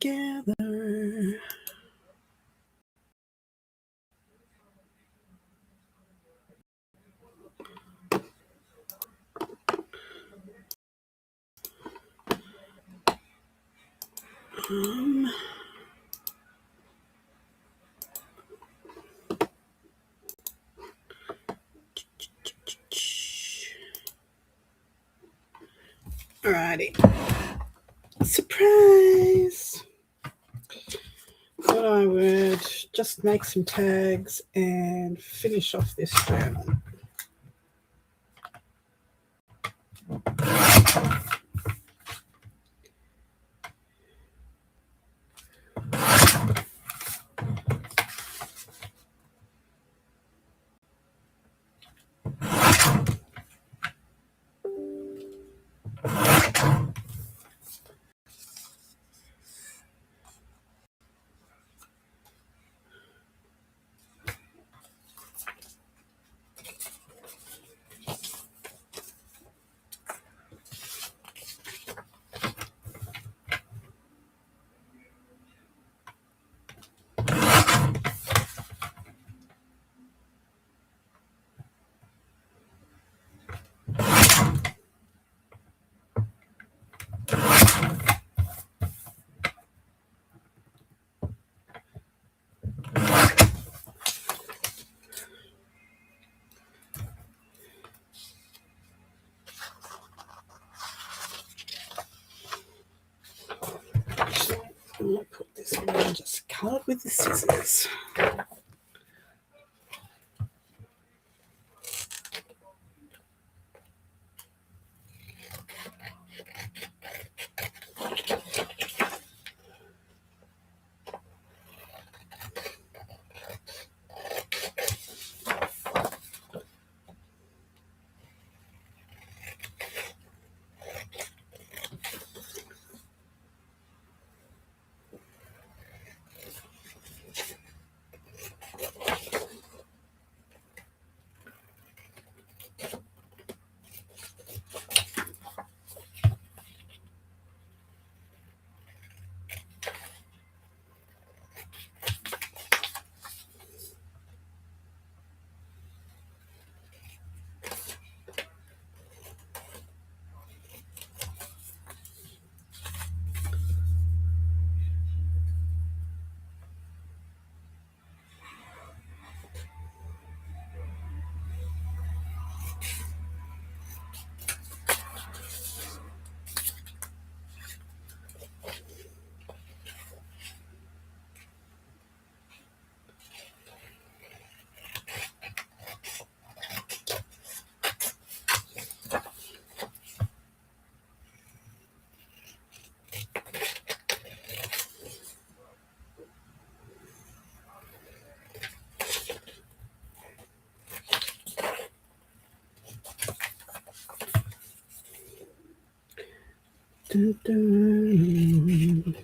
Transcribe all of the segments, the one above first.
together. Alrighty. Surprise! Thought I would just make some tags and finish off this journal. I'll put this on and just cut it with the scissors. Dun, dun.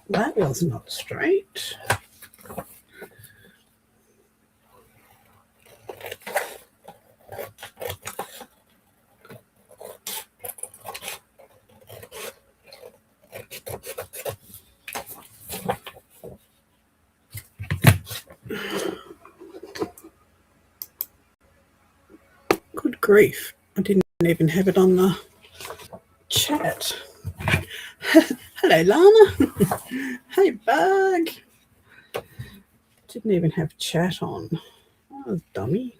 That was not straight. Good grief. I didn't even have it on the chat. Hello, Lana. Hey, Bug. Didn't even have chat on. Oh, dummy.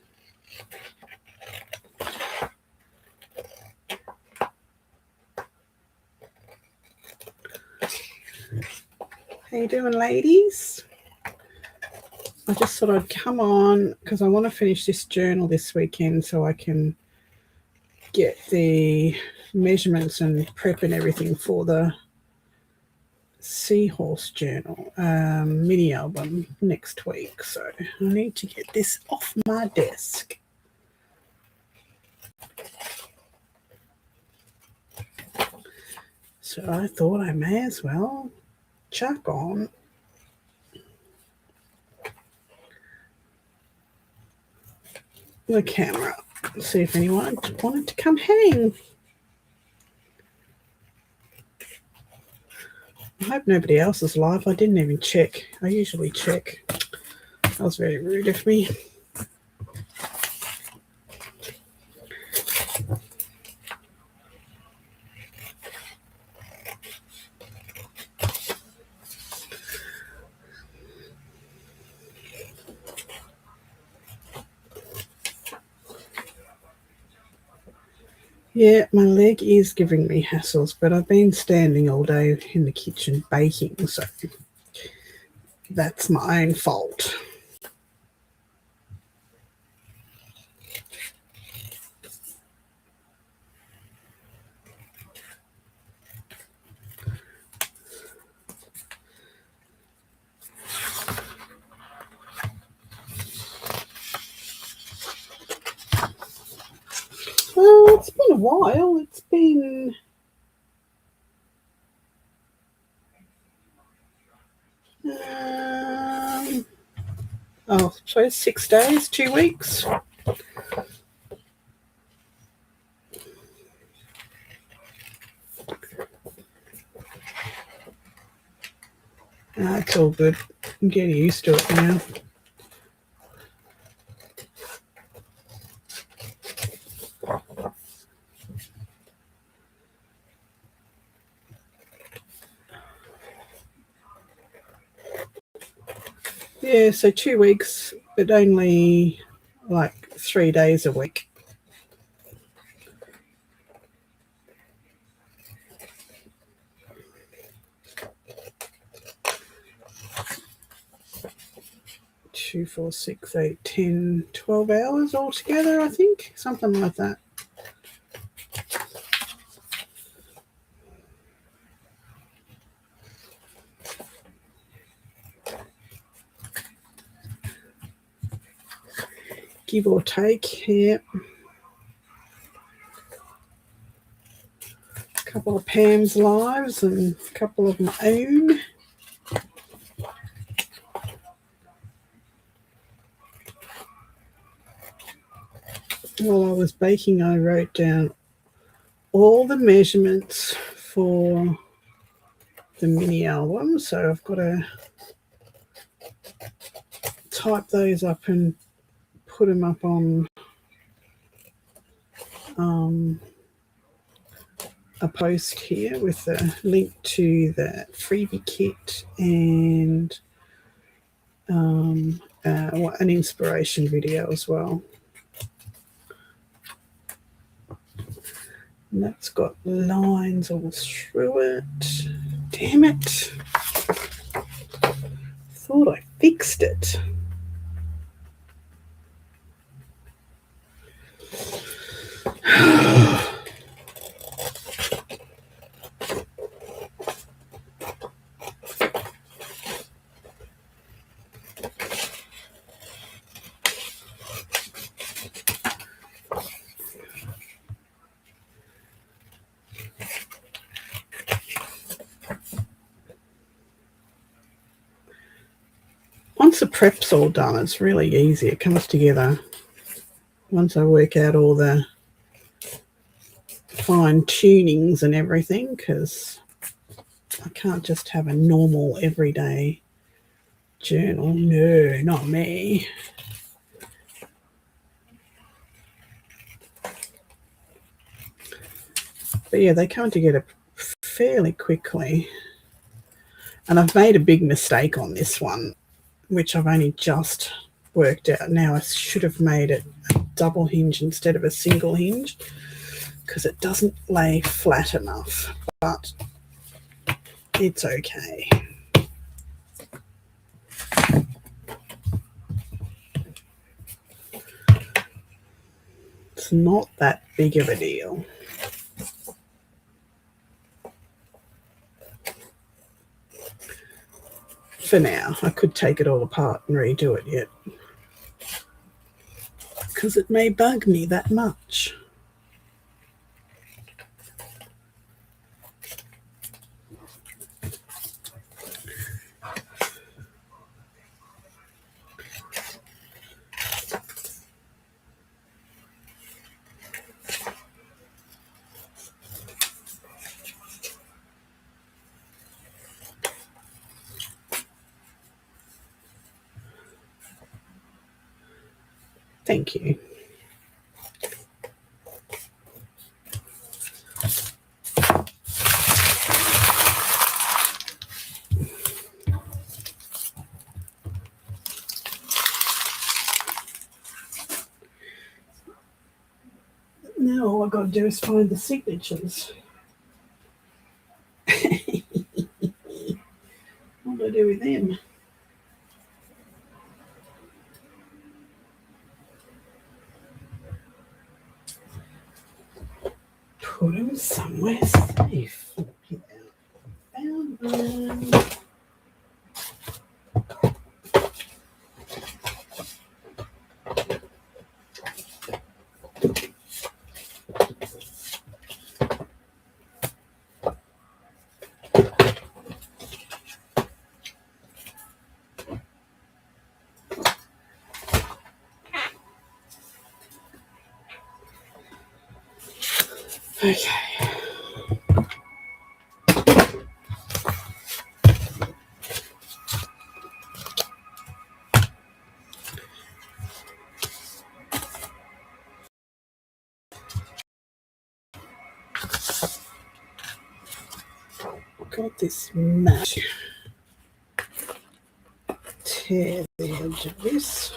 How you doing, ladies? I just thought I'd come on because I want to finish this journal this weekend so I can get the measurements and prep and everything for the Seahorse Journal mini album next week. So I need to get this off my desk. So I thought I may as well chuck on the camera, see if anyone wanted to come hang. I hope nobody else is live. I didn't even check. I usually check. That was very rude of me. Yeah, my leg is giving me hassles, but I've been standing all day in the kitchen baking, so that's my own fault. Well, it's been a while. It's been so 6 days, 2 weeks. It's all good. I'm getting used to it now. Yeah, so 2 weeks, but only like 3 days a week. Two, 4, 6, 8, 10, 12 hours altogether, I think. Something like that. Give or take, yeah. A couple of Pam's lives and a couple of my own. While I was baking, I wrote down all the measurements for the mini album, so I've got to type those up and put them up on a post here with a link to the freebie kit and an inspiration video as well. And that's got lines all through it. Damn it. Thought I fixed it. Once the prep's all done, it's really easy. It comes together once I work out all the fine tunings and everything, because I can't just have a normal everyday journal. No, not me. But yeah, they come together fairly quickly. And I've made a big mistake on this one, which I've only just worked out now. I should have made it a double hinge instead of a single hinge because it doesn't lay flat enough. But It's okay. It's not that big of a deal. For now, I could take it all apart and redo it yet, because it may bug me that much. Thank you. Now all I've got to do is find the signatures. What do I do with them? Put them somewhere safe. Found them. Okay. Got this mat. Tear the edge of this.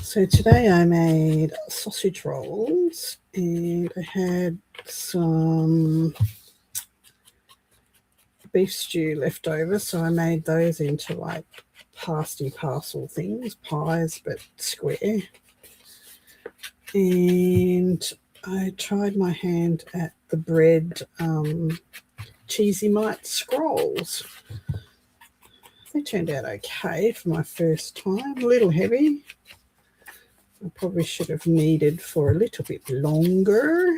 So today I made sausage rolls and I had some beef stew left over, so I made those into like pasty parcel things, pies but square. And I tried my hand at the bread cheesy mite scrolls. They turned out okay for my first time, a little heavy. I probably should have kneaded for a little bit longer,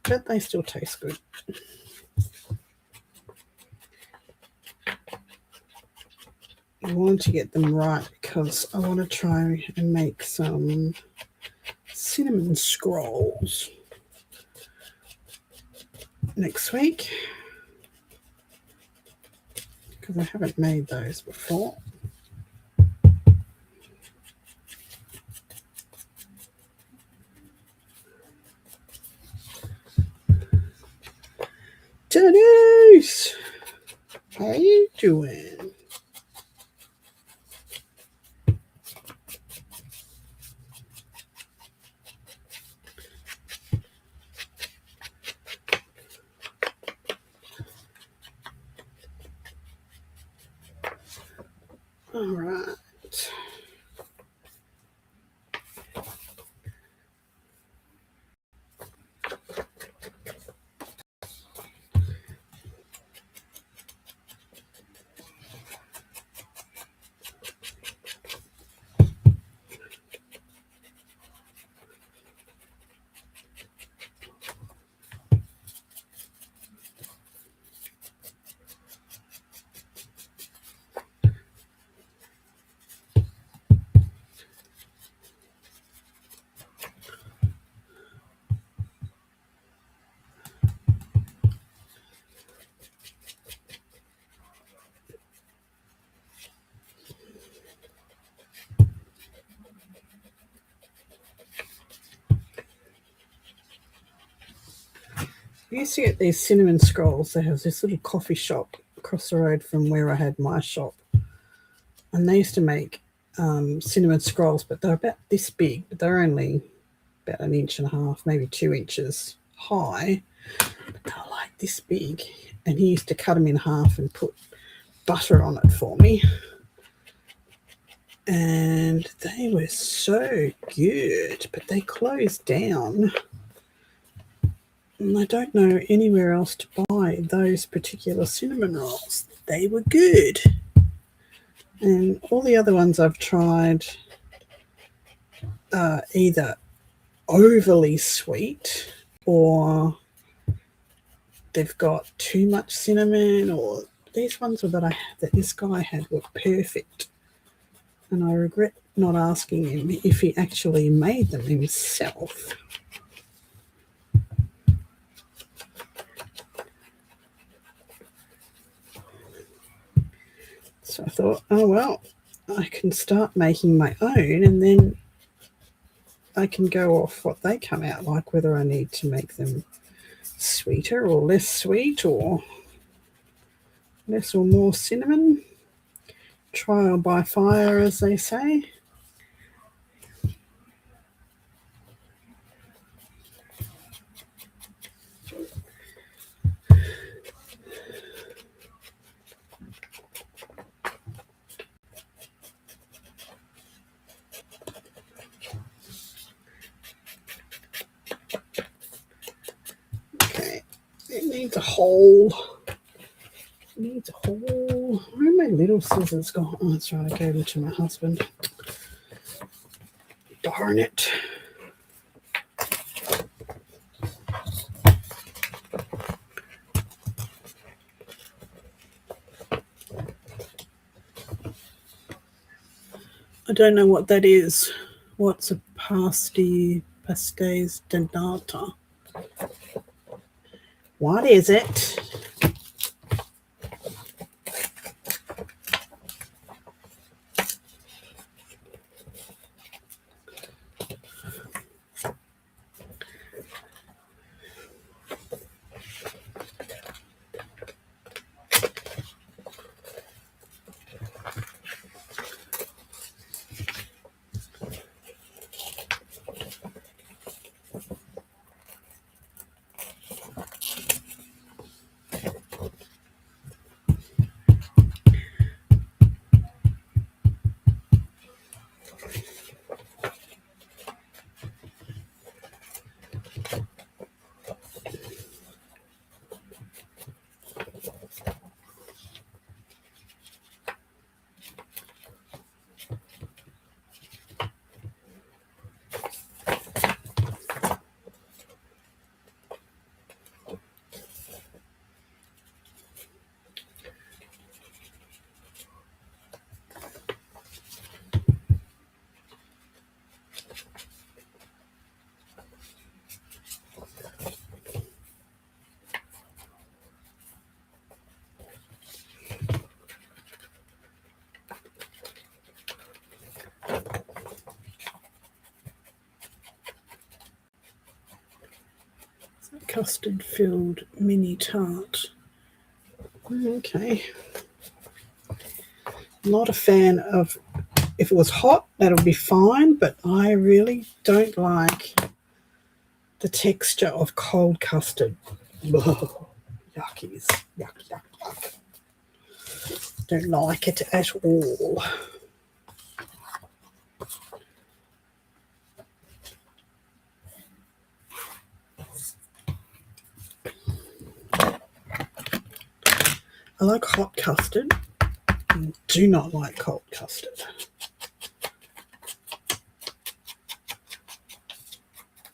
but they still taste good. I want to get them right because I want to try and make some cinnamon scrolls next week because I haven't made those before. Denise, how you doing? All right. I used to get these cinnamon scrolls. There was this little coffee shop across the road from where I had my shop, and they used to make cinnamon scrolls, but they're about this big, but they're only about 1.5 inches, maybe 2 inches high, but they're like this big. And he used to cut them in half and put butter on it for me, and they were so good, but they closed down. And I don't know anywhere else to buy those particular cinnamon rolls. They were good. And all the other ones I've tried are either overly sweet, or they've got too much cinnamon, or these ones that this guy had were perfect. And I regret not asking him if he actually made them himself. So I thought, oh well, I can start making my own, and then I can go off what they come out like, whether I need to make them sweeter or less sweet, or less or more cinnamon. Trial by fire, as they say. Okay, it needs a hole. It needs a hole. Where are my little scissors gone? Oh, that's right, I gave them to my husband. Darn it. I don't know what that is. What's a pastéis de nata? What is it? Custard filled mini tart. Okay. Not a fan of, if it was hot, that'll be fine, but I really don't like the texture of cold custard. Ugh, yuckies. Yuck, yuck, yuck. Don't like it at all. I like hot custard and do not like cold custard.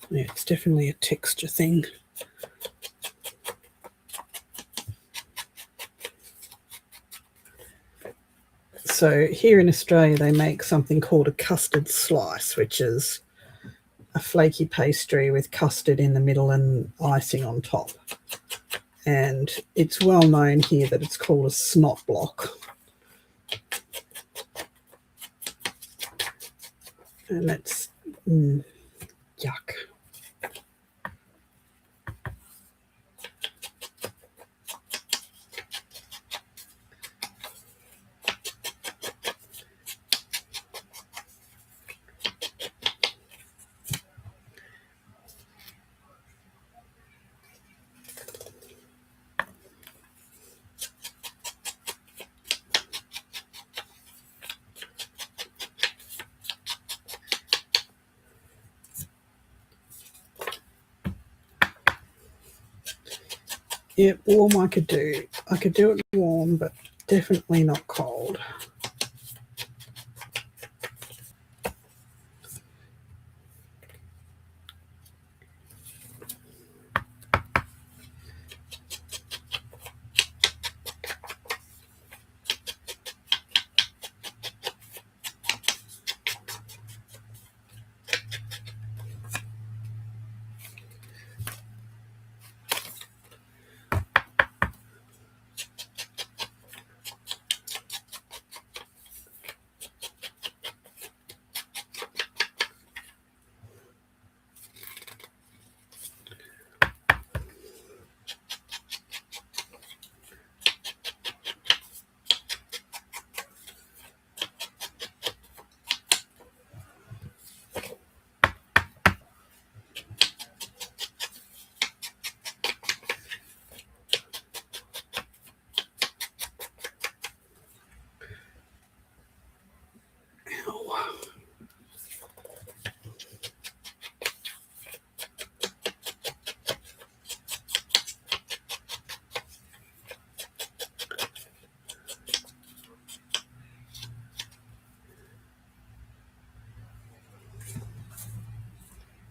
Yeah, it's definitely a texture thing. So here in Australia, they make something called a custard slice, which is a flaky pastry with custard in the middle and icing on top. And it's well known here that it's called a snot block. And that's yuck. Yeah, warm I could do. I could do it warm, but definitely not cold.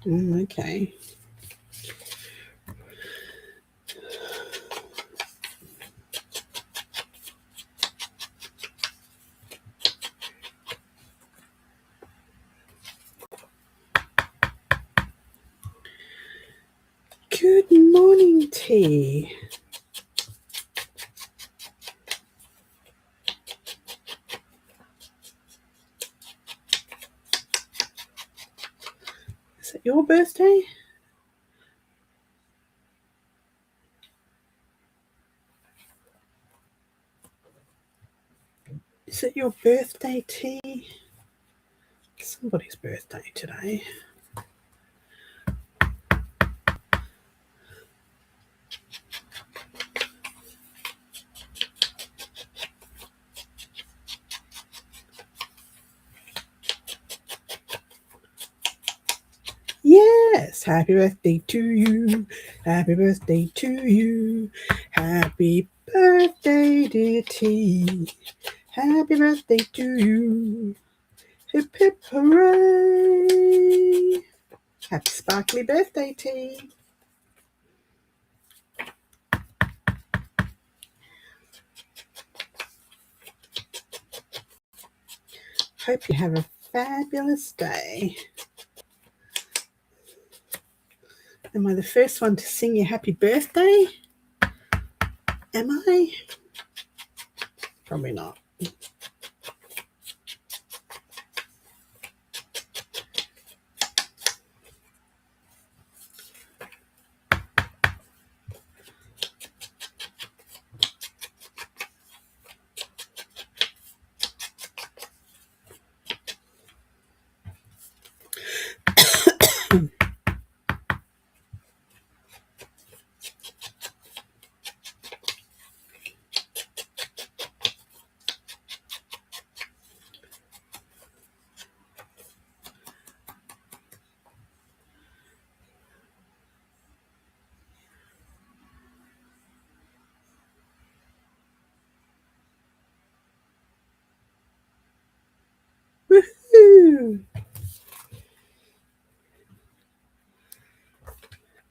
Okay. Good morning, T. Is it your birthday? Is it your birthday, T? Somebody's birthday today. Yes, happy birthday to you. Happy birthday to you. Happy birthday, dear T. Happy birthday to you. Hip hip hooray. Happy sparkly birthday, T. Hope you have a fabulous day. Am I the first one to sing you happy birthday? Am I? Probably not.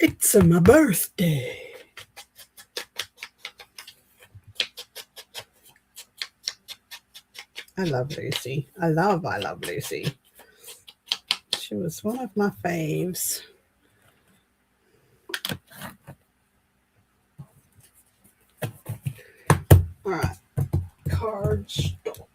It's my birthday. I love Lucy. I love Lucy. She was one of my faves. All right, cardstock.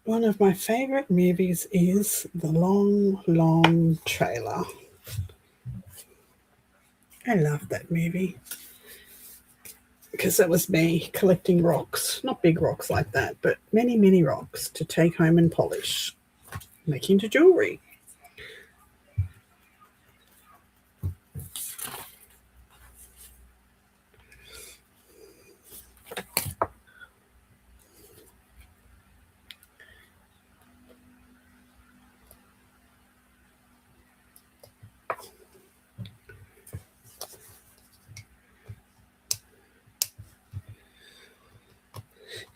One of my favorite movies is The Long, Long Trailer. I love that movie because that was me collecting rocks, not big rocks like that, but many, many rocks to take home and polish, make into jewelry.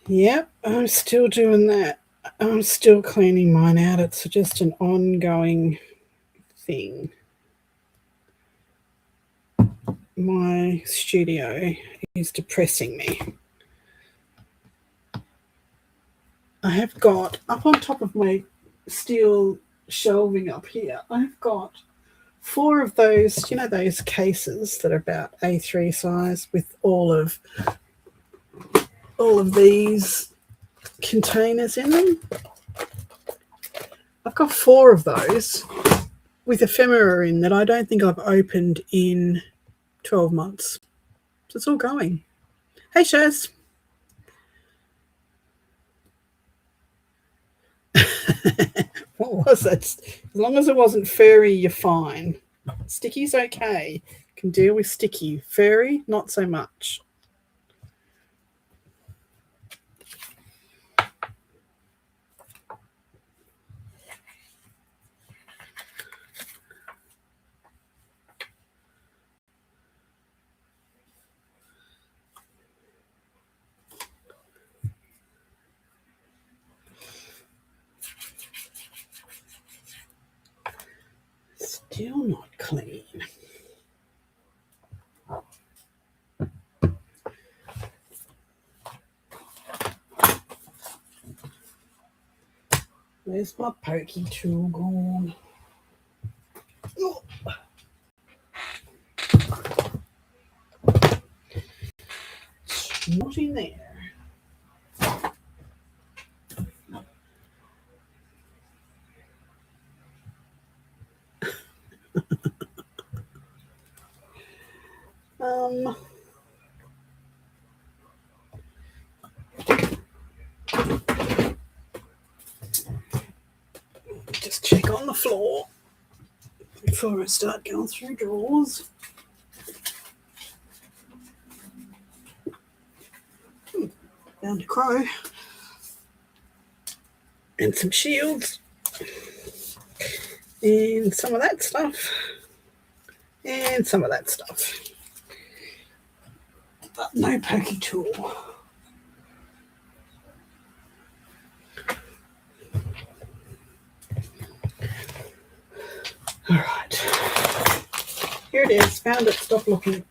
Yep, I'm still doing that. I'm still cleaning mine out. It's just an ongoing thing. My studio is depressing me. I have got, up on top of my steel shelving up here, I've got 4 of those, those cases that are about A3 size with all of these containers in them. I've got 4 of those with ephemera in that I don't think I've opened in 12 months. So it's all going. Hey, Shaz. What was it? As long as it wasn't furry, you're fine. Sticky's okay. Can deal with sticky. Furry, not so much. Still not clean. Where's my pokey tool gone? Oh. It's not in there. Just check on the floor before I start going through drawers. Found a crow. And some shields. And some of that stuff. And some of that stuff. But no pokey tool. All right. Here it is. Found it. Stop looking.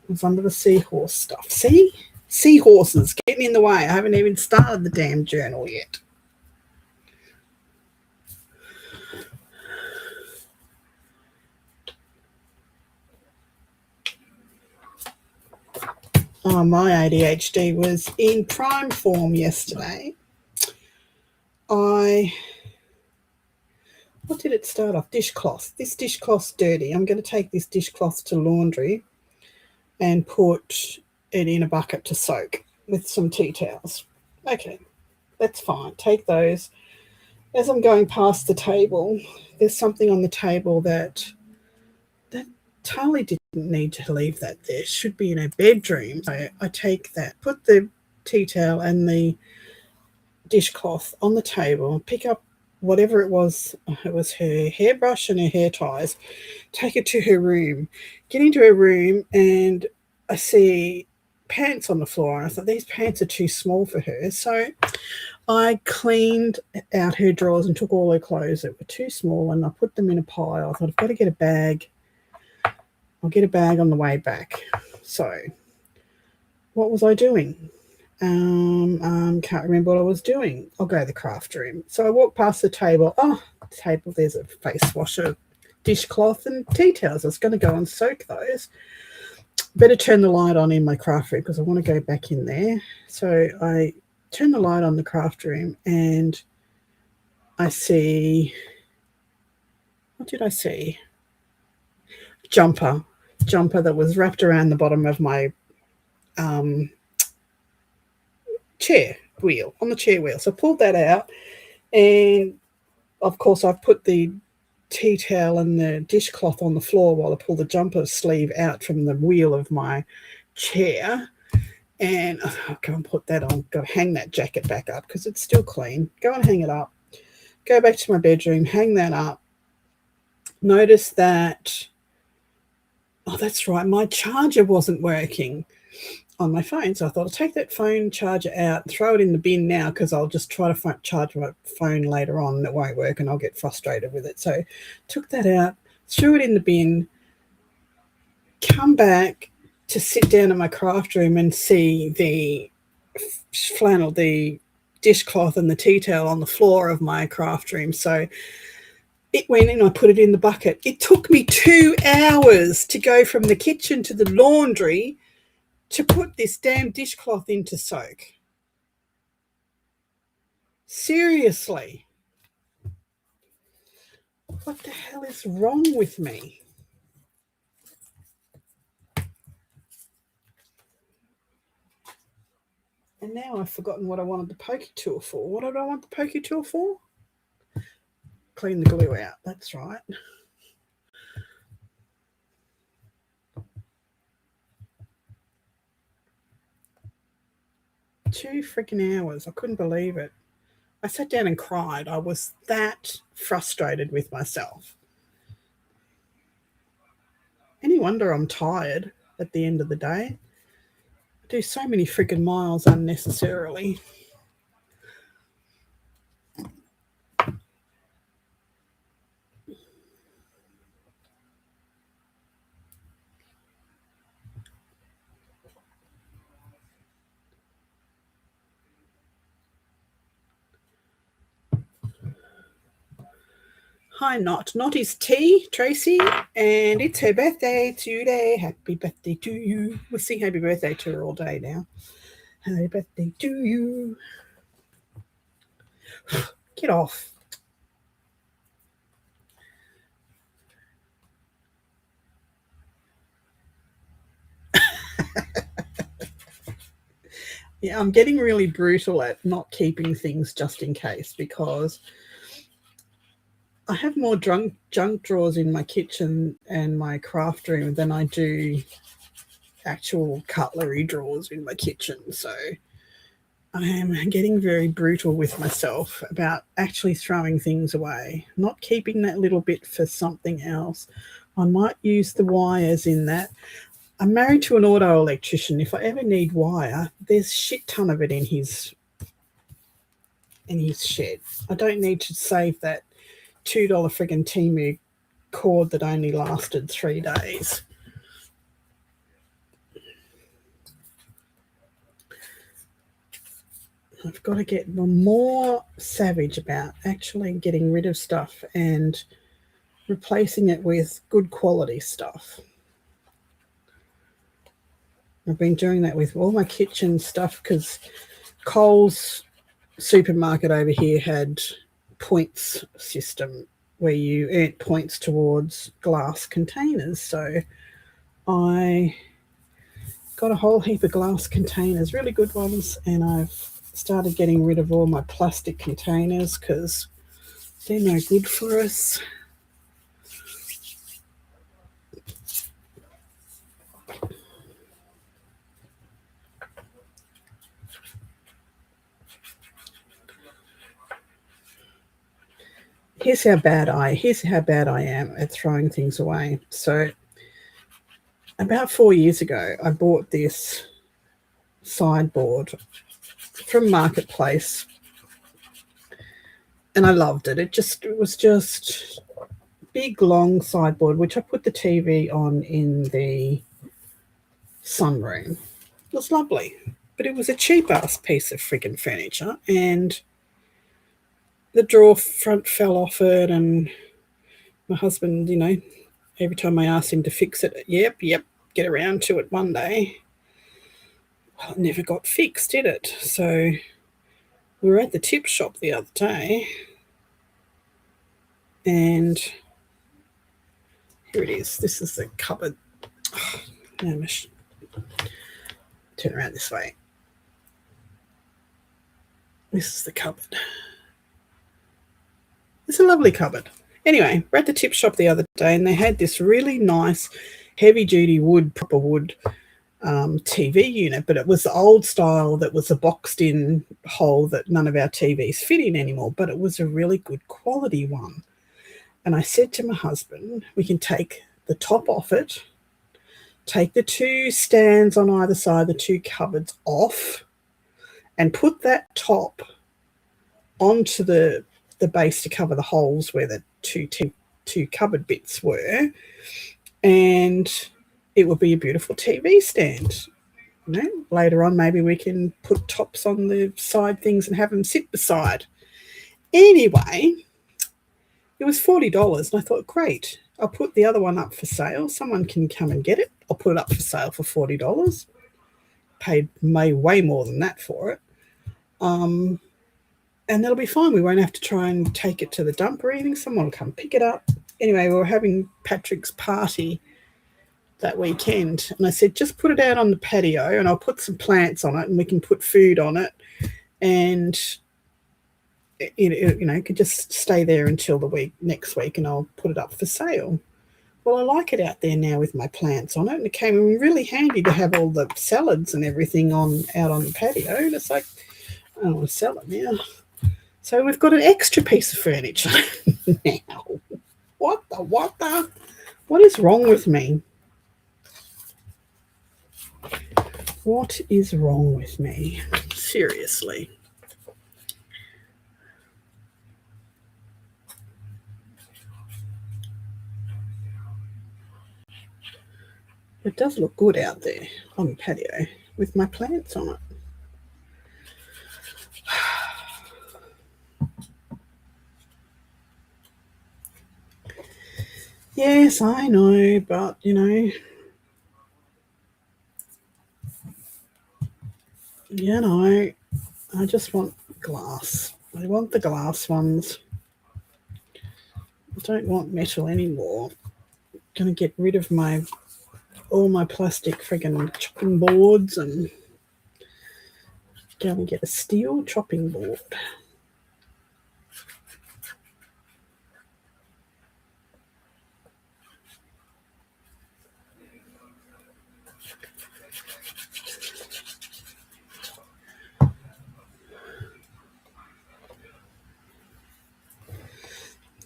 It's under the seahorse stuff. See? Seahorses getting in the way. I haven't even started the damn journal yet. Oh, my ADHD was in prime form yesterday. What did it start off? Dishcloth. This dishcloth's dirty. I'm going to take this dishcloth to laundry and put it in a bucket to soak with some tea towels. Okay, that's fine. Take those. As I'm going past the table, there's something on the table that totally did need to leave that there. It should be in her bedroom. So I take that, put the tea towel and the dishcloth on the table, pick up whatever it was her hairbrush and her hair ties, take it to her room, get into her room, and I see pants on the floor. And I thought, these pants are too small for her. So I cleaned out her drawers and took all her clothes that were too small and I put them in a pile. I thought, I've got to get a bag. I'll get a bag on the way back. So what was I doing? Can't remember what I was doing. I'll go to the craft room. So I walked past the table. Oh, the table, there's a face washer, dishcloth and tea towels. I was going to go and soak those. Better turn the light on in my craft room because I want to go back in there. So I turn the light on the craft room and I see, what did I see? Jumper that was wrapped around the bottom of my chair wheel, on the chair wheel. So I pulled that out, and of course I've put the tea towel and the dishcloth on the floor while I pull the jumper sleeve out from the wheel of my chair. And I can't put that on. Got to hang that jacket back up because it's still clean. Go and hang it up. Go back to my bedroom, hang that up. Notice that, oh, that's right, my charger wasn't working on my phone. So I thought I'll take that phone charger out, throw it in the bin now because I'll just try to charge my phone later on and it won't work and I'll get frustrated with it. So took that out, threw it in the bin, come back to sit down in my craft room and see the flannel, the dishcloth and the tea towel on the floor of my craft room. So it went and I put it in the bucket. It took me 2 hours to go from the kitchen to the laundry to put this damn dishcloth in to soak. Seriously. What the hell is wrong with me? And now I've forgotten what I wanted the pokey tool for. What did I want the pokey tool for? Clean the glue out. That's right. Two freaking hours. I couldn't believe it. I sat down and cried. I was that frustrated with myself. Any wonder I'm tired at the end of the day. I do so many freaking miles unnecessarily. Hi, Not is T, Tracy, and it's her birthday today. Happy birthday to you. We'll sing happy birthday to her all day now. Happy birthday to you. Get off. Yeah, I'm getting really brutal at not keeping things just in case because I have more junk drawers in my kitchen and my craft room than I do actual cutlery drawers in my kitchen. So I am getting very brutal with myself about actually throwing things away, not keeping that little bit for something else. I might use the wires in that. I'm married to an auto electrician. If I ever need wire, there's a shit ton of it in his shed. I don't need to save that $2 friggin' Temu cord that only lasted 3 days. I've got to get more savage about actually getting rid of stuff and replacing it with good quality stuff. I've been doing that with all my kitchen stuff because Coles supermarket over here had points system where you earn points towards glass containers. So I got a whole heap of glass containers, really good ones, and I've started getting rid of all my plastic containers because they're no good for us. here's how bad I am at throwing things away. So about 4 years ago, I bought this sideboard from Marketplace, and I loved it. It was just big long sideboard, which I put the TV on in the sunroom. It was lovely, but it was a cheap ass piece of friggin' furniture, and the drawer front fell off it, and my husband, every time I asked him to fix it, yep, get around to it one day. Well, it never got fixed, did it? So we were at the tip shop the other day, and here it is. This is the cupboard. Oh, now I must turn around this way. This is the cupboard. It's a lovely cupboard. Anyway, we're at the tip shop the other day, and they had this really nice heavy-duty proper wood TV unit, but it was the old style that was a boxed-in hole that none of our TVs fit in anymore, but it was a really good quality one. And I said to my husband, we can take the top off it, take the two stands on either side, the two cupboards off, and put that top onto the base to cover the holes where the two cupboard bits were, and it would be a beautiful TV stand. Later on, maybe we can put tops on the side things and have them sit beside. Anyway, it was $40, and I thought, great, I'll put the other one up for sale. Someone can come and get it. I'll put it up for sale for $40. Paid way more than that for it. And that'll be fine. We won't have to try and take it to the dump or anything. Someone will come pick it up. Anyway, we were having Patrick's party that weekend, and I said, just put it out on the patio, and I'll put some plants on it, and we can put food on it, and it could just stay there until next week, and I'll put it up for sale. Well, I like it out there now with my plants on it, and it came in really handy to have all the salads and everything out on the patio. And it's like, I don't want to sell it now. So we've got an extra piece of furniture now. What is wrong with me? What is wrong with me? Seriously. It does look good out there on the patio with my plants on it. Yes, I know, but, I just want glass. I want the glass ones. I don't want metal anymore. I'm going to get rid of all my plastic friggin' chopping boards and go and get a steel chopping board.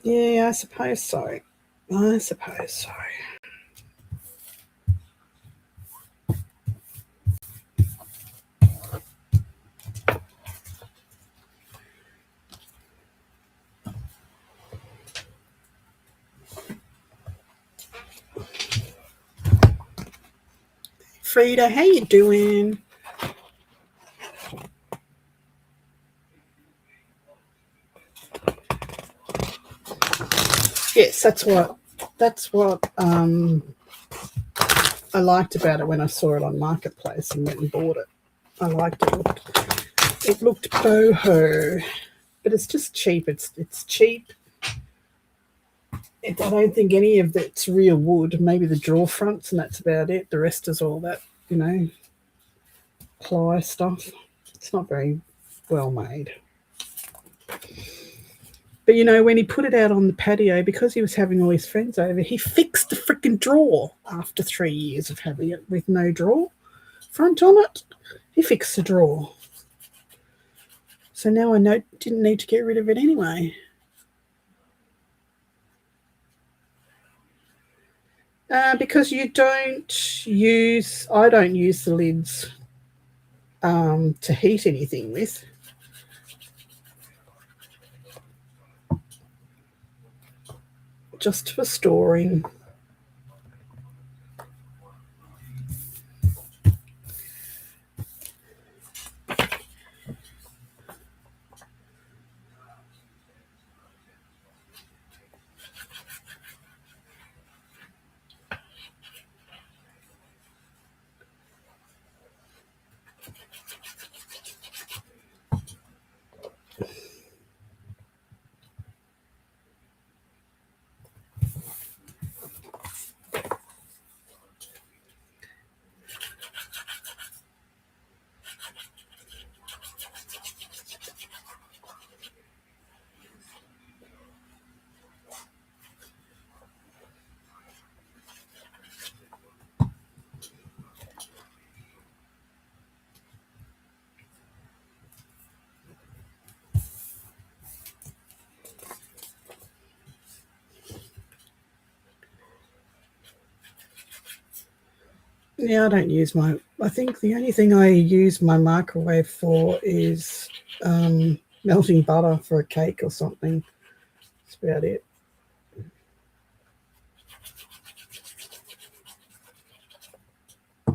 Yeah, I suppose so. Frida, how you doing? Yes, that's what I liked about it when I saw it on Marketplace and went and bought it. I liked it. It looked boho, but it's just cheap. It's cheap. I don't think any of it's real wood. Maybe the drawer fronts, and that's about it. The rest is all that, ply stuff. It's not very well made. But, when he put it out on the patio, because he was having all his friends over, he fixed the freaking drawer after 3 years of having it with no drawer front on it. He fixed the drawer. So now I didn't need to get rid of it anyway. Because I don't use the lids to heat anything with. Just for storing. Yeah, I don't use I think the only thing I use my microwave for is melting butter for a cake or something. That's about it. I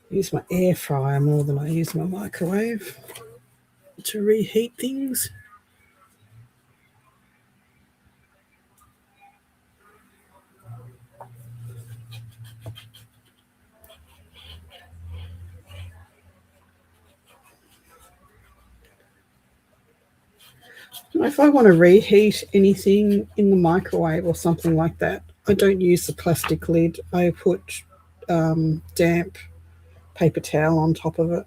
use my air fryer more than I use my microwave to reheat things. If I want to reheat anything in the microwave or something like that, I don't use the plastic lid. I put damp paper towel on top of it.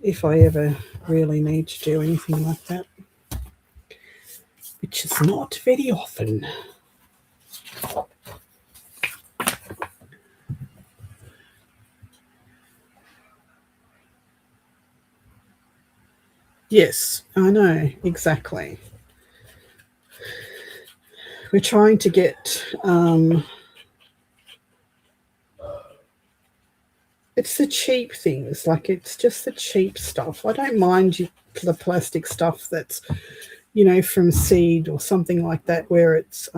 If I ever really need to do anything like that, which is not very often. Yes, I know, exactly. We're trying to get it's the cheap things, like it's just the cheap stuff. I don't mind the plastic stuff that's, from seed or something like that, where it's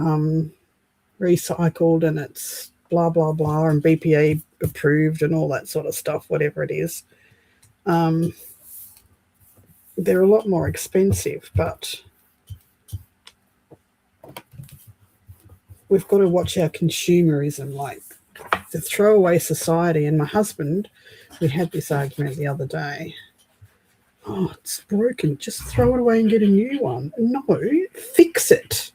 recycled and it's blah, blah, blah, and BPA approved and all that sort of stuff, whatever it is. They're a lot more expensive, but we've got to watch our consumerism, like the throwaway society. And my husband, we had this argument the other day. Oh, it's broken. Just throw it away and get a new one. No, fix it.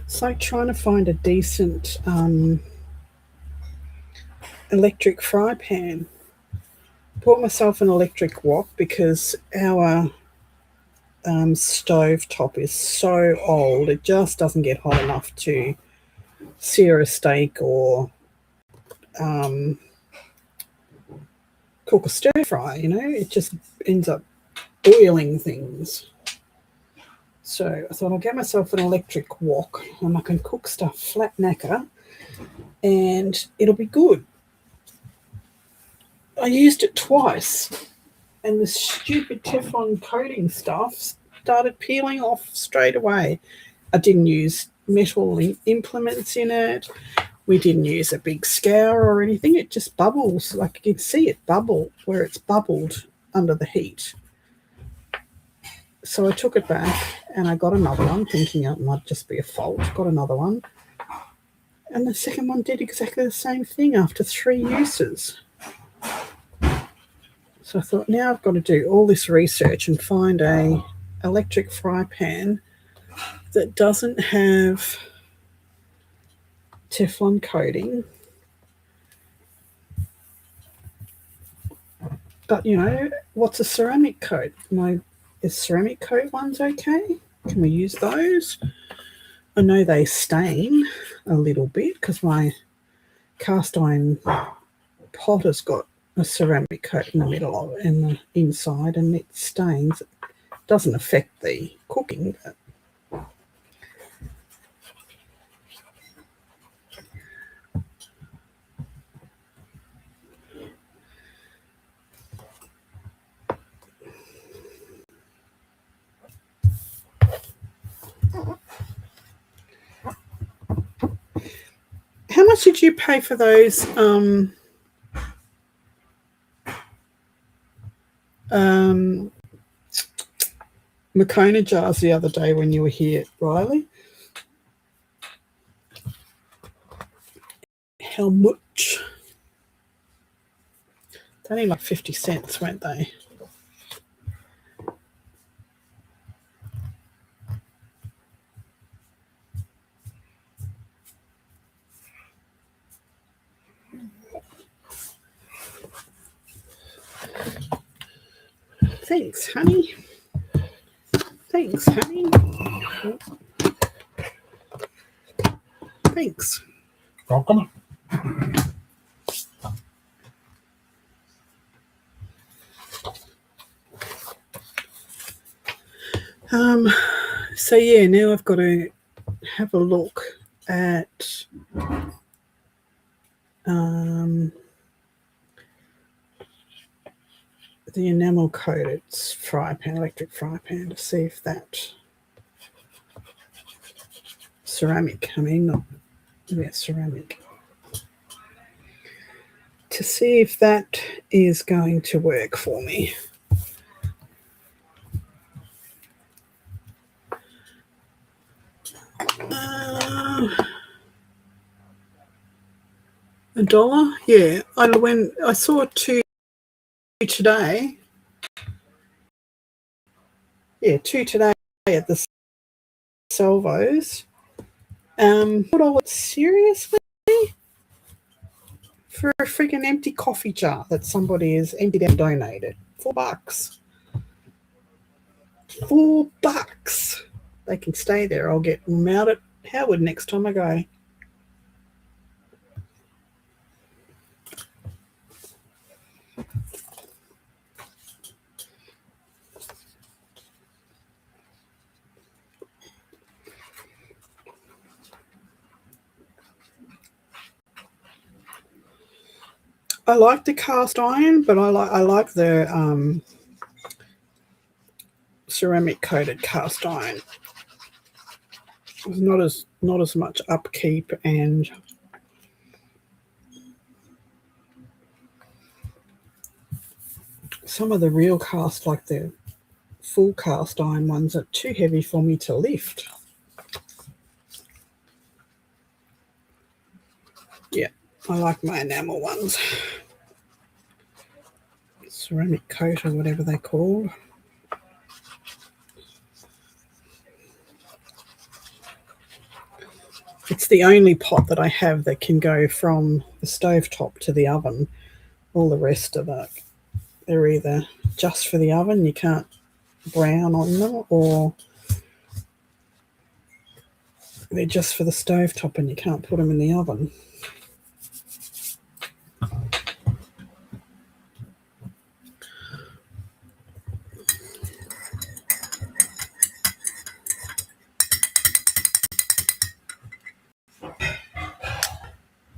It's like trying to find a decent electric fry pan. Bought myself an electric wok because our stove top is so old, it just doesn't get hot enough to sear a steak or cook a stir fry. It just ends up boiling things. So I thought I'll get myself an electric wok and I can cook stuff flat knacker and it'll be good. I used it twice and the stupid Teflon coating stuff started peeling off straight away. I didn't use metal implements in it. We didn't use a big scour or anything. It just bubbles. Like you can see it bubble where it's bubbled under the heat. So I took it back and I got another one, thinking it might just be a fault. Got another one. And the second one did exactly the same thing after 3 uses. So I thought, now I've got to do all this research and find a electric fry pan that doesn't have Teflon coating. But, you know, what's a ceramic coat? Is ceramic coat ones okay? Can we use those? I know they stain a little bit because my cast iron pot has got a ceramic coat in the middle of it and the inside, and it stains. It doesn't affect the cooking, but how much did you pay for those Makona jars the other day when you were here, Riley? How much? They're only like 50 cents, weren't they? Thanks, honey. Thanks, honey. Thanks. Welcome. So yeah, now I've got to have a look at the enamel coated fry pan, electric fry pan, to see if that ceramic, ceramic, to see if that is going to work for me. $1? Yeah. When I saw 2 today. Yeah, 2 today at the Salvos. Seriously? For a freaking empty coffee jar that somebody has emptied and donated. $4. $4. They can stay there. I'll get them out at Howard next time I go. I like the cast iron, but I like the ceramic coated cast iron. It's not as much upkeep, and some of the real cast, like the full cast iron ones, are too heavy for me to lift. Yeah, I like my enamel ones. Ceramic coat or whatever they're called. It's the only pot that I have that can go from the stovetop to the oven. All the rest of it, they're either just for the oven, you can't brown on them, or they're just for the stovetop and you can't put them in the oven.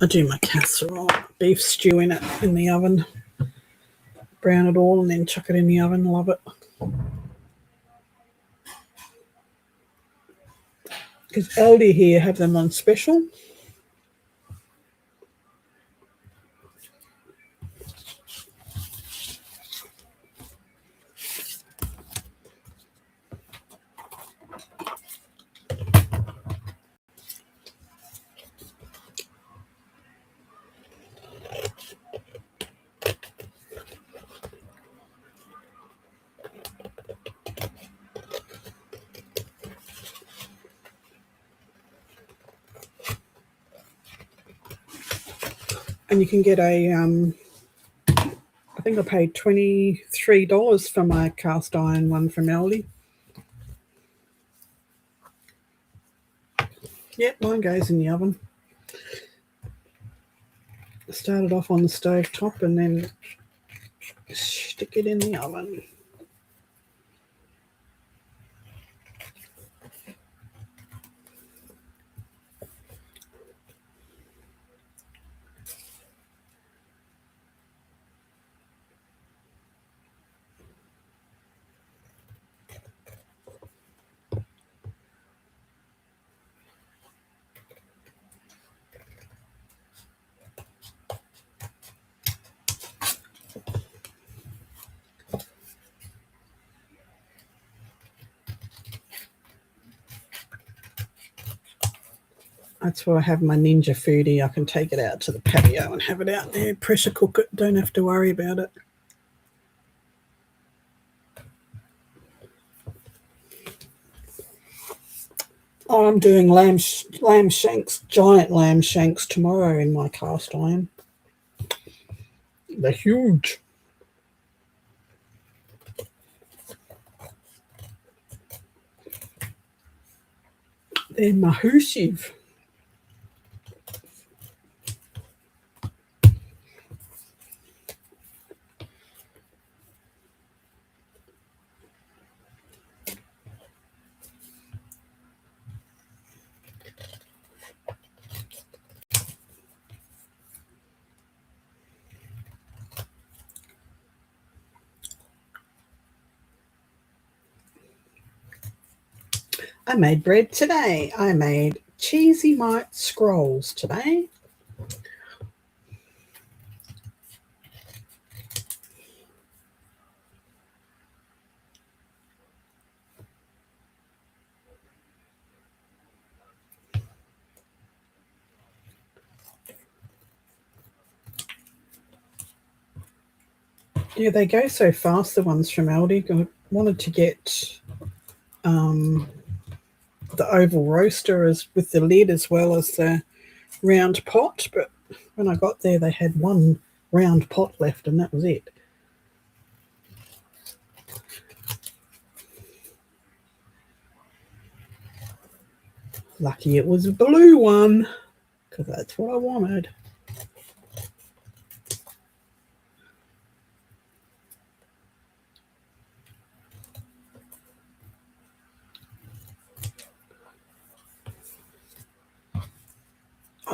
I do my casserole, beef stew in it in the oven, brown it all and then chuck it in the oven. Love it. Because Aldi here have them on special. And you can get a, I think I paid $23 for my cast iron one from Aldi. Yep, mine goes in the oven. I started off on the stove top and then stick it in the oven. That's where I have my Ninja Foodie. I can take it out to the patio and have it out there, pressure cook it, don't have to worry about it. Oh, I'm doing lamb shanks, giant lamb shanks tomorrow in my cast iron. They're huge. They're massive. I made bread today. I made cheesy mite scrolls today. Yeah, they go so fast, the ones from Aldi. I wanted to get the oval roaster as with the lid as well as the round pot, but when I got there they had one round pot left and that was it. Lucky it was a blue one because that's what I wanted.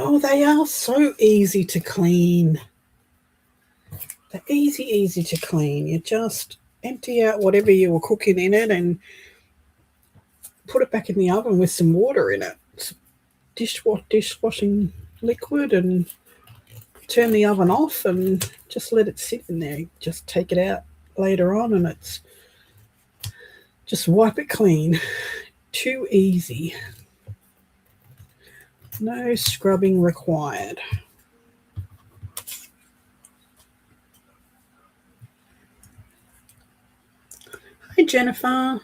Oh, they are so easy to clean. They're easy to clean. You just empty out whatever you were cooking in it and put it back in the oven with some water in it. It's dishwashing liquid, and turn the oven off and just let it sit in there. Just take it out later on and it's just wipe it clean. Too easy. No scrubbing required. Hi, Jennifer.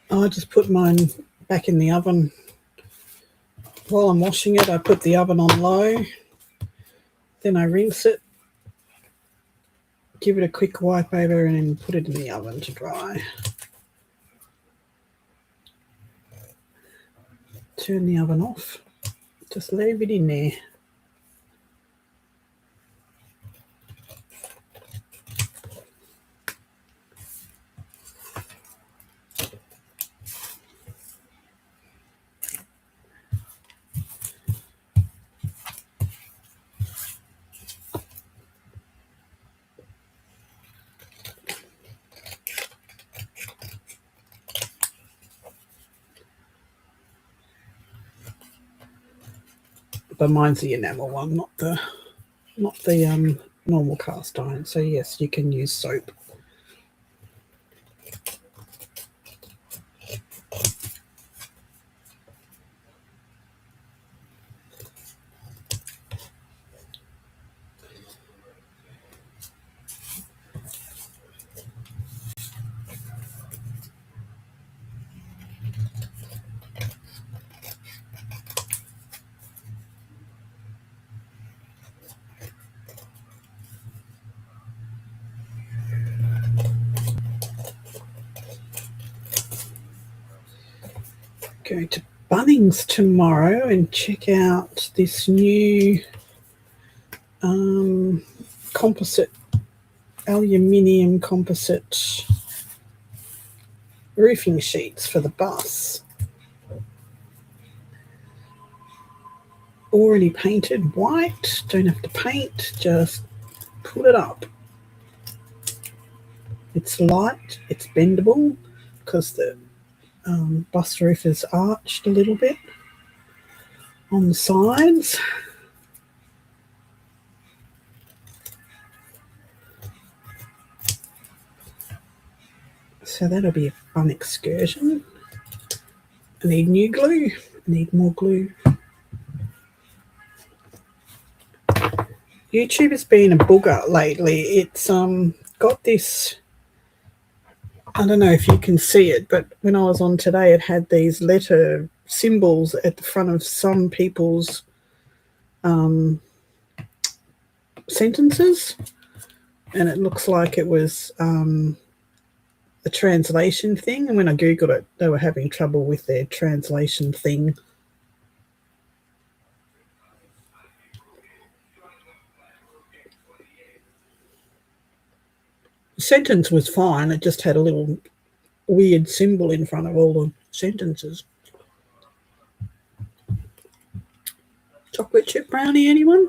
I just put mine back in the oven. While I'm washing it, I put the oven on low. Then I rinse it, give it a quick wipe over, and then put it in the oven to dry. Turn the oven off. Just leave it in there. but mine's the enamel one, not the normal cast iron. So yes, you can use soap. Going to Bunnings tomorrow and check out this new composite, aluminium composite roofing sheets for the bus. Already painted white, don't have to paint, just put it up. It's light, it's bendable because the bus roof is arched a little bit on the sides. So that'll be a fun excursion. I need new glue, I need more glue. YouTube has been a booger lately. It's got this, I don't know if you can see it, but when I was on today, it had these letter symbols at the front of some people's sentences, and it looks like it was a translation thing. And when I googled it, they were having trouble with their translation thing. The sentence was fine, it just had a little weird symbol in front of all the sentences. Chocolate chip brownie, anyone?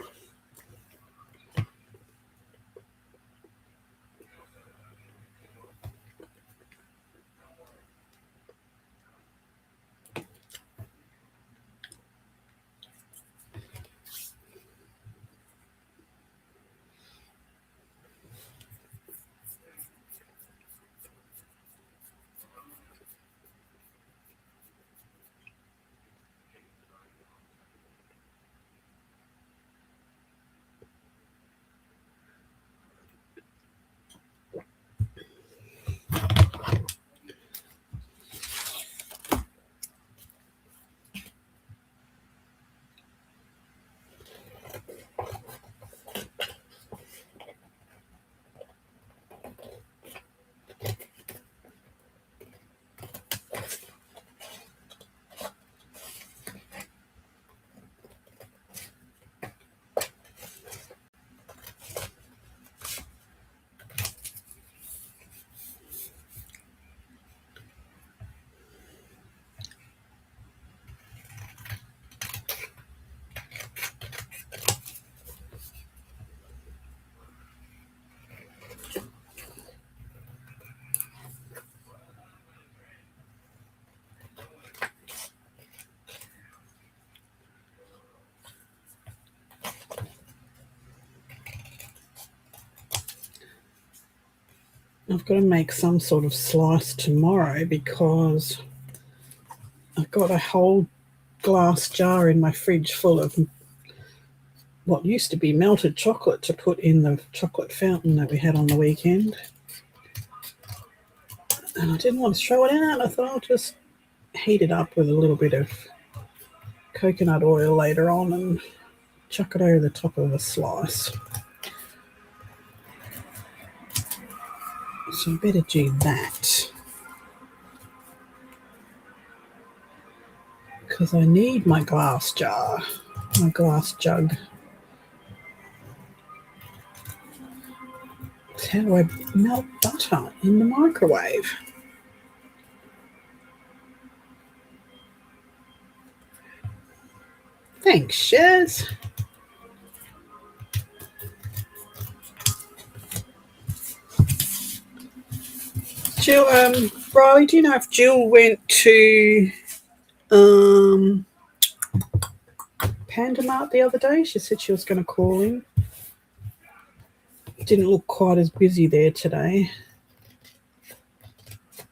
I've got to make some sort of slice tomorrow because I've got a whole glass jar in my fridge full of what used to be melted chocolate to put in the chocolate fountain that we had on the weekend. And I didn't want to throw it out. I thought I'll just heat it up with a little bit of coconut oil later on and chuck it over the top of a slice. So I better do that. Because I need my glass jar, my glass jug. So how do I melt butter in the microwave? Thanks, Shaz. Jill, Riley, do you know if Jill went to Tandem Art the other day. She said she was going to call in. Didn't look quite as busy there today.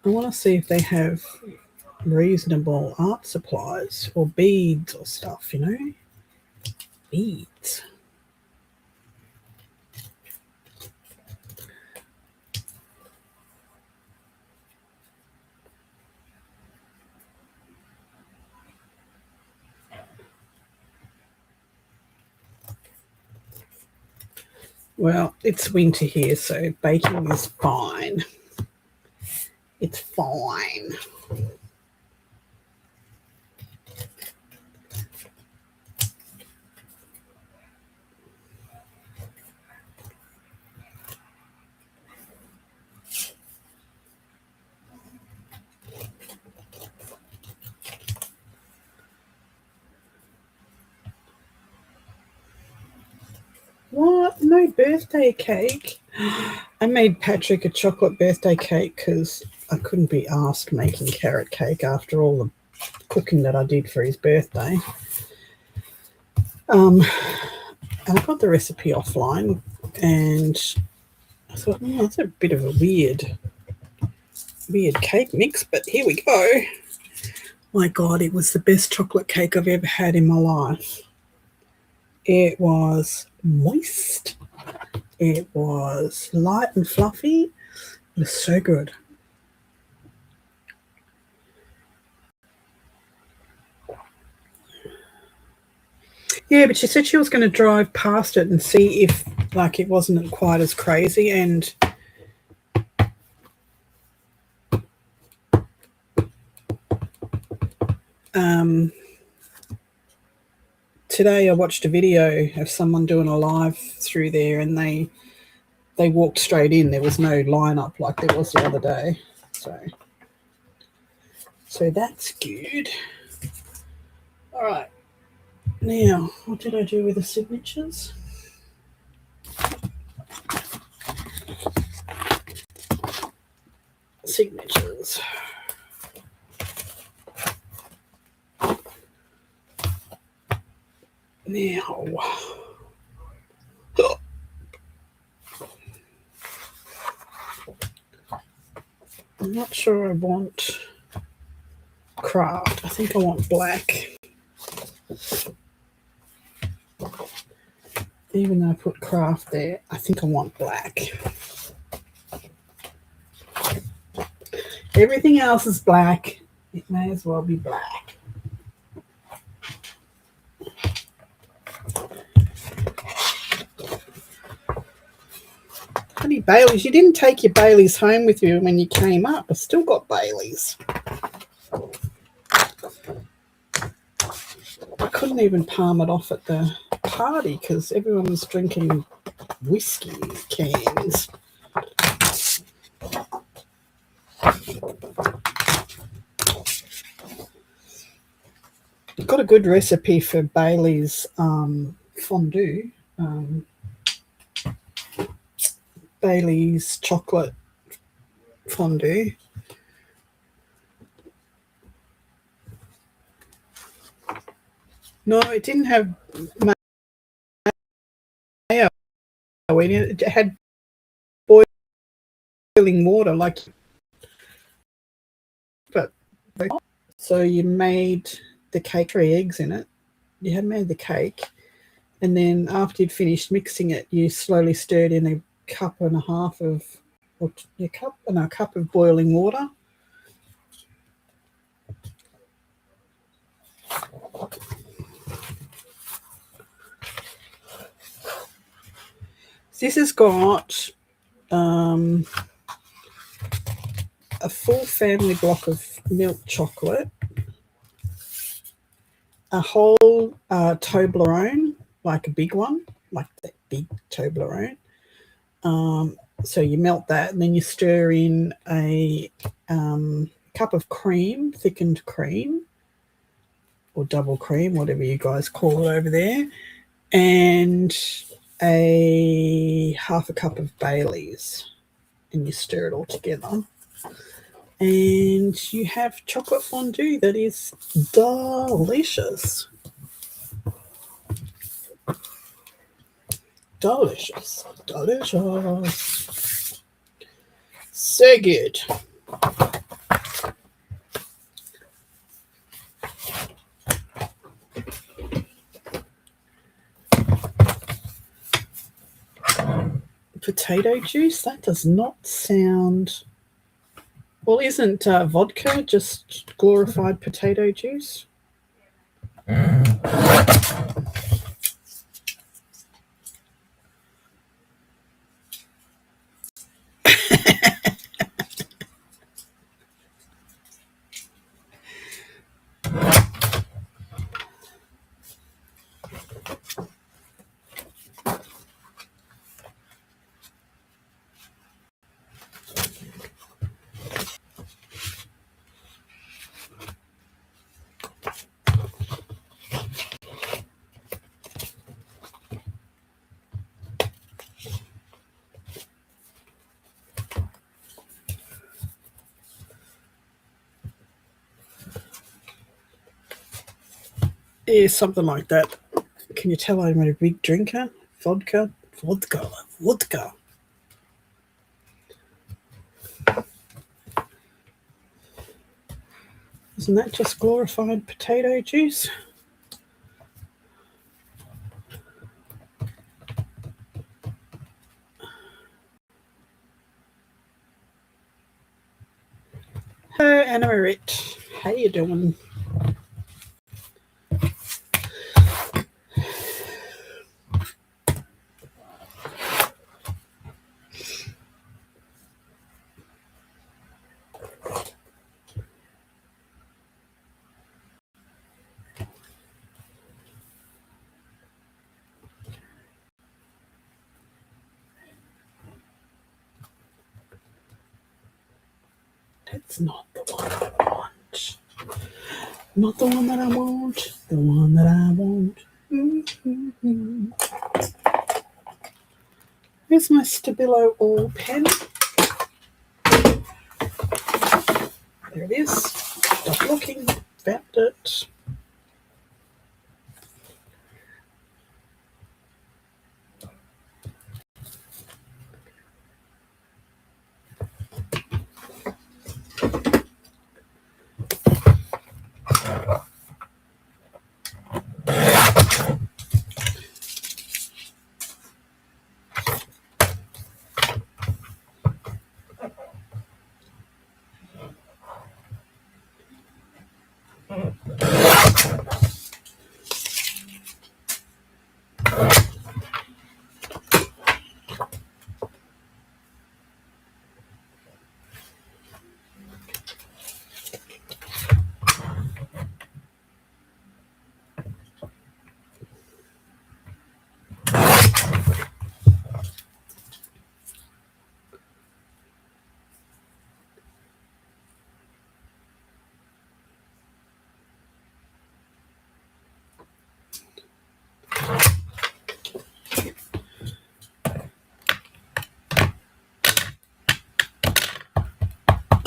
I want to see if they have reasonable art supplies or beads or stuff, you know. Beads. Well, it's winter here, so baking is fine. It's fine. What? No birthday cake? I made Patrick a chocolate birthday cake because I couldn't be asked making carrot cake after all the cooking that I did for his birthday. And I got the recipe offline, and I thought, that's a bit of a weird cake mix, but here we go. My God, it was the best chocolate cake I've ever had in my life. It was moist. It was light and fluffy. It was so good. Yeah, but she said she was going to drive past it and see if, like, it wasn't quite as crazy. And today I watched a video of someone doing a live through there, and they walked straight in. There was no lineup like there was the other day. So that's good. All right. Now, what did I do with the signatures? Signatures. Now, I'm not sure I want craft. I think I want black. Even though I put craft there, I think I want black. Everything else is black. It may as well be black. Honey Baileys, you didn't take your Baileys home with you when you came up. I still got Baileys. I couldn't even palm it off at the party because everyone was drinking whiskey cans. I've got a good recipe for Bailey's fondue. Bailey's chocolate fondue. No, it didn't have mayo in it. It had boiling water, like. But so you made the cake, 3 eggs in it. You had made the cake, and then after you'd finished mixing it, you slowly stirred in a cup and a half of, or a cup of boiling water. This has got a full family block of milk chocolate, a whole Toblerone, like a big one, like that big Toblerone. So you melt that, and then you stir in a cup of cream, thickened cream, or double cream, whatever you guys call it over there, and a half a cup of Baileys, and you stir it all together. And you have chocolate fondue that is delicious. Delicious. Delicious. So good. Potato juice? That does not sound... Well, isn't vodka just glorified potato juice? Yeah, something like that. Can you tell I'm a big drinker? Vodka. Isn't that just glorified potato juice? Hello, Anna Marit. How you doing? That's not the one I want. Not the one that I want. The one that I want. Mm-hmm. Here's my Stabilo All pen. There it is. Stop looking. Found it.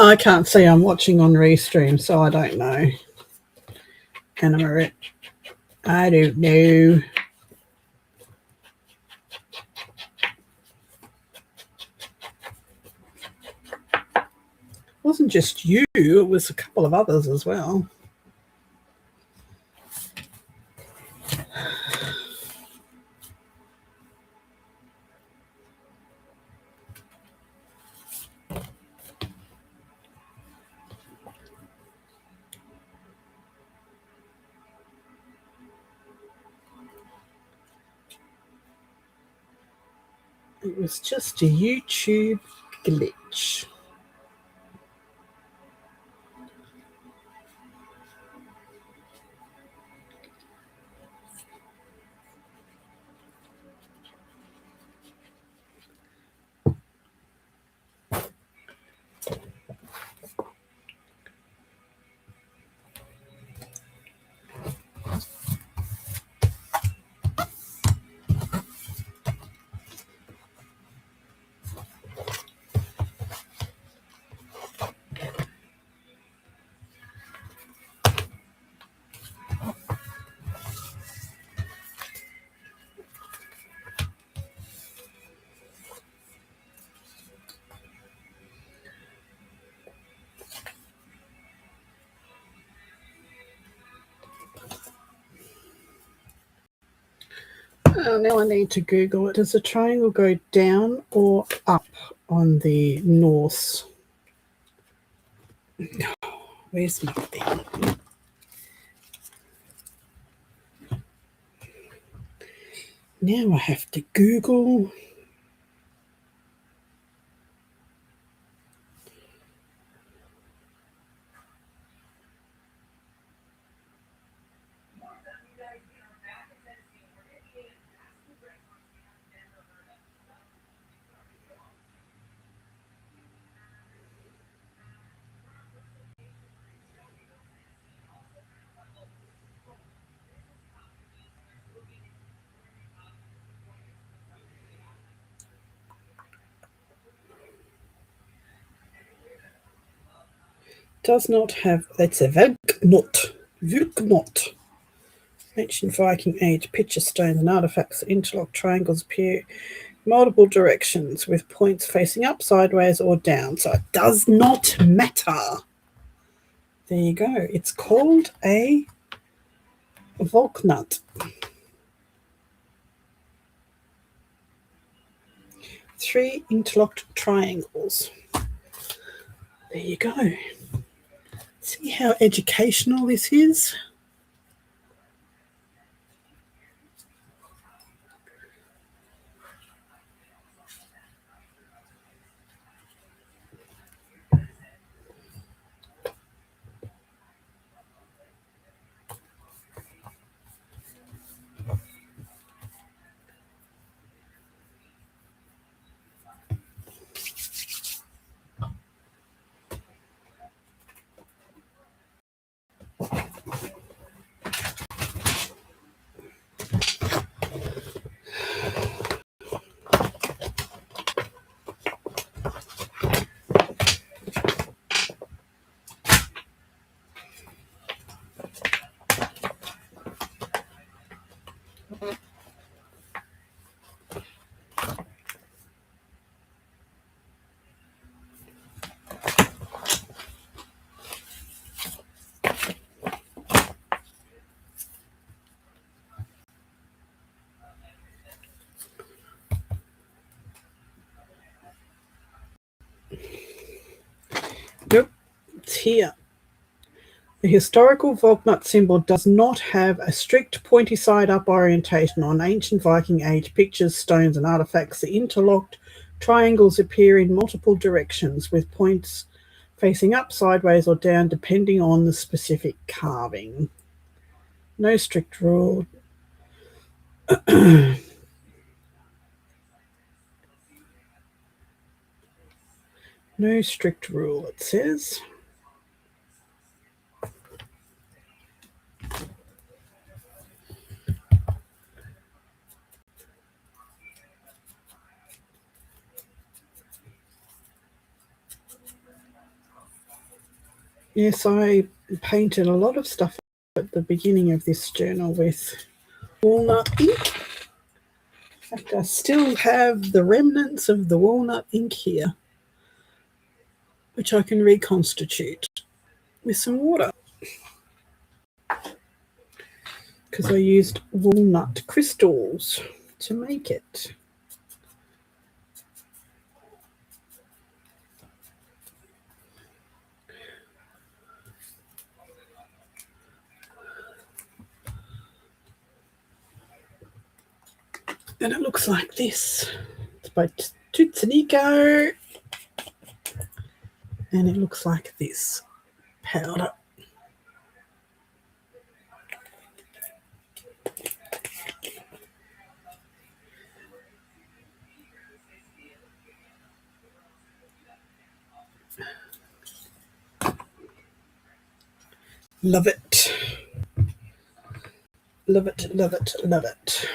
I can't see. I'm watching on Restream, so I don't know. Anna Marit. I don't know. It wasn't just you, it was a couple of others as well. It was just a YouTube glitch. Oh, now I need to Google it. Does the triangle go down or up on the north? No. Where's my thing? Now I have to Google. Does not have, that's a Vugnot. Vugnot. Ancient Viking age picture stones and artifacts, interlocked triangles appear multiple directions with points facing up, sideways, or down. So it does not matter. There you go. It's called a Volknut. 3 interlocked triangles. There you go. See how educational this is? Nope, it's here. The historical Volknut symbol does not have a strict pointy side up orientation. On ancient Viking age pictures, stones, and artifacts, the interlocked triangles appear in multiple directions with points facing up, sideways, or down depending on the specific carving. No strict rule. No strict rule, it says. Yes, I painted a lot of stuff at the beginning of this journal with walnut ink. In fact, I still have the remnants of the walnut ink here, which I can reconstitute with some water because I used walnut crystals to make it. And it looks like this. It's by Tutsuniko. And it looks like this powder. Love it. Love it, love it, love it.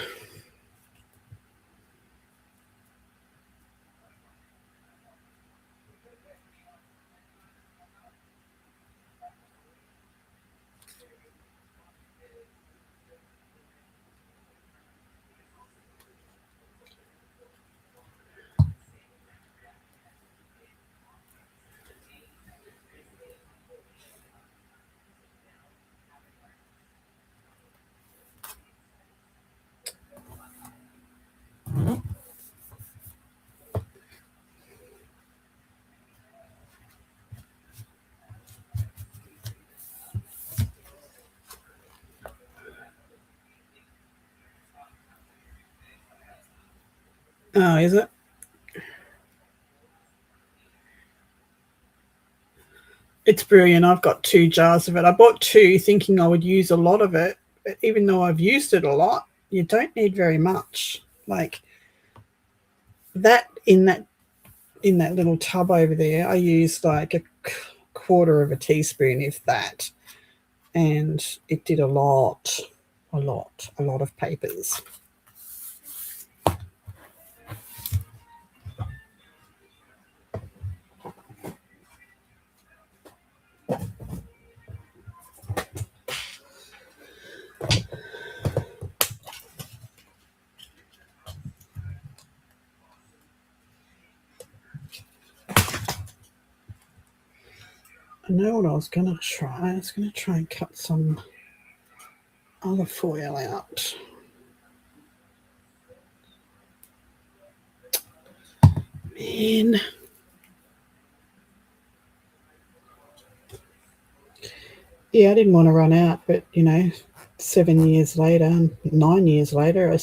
Oh, is it? It's brilliant. I've got 2 jars of it. I bought 2 thinking I would use a lot of it, but even though I've used it a lot, you don't need very much. Like that little tub over there, I used like a quarter of a teaspoon, if that, and it did a lot of papers. I know what I was going to try. I was going to try and cut some other foil out. Man. Yeah, I didn't want to run out, but 7 years later, 9 years later,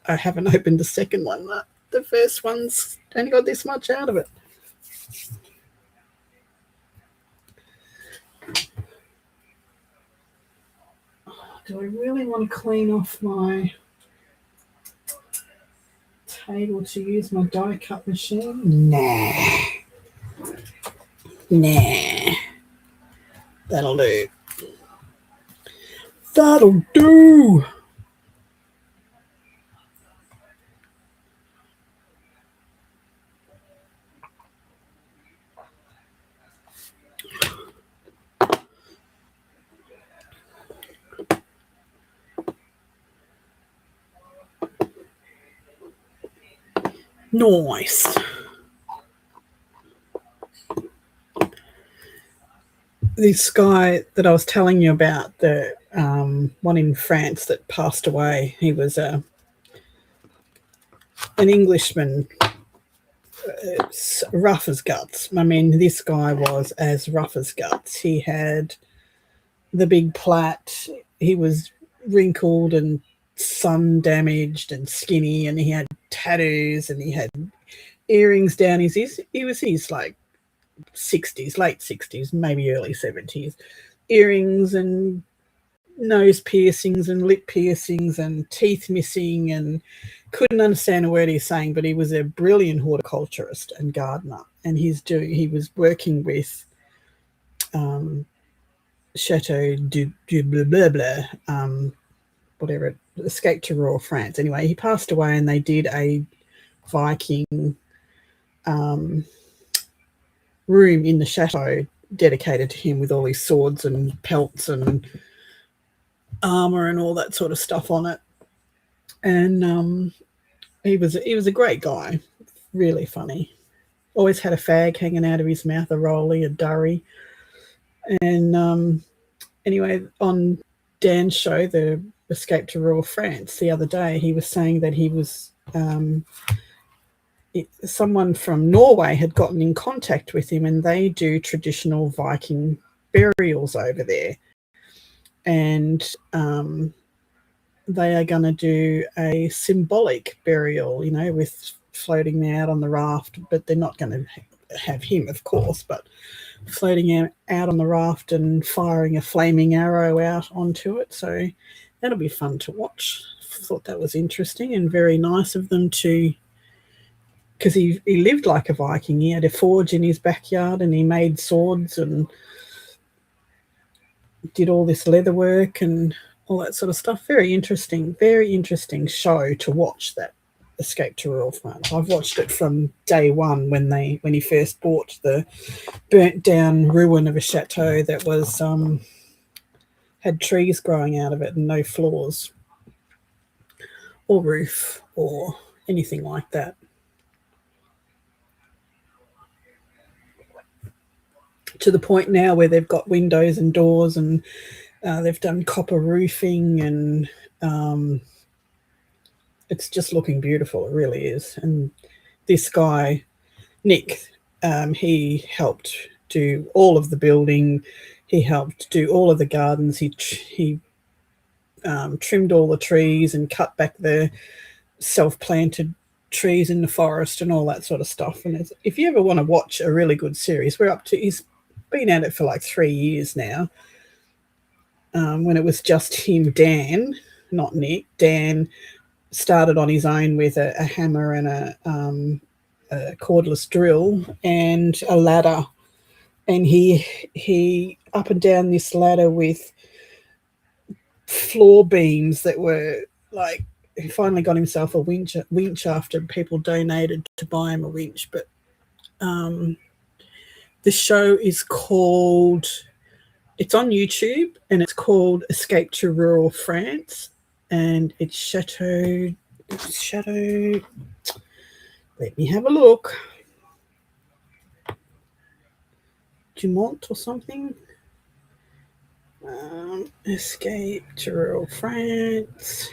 I haven't opened the second one. The first one's only got this much out of it. Do I really want to clean off my table to use my die cut machine? Nah. That'll do. That'll do. Nice. This guy that I was telling you about, the one in France that passed away, he was an Englishman, rough as guts. I mean, this guy was as rough as guts. He had the big plait. He was wrinkled and sun damaged and skinny, and he had tattoos, and he had earrings down his he was his like 60s, late 60s, maybe early 70s, earrings and nose piercings and lip piercings and teeth missing, and couldn't understand a word he's saying, but he was a brilliant horticulturist and gardener, and he was working with Chateau du blah blah blah, whatever, escaped to Royal France. Anyway, he passed away, and they did a Viking room in the chateau dedicated to him with all his swords and pelts and armor and all that sort of stuff on it. And he was a great guy, really funny. Always had a fag hanging out of his mouth, a rolly, a durry. And anyway, on Dan's show, the Escape to Royal France, the other day, he was saying that he was someone from Norway had gotten in contact with him, and they do traditional Viking burials over there. And they are going to do a symbolic burial, with floating out on the raft, but they're not going to have him, of course, but floating out on the raft and firing a flaming arrow out onto it. So that'll be fun to watch. Thought that was interesting and very nice of them to, because he lived like a Viking. He had a forge in his backyard, and he made swords and did all this leather work and all that sort of stuff. Very interesting show to watch, that Escape to Royal France. I've watched it from day one when he first bought the burnt down ruin of a chateau that was had trees growing out of it and no floors or roof or anything like that. To the point now where they've got windows and doors, and they've done copper roofing, and it's just looking beautiful. It really is. And this guy, Nick, he helped do all of the building. He helped do all of the gardens. He trimmed all the trees and cut back the self-planted trees in the forest and all that sort of stuff. And if you ever want to watch a really good series, he's been at it for like 3 years now. When it was just him, Dan, not Nick. Dan started on his own with a hammer and a cordless drill and a ladder, and he up and down this ladder with floor beams that were like, he finally got himself a winch after people donated to buy him a winch. But the show is called, it's on YouTube, and it's called Escape to Rural France, and it's Chateau, let me have a look, Dumont or something. Escape to Rural France.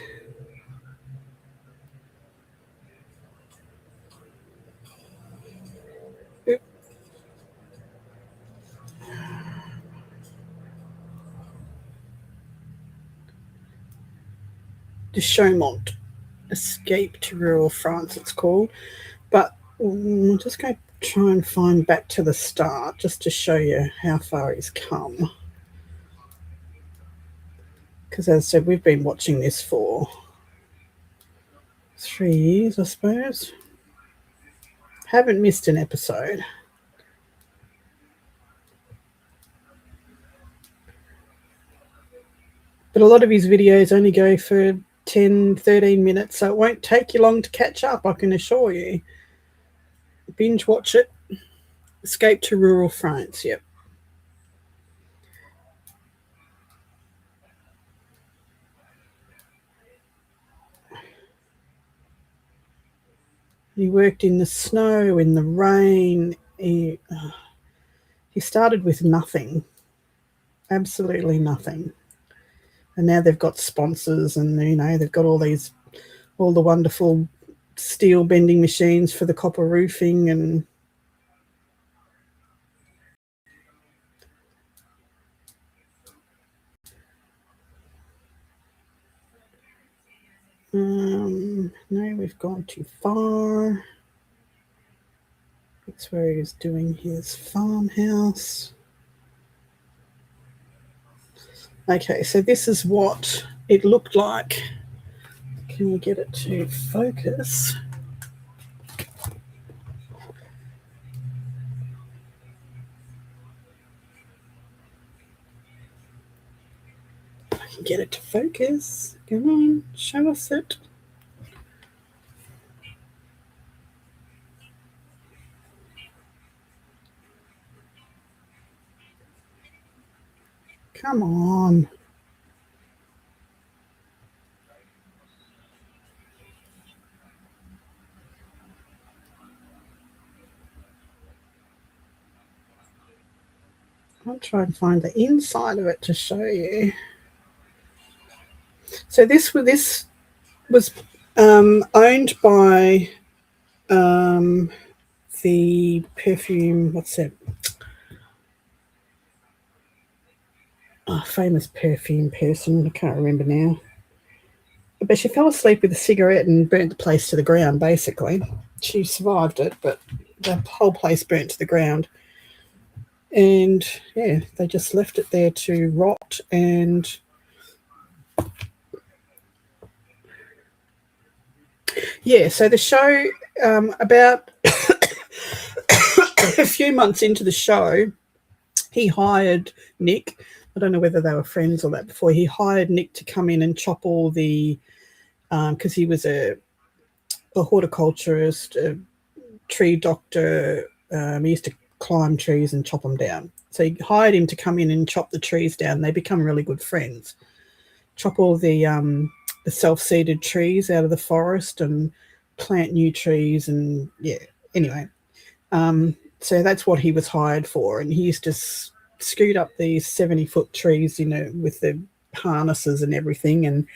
De Chaumont, Escape to Rural France, it's called. But I'm just going to try and find back to the start just to show you how far he's come. Because as I said, we've been watching this for 3 years, I suppose. Haven't missed an episode. But a lot of his videos only go for 10, 13 minutes, so it won't take you long to catch up, I can assure you. Binge watch it. Escape to Rural France, yep. He worked in the snow, in the rain. He started with nothing, absolutely nothing. And now they've got sponsors, and they've got all the wonderful steel bending machines for the copper roofing, and no, we've gone too far. That's where he was doing his farmhouse. Okay, so this is what it looked like. Can we get it to focus? I can get it to focus. Come on, show us it. Come on. I'll try and find the inside of it to show you. So this was owned by the perfume, what's that? Famous perfume person, I can't remember now. But she fell asleep with a cigarette and burnt the place to the ground, basically. She survived it, but the whole place burnt to the ground. And yeah, they just left it there to rot. And yeah, so the show, about a few months into the show, he hired Nick. I don't know whether they were friends or that before. He hired Nick to come in and chop all the, because he was a horticulturist, a tree doctor. He used to climb trees and chop them down. So he hired him to come in and chop the trees down. They become really good friends. Chop all the self-seeded trees out of the forest and plant new trees, and yeah. Anyway, so that's what he was hired for, and he used to scoot up these 70-foot trees, with the harnesses and everything, and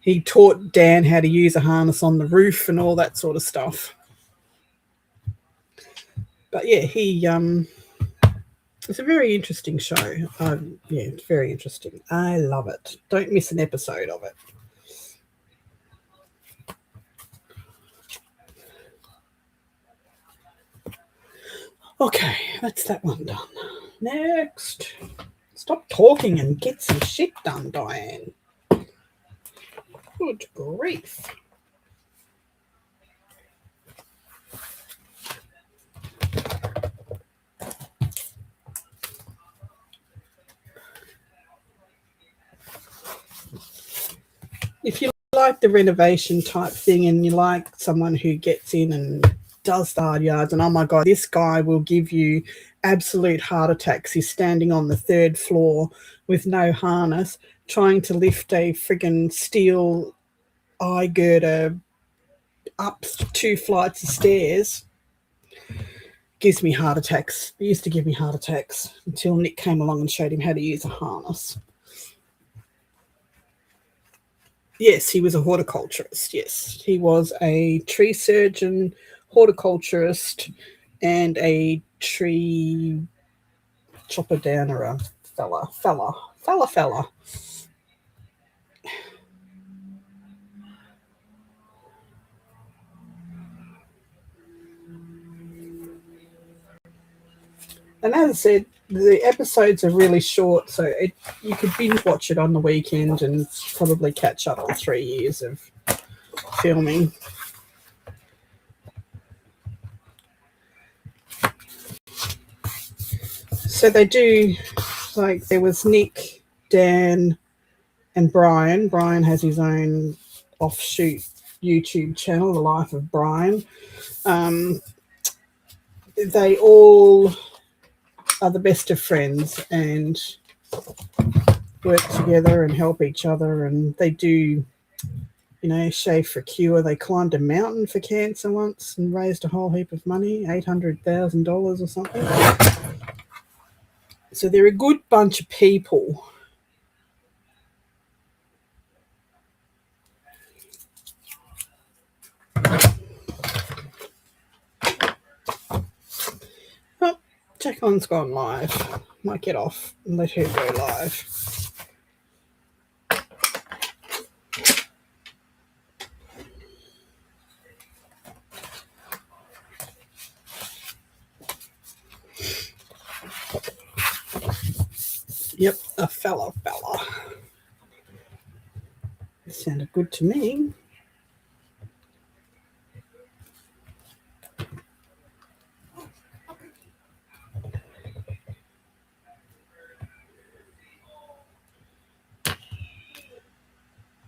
he taught Dan how to use a harness on the roof and all that sort of stuff. But yeah, it's a very interesting show. Yeah, it's very interesting. I love it. Don't miss an episode of it. Okay, that's that one done. Next. Stop talking and get some shit done, Diane. Good grief. If you like the renovation type thing and you like someone who gets in and does the hard yards, and oh my God, this guy will give you absolute heart attacks. He's standing on the third floor with no harness, trying to lift a friggin' steel eye girder up 2 flights of stairs. Gives me heart attacks. It used to give me heart attacks until Nick came along and showed him how to use a harness. Yes, he was a horticulturist. Yes, he was a tree surgeon, horticulturist, and a tree chopper downer. A fella. And as I said, the episodes are really short, so you could binge watch it on the weekend and probably catch up on 3 years of filming. So they do, like, there was Nick, Dan, and Brian. Brian has his own offshoot YouTube channel, The Life of Brian. They all are the best of friends and work together and help each other, and they do, Shave for Cure. They climbed a mountain for cancer once and raised a whole heap of money, $800,000 or something. So they're a good bunch of people. Oh, Jacqueline's gone live. Might get off and let her go live. Yep, a fella. It sounded good to me.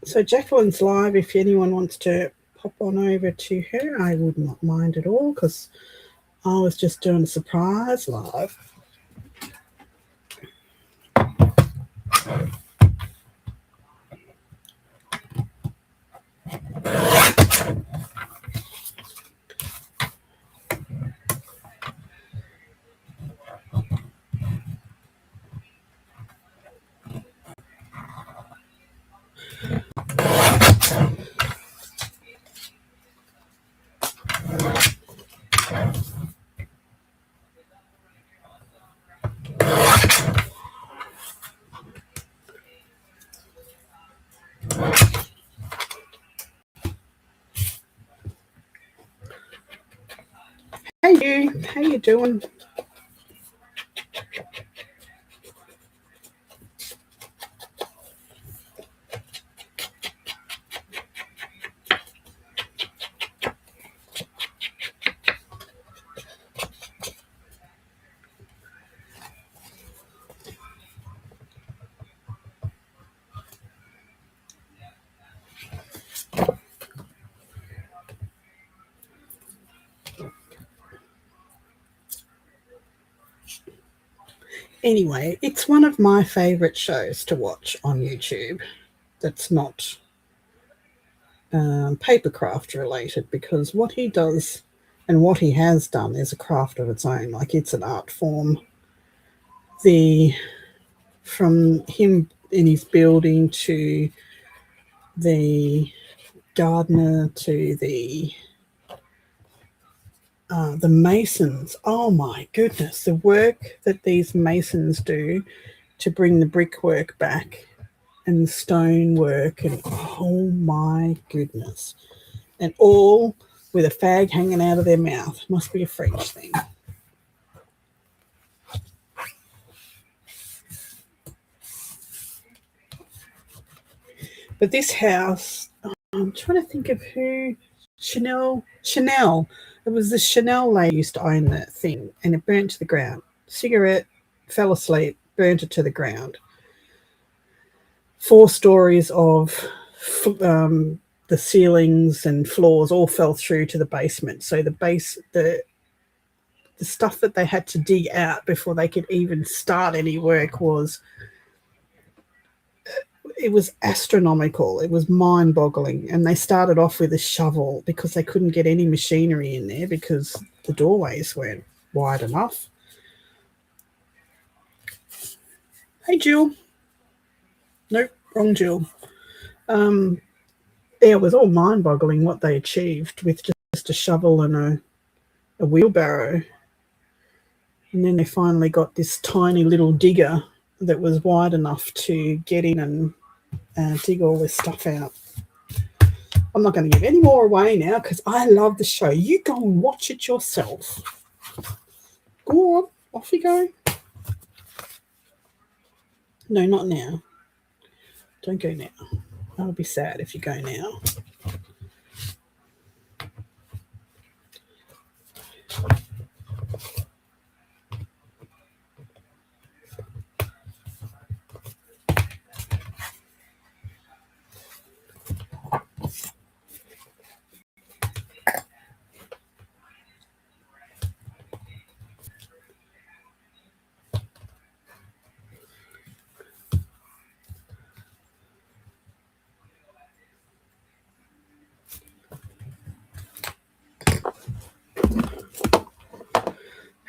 So Jacqueline's live. If anyone wants to pop on over to her, I would not mind at all, because I was just doing a surprise live. Hey you, how you doing? Anyway, it's one of my favourite shows to watch on YouTube that's not papercraft related, because what he does and what he has done is a craft of its own. Like, it's an art form. From him in his building to the gardener to the masons. Oh my goodness, the work that these masons do to bring the brickwork back and the stonework, and oh my goodness, and all with a fag hanging out of their mouth. Must be a French thing. But this house, I'm trying to think of who. Chanel. It was the Chanel lady used to own that thing, and it burnt to the ground. Cigarette, fell asleep, burnt it to the ground. 4 stories of the ceilings and floors all fell through to the basement. So the stuff that they had to dig out before they could even start any work was it was astronomical. It was mind-boggling. And they started off with a shovel because they couldn't get any machinery in there because the doorways weren't wide enough. Hey, Jill. Nope, wrong Jill. It was all mind-boggling what they achieved with just a shovel and a wheelbarrow. And then they finally got this tiny little digger that was wide enough to get in and dig all this stuff out. I'm not going to give any more away now because I love the show. You go and watch it yourself. Go on, off you go. No, not now. Don't go now. I'll be sad if you go now.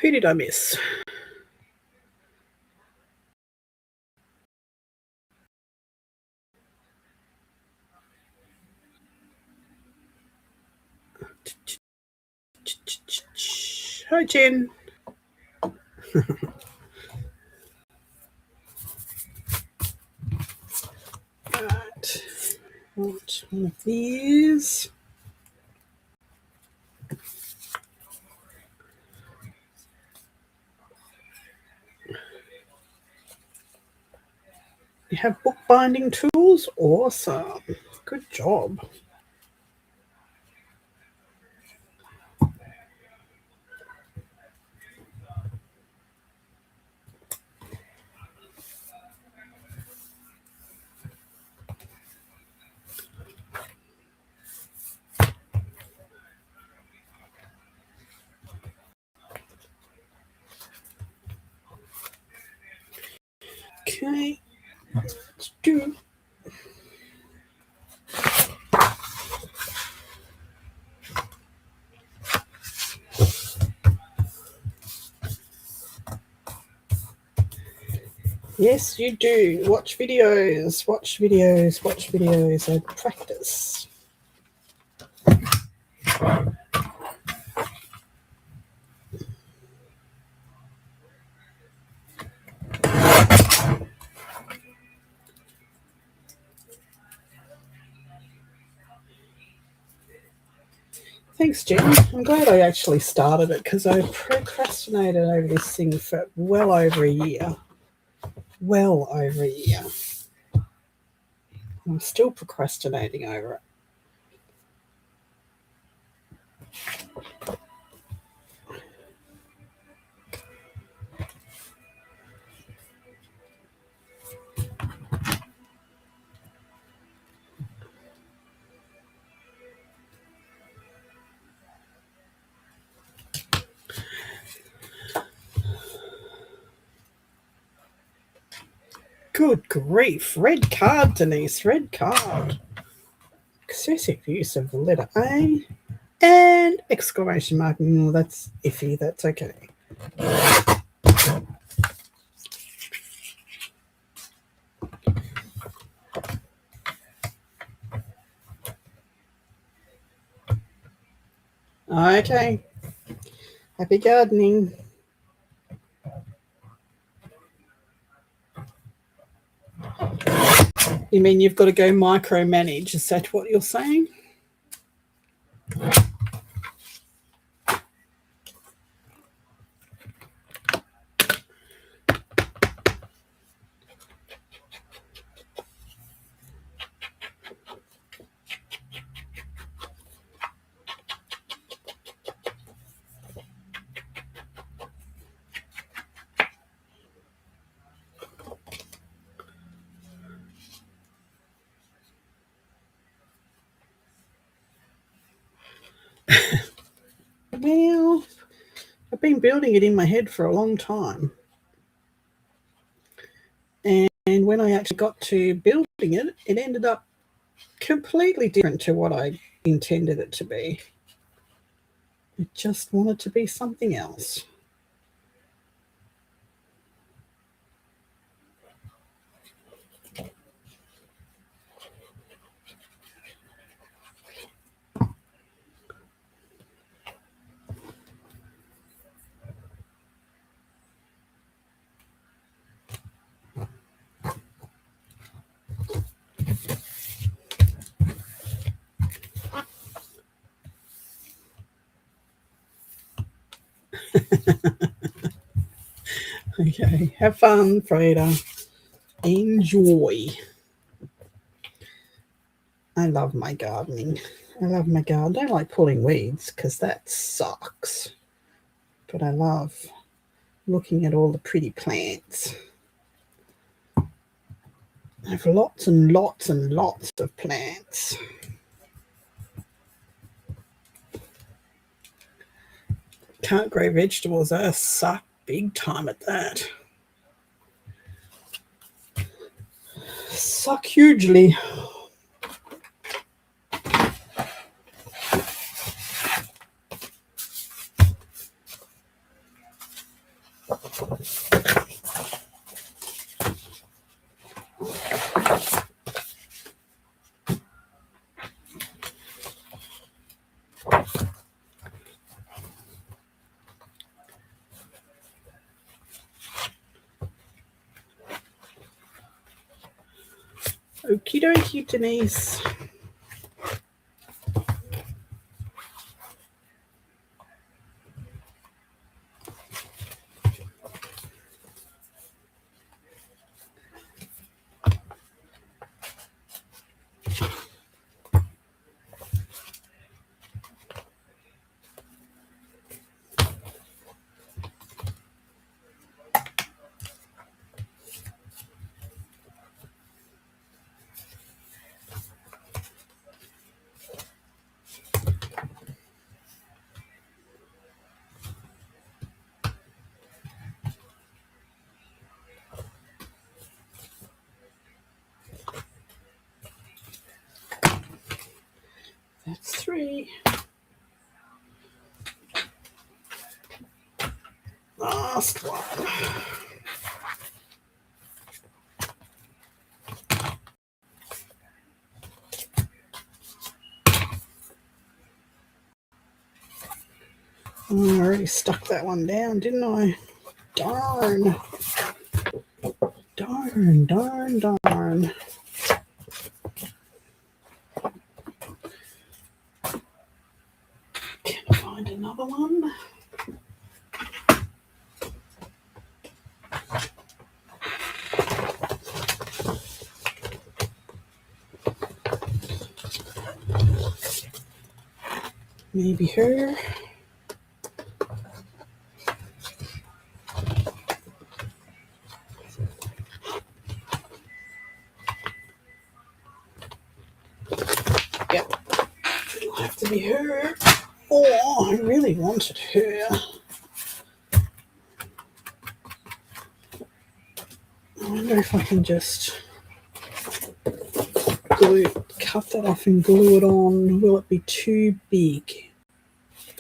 Who did I miss? Hi, Jen. Right. Want one of these. You have bookbinding tools? Awesome. Good job. Okay. Let's do. Yes, you do. Watch videos, watch videos, watch videos, and practice. Thanks, Jen. I'm glad I actually started it because I procrastinated over this thing for well over a year. Well over a year. I'm still procrastinating over it. Good grief. Red card, Denise. Red card. Excessive use of the letter A and exclamation mark. No, that's iffy. That's okay. Okay. Happy gardening. You mean you've got to go micromanage? Is that what you're saying? been building it in my head for a long time. And when I actually got to building it, it ended up completely different to what I intended it to be. It just wanted to be something else. Okay, have fun, Freda. Enjoy. I love my gardening. I love my garden. I don't like pulling weeds because that sucks. But I love looking at all the pretty plants. I have lots and lots and lots of plants. Can't grow vegetables. I suck big time at that. Suck hugely. Okie dokie, Denise. That's 3. Last one. Oh, I already stuck that one down, didn't I? Darn. Darn, darn, darn. Can I find another one? Maybe her. Yep. It'll have to be her. Oh, I really wanted her. I wonder if I can just cut that off and glue it on. Will it be too big?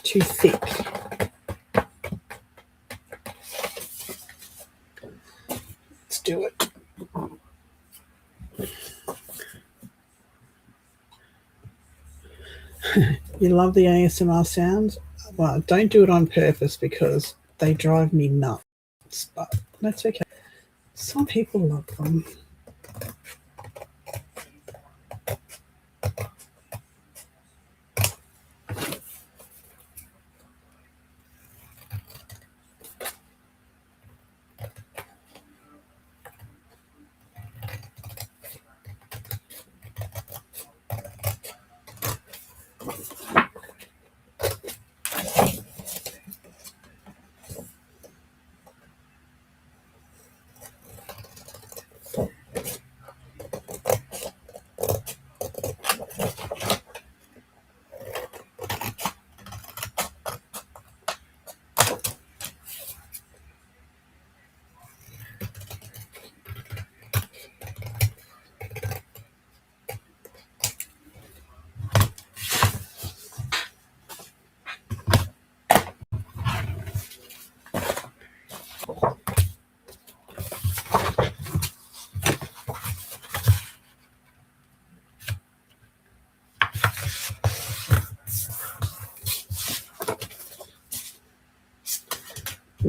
Too thick? Let's do it. You love the ASMR sounds? Well, don't do it on purpose because they drive me nuts, but that's okay. Some people love them.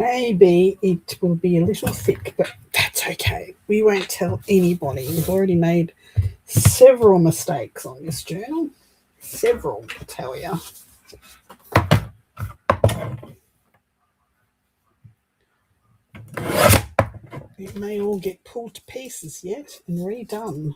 maybe it will be a little thick, but that's okay. We won't tell anybody. We've already made several mistakes on this journal. Several, I'll tell you. It may all get pulled to pieces yet and redone.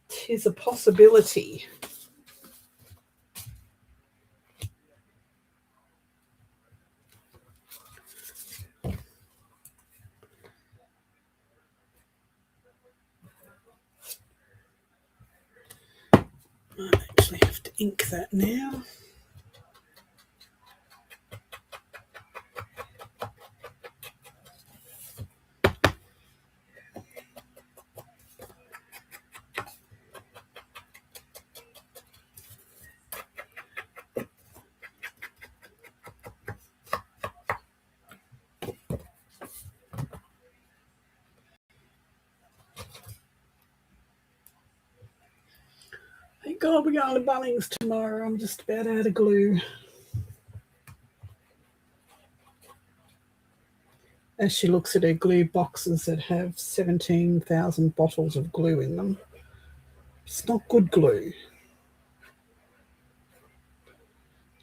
Tis a possibility. I actually have to ink that now. Thank God we're going to Bunnings tomorrow. I'm just about out of glue. As she looks at her glue boxes that have 17,000 bottles of glue in them. It's not good glue.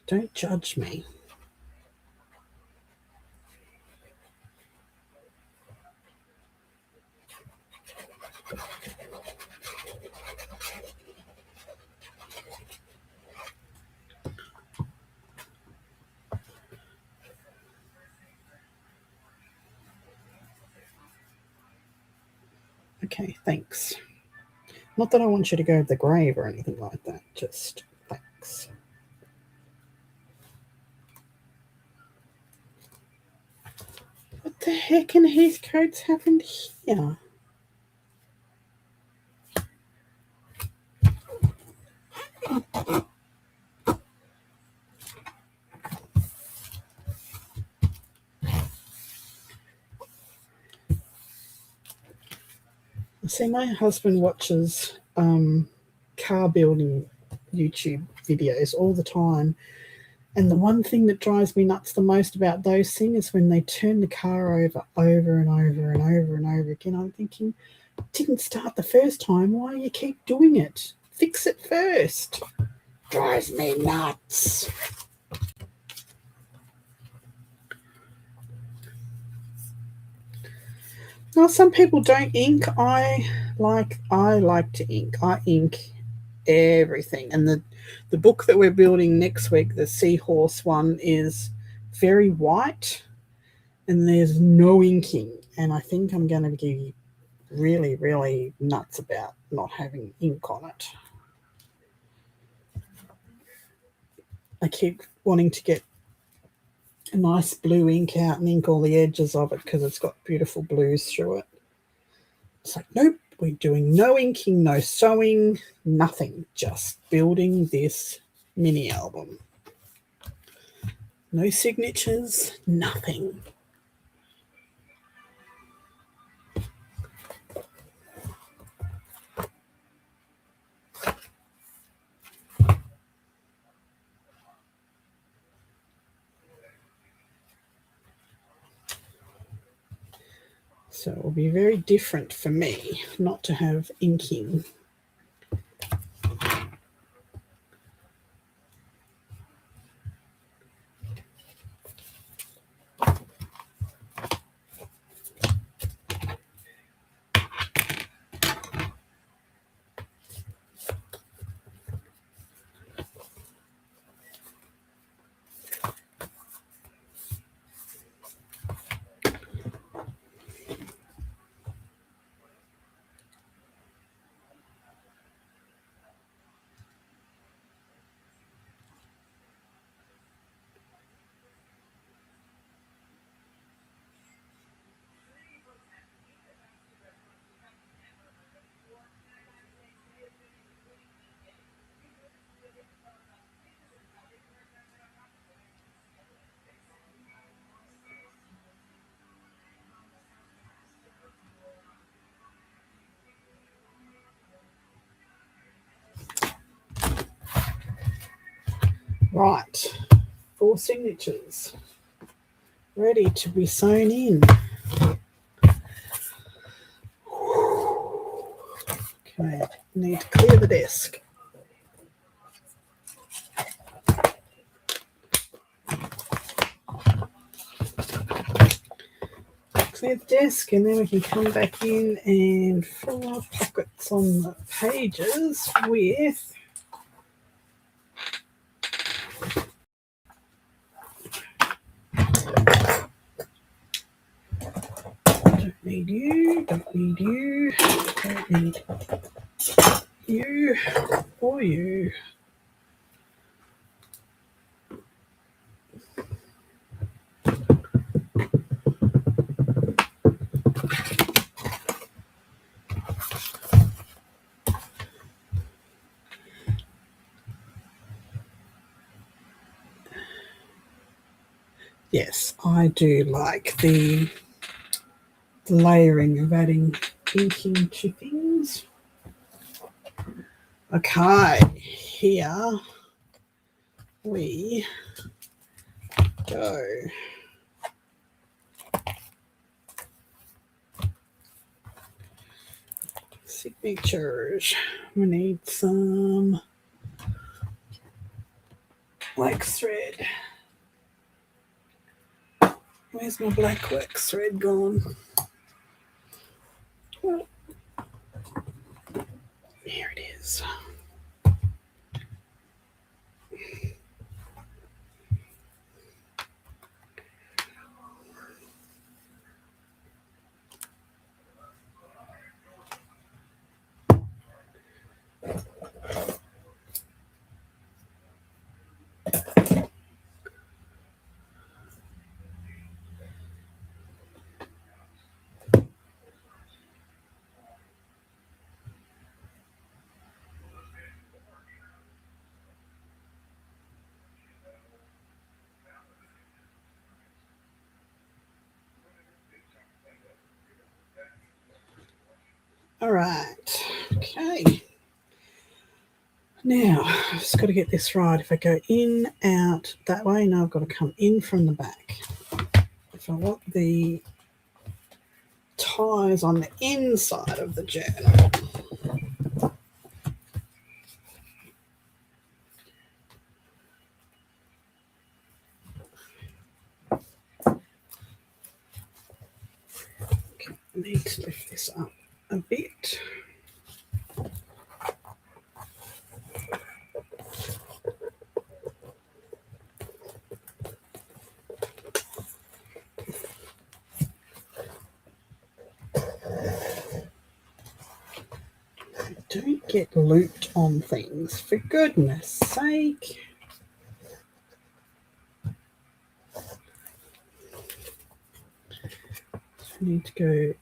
Don't judge me. Okay, thanks. Not that I want you to go to the grave or anything like that, just thanks. What the heck in Heathcote's happened here? See, my husband watches car building YouTube videos all the time. And the one thing that drives me nuts the most about those things is when they turn the car over and over and over and over again. I'm thinking, it didn't start the first time. Why do you keep doing it? Fix it first. Drives me nuts. Now, some people don't ink. I like to ink. I ink everything. And the book that we're building next week, the seahorse one, is very white and there's no inking. And I think I'm going to be really, really nuts about not having ink on it. I keep wanting to get a nice blue ink out and ink all the edges of it because it's got beautiful blues through it. It's like, nope, we're doing no inking, no sewing, nothing, just building this mini album. No signatures, nothing. So it will be very different for me not to have inking. Right, 4 signatures ready to be sewn in. Okay, need to clear the desk. Clear the desk, and then we can come back in and fill our pockets on the pages with don't need you, don't need you, don't need you or you. Yes, I do like the layering of adding inking to things. Okay, here we go. Signatures. We need some wax thread. Where's my black wax thread gone? Well, here it is. All right, okay. Now, I've just got to get this right. If I go in, out, that way, now I've got to come in from the back. If I want the ties on the inside of the journal, okay, I need to lift this up a bit. Don't get looped on things, for goodness sake. I need to go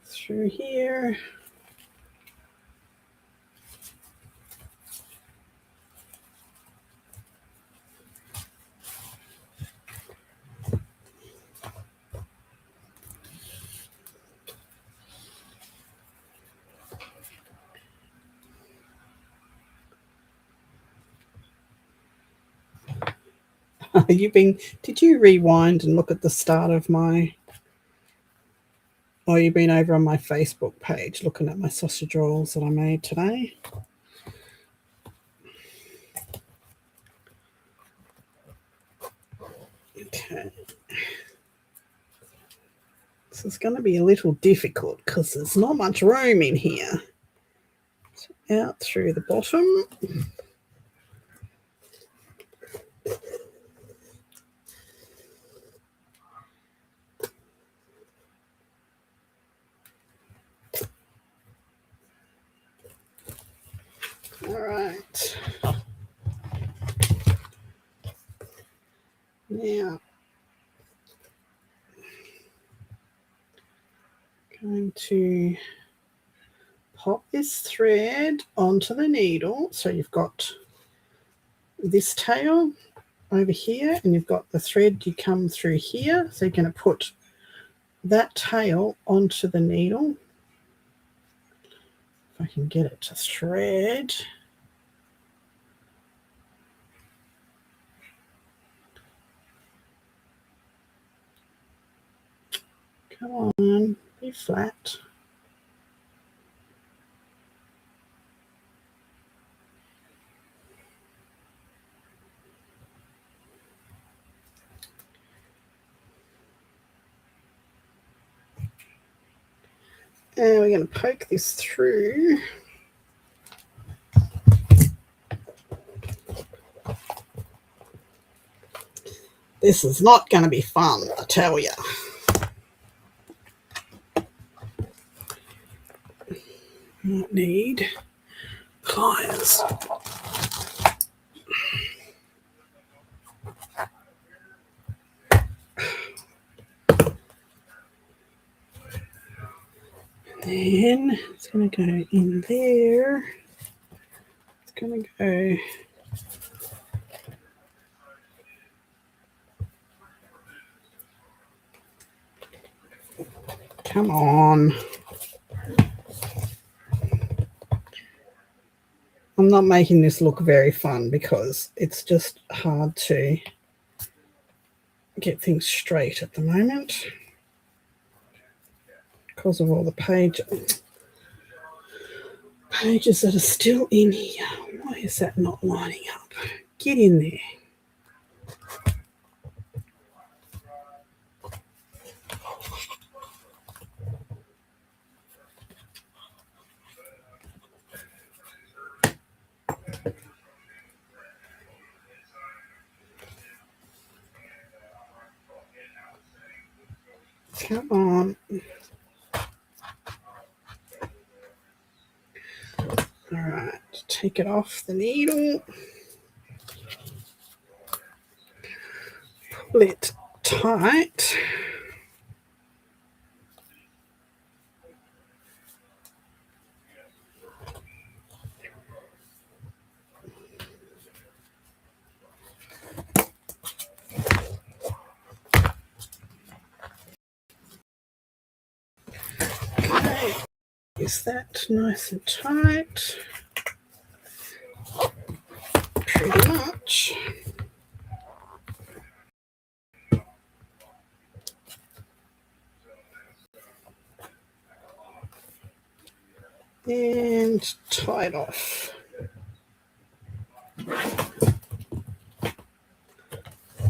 through here. Did you rewind and look at the start of my, or you've been over on my Facebook page looking at my sausage rolls that I made today? Okay. This is going to be a little difficult because there's not much room in here. So out through the bottom. All right. Now, going to pop this thread onto the needle. So you've got this tail over here, and you've got the thread you come through here. So you're going to put that tail onto the needle. if I can get it to thread. Come on, be flat. And we're going to poke this through. This is not going to be fun, I tell you. Might need pliers. Then it's going to go in there. It's going to go come on. I'm not making this look very fun because it's just hard to get things straight at the moment because of all the pages that are still in here. Why is that not lining up? Get in there. Come on. All right, take it off the needle. Pull it tight. Okay, is that nice and tight? Pretty much. And tie it off.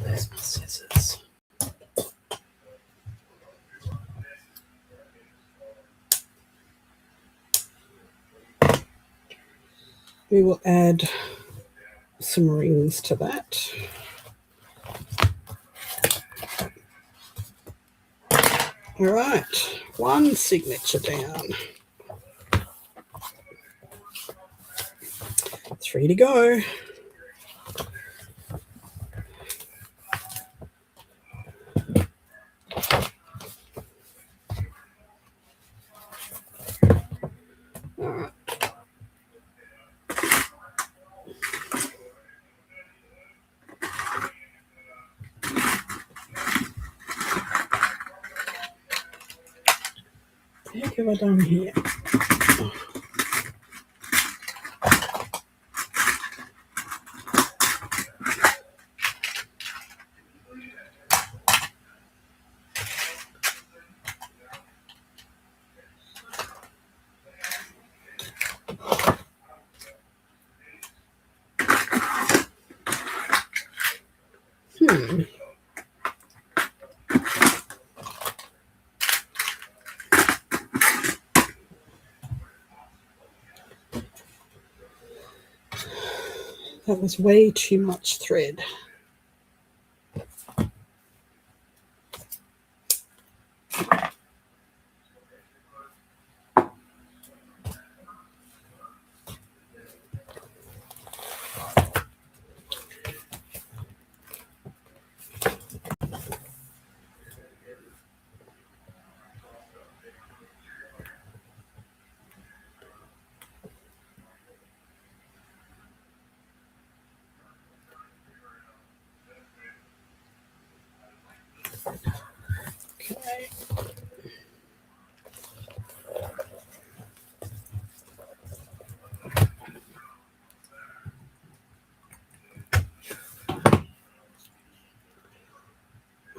There's my scissors. We will add some rings to that. All right, one signature down. 3 to go. All right. What have I done here? That was way too much thread.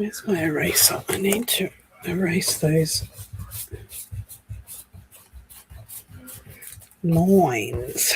Where's my eraser? I need to erase those lines.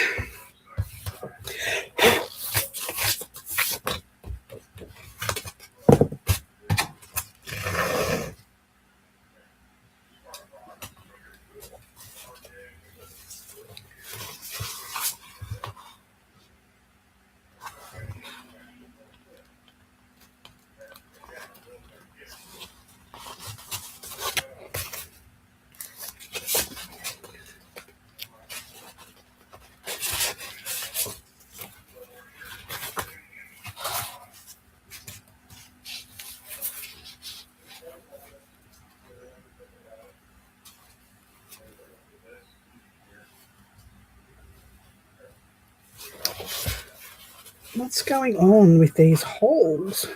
What's going on with these holes?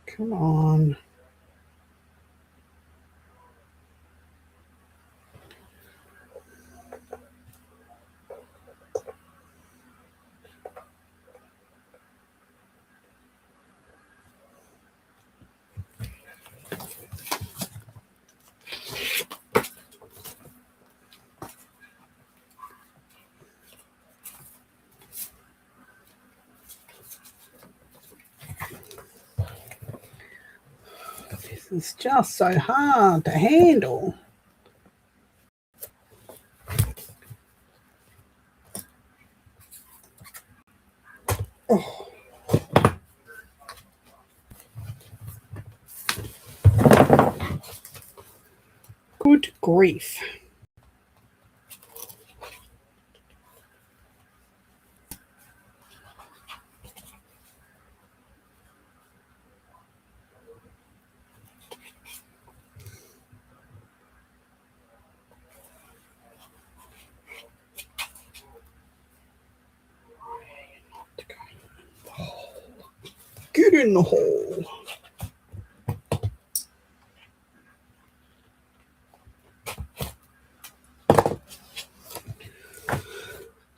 Come on. This is just so hard to handle. Oh. Good grief. Get in the hole.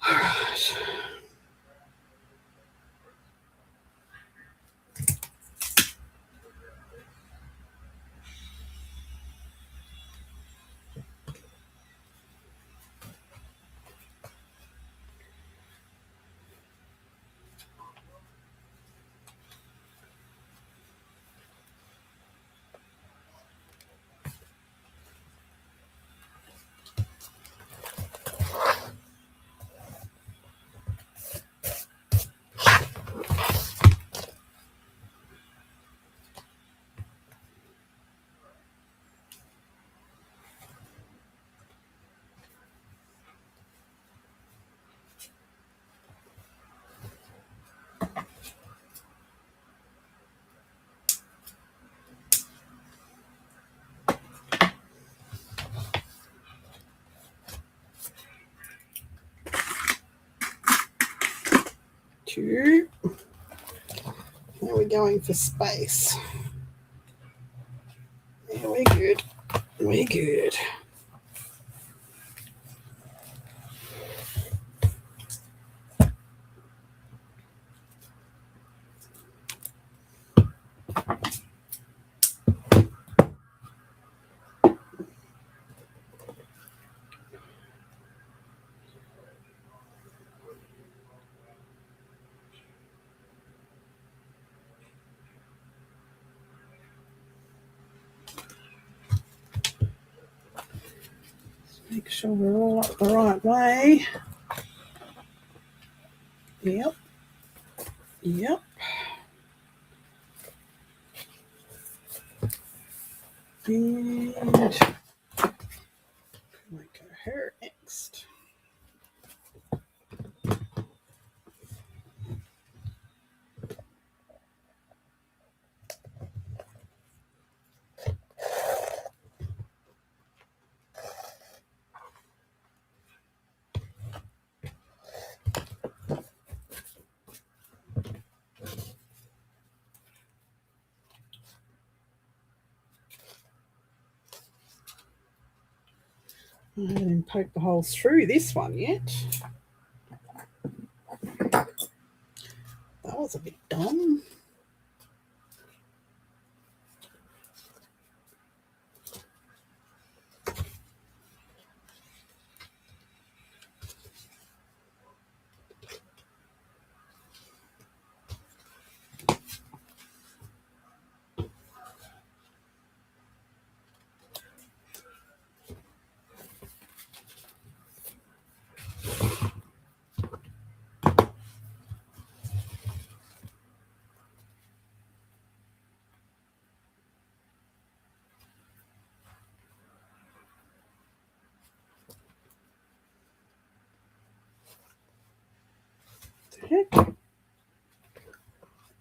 All right. Two. Now we're going for space. Yeah, we're good. We're good. Make sure we're all up the right way. Yep. Yep. And make her hair next. I haven't even poked the holes through this one yet. That was a bit dumb. The heck?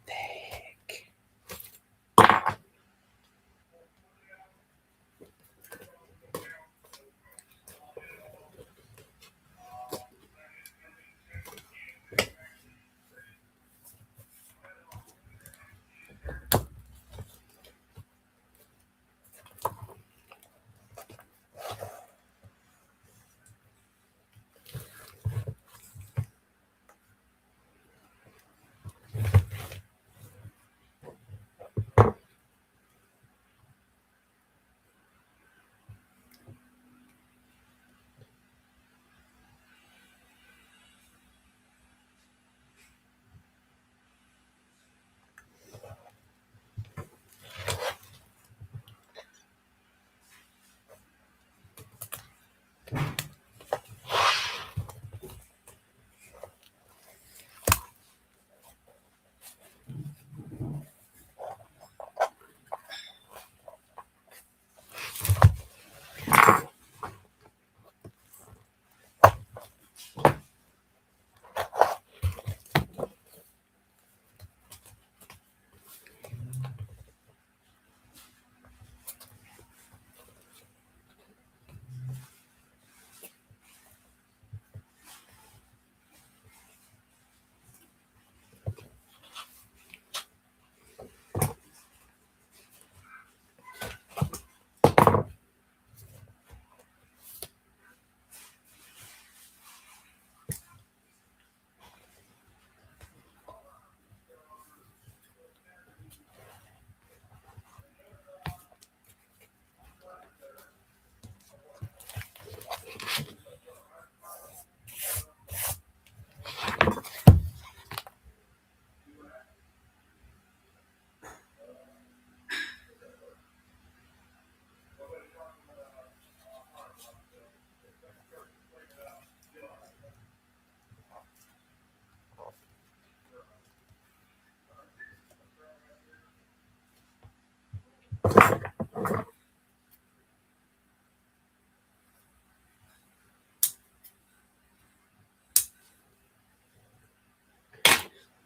The heck?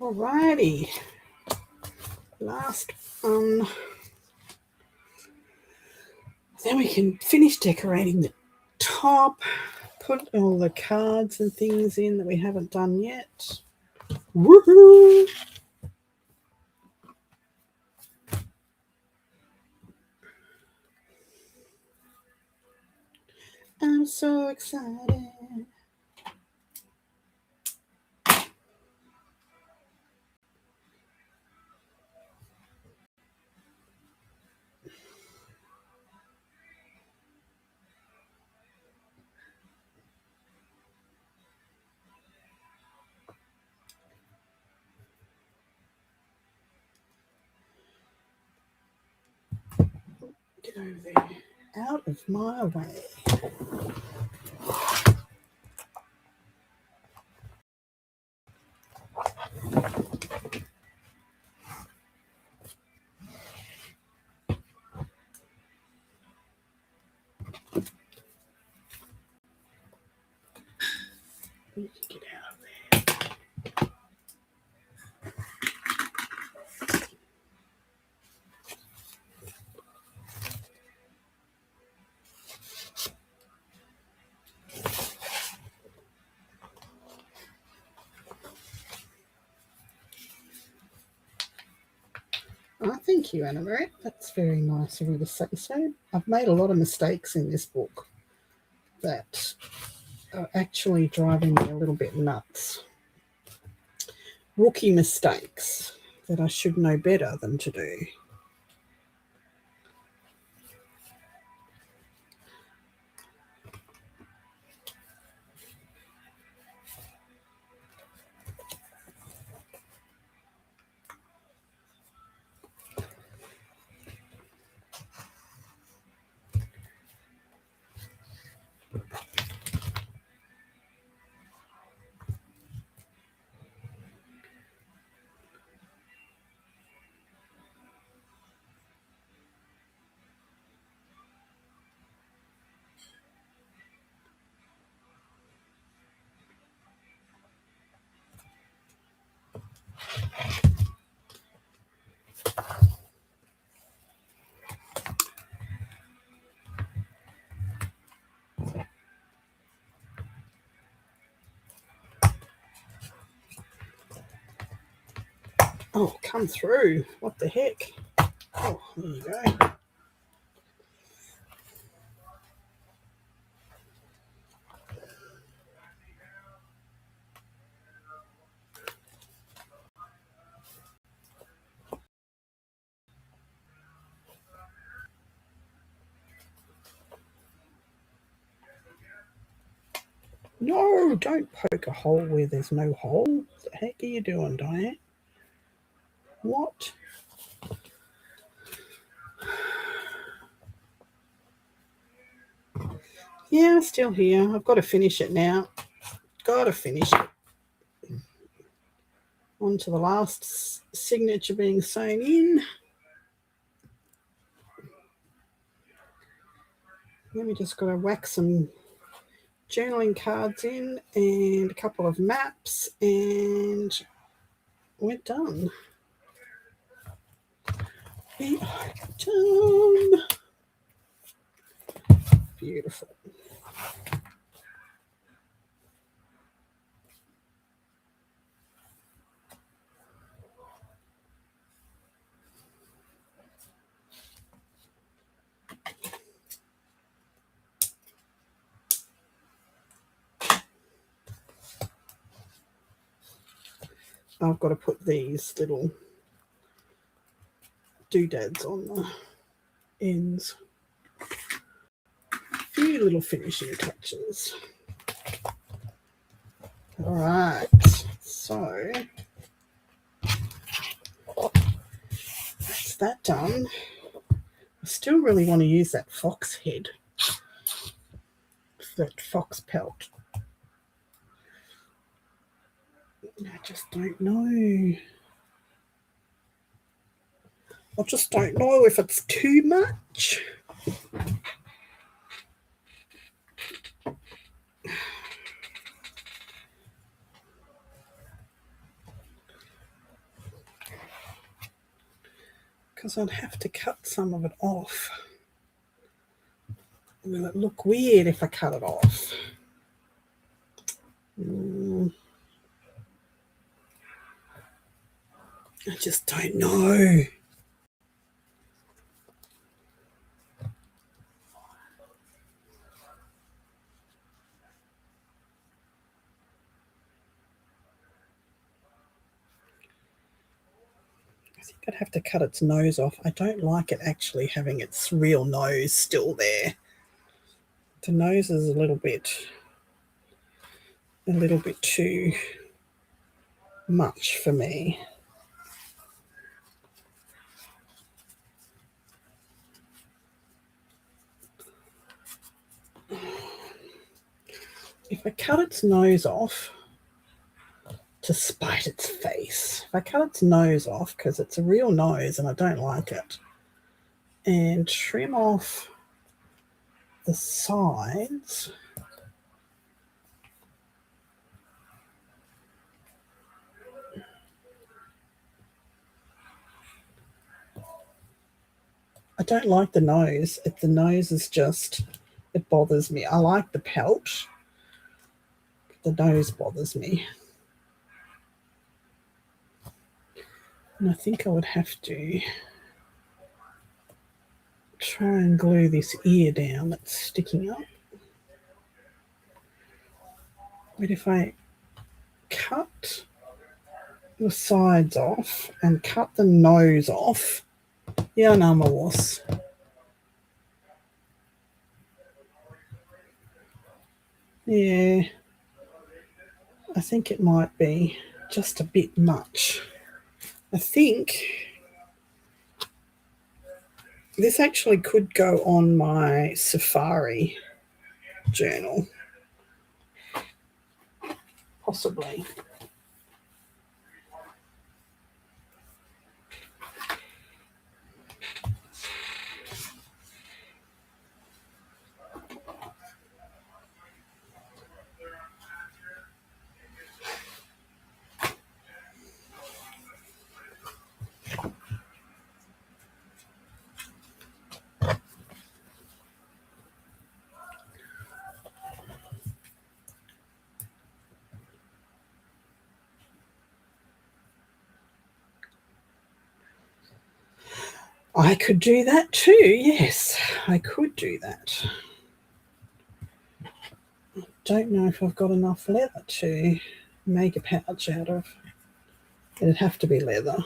Alrighty. Last one. Then we can finish decorating the top, put all the cards and things in that we haven't done yet. Woohoo! I'm so excited. Get over there. Out of my way. You can get out of there. Oh, thank you, Anna Marie. That's very nice of you to say so. I've made a lot of mistakes in this book that are actually driving me a little bit nuts. Rookie mistakes that I should know better than to do. Oh, come through. What the heck? Oh, there you go. No, don't poke a hole where there's no hole. What the heck are you doing, Diane? What? Yeah, still here. I've got to finish it now. Got to finish it. On to the last signature being sewn in. Then we just got to whack some journaling cards in and a couple of maps, and we're done. We are done. Beautiful. I've got to put these little doodads on the ends. A few little finishing touches. All right, so that's that done. I still really want to use that fox head, that fox pelt. I just don't know. I just don't know if it's too much. Because I'd have to cut some of it off. Will it look weird if I cut it off? I just don't know. I think I'd have to cut its nose off. I don't like it actually having its real nose still there. The nose is a little bit too much for me. If I cut its nose off to spite its face, if I cut its nose off because it's a real nose and I don't like it, and trim off the sides, I don't like the nose. The nose is just, it bothers me. I like the pelt. The nose bothers me. And I think I would have to try and glue this ear down that's sticking up. But if I cut the sides off and cut the nose off, yeah, no, my was. Yeah, I think it might be just a bit much. I think this actually could go on my safari journal, possibly. I could do that too, yes, I could do that. I don't know if I've got enough leather to make a pouch out of. It'd have to be leather.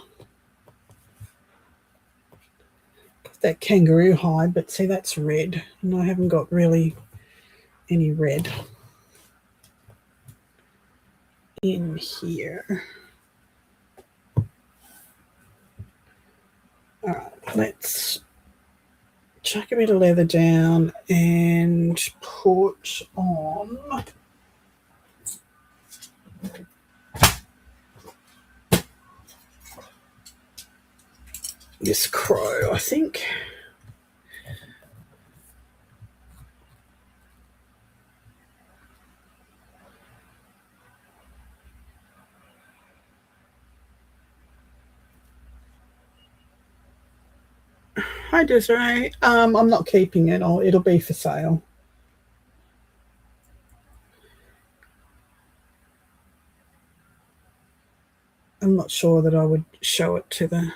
Got that kangaroo hide, but see, that's red, and I haven't got really any red in here. All right, let's chuck a bit of leather down and put on this crow, I think. Hi, Desiree. I'm not keeping it. It'll be for sale. I'm not sure that I would show it to the...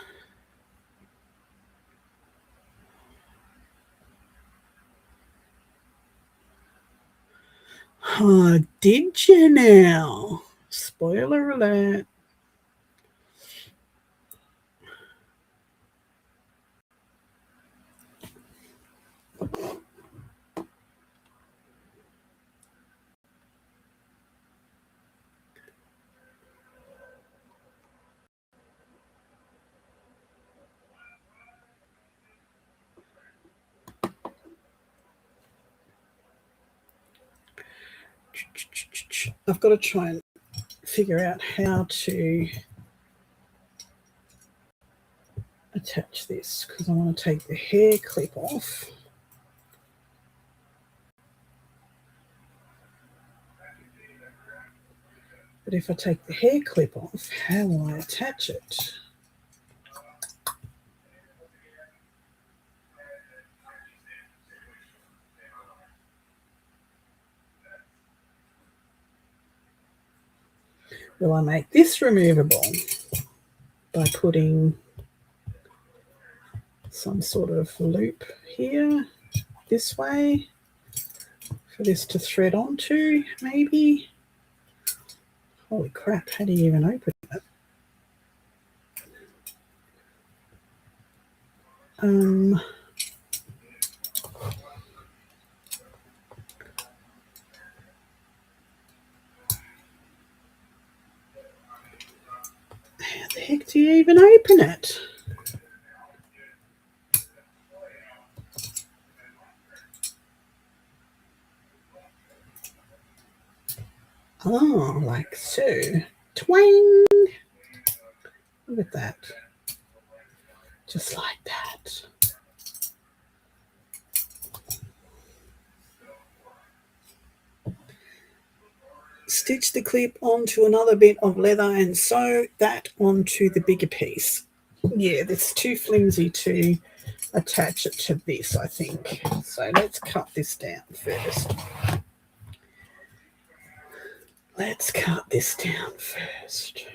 Oh, did you now? Spoiler alert. I've got to try and figure out how to attach this because I want to take the hair clip off. But if I take the hair clip off, how will I attach it? Will I make this removable by putting some sort of loop here this way for this to thread onto, maybe? Holy crap, how do you even open it? How the heck do you even open it? Oh, like so. Twang! Look at that. Just like that. Stitch the clip onto another bit of leather and sew that onto the bigger piece. Yeah, that's too flimsy to attach it to this, I think. So let's cut this down first. Let's cut this down first.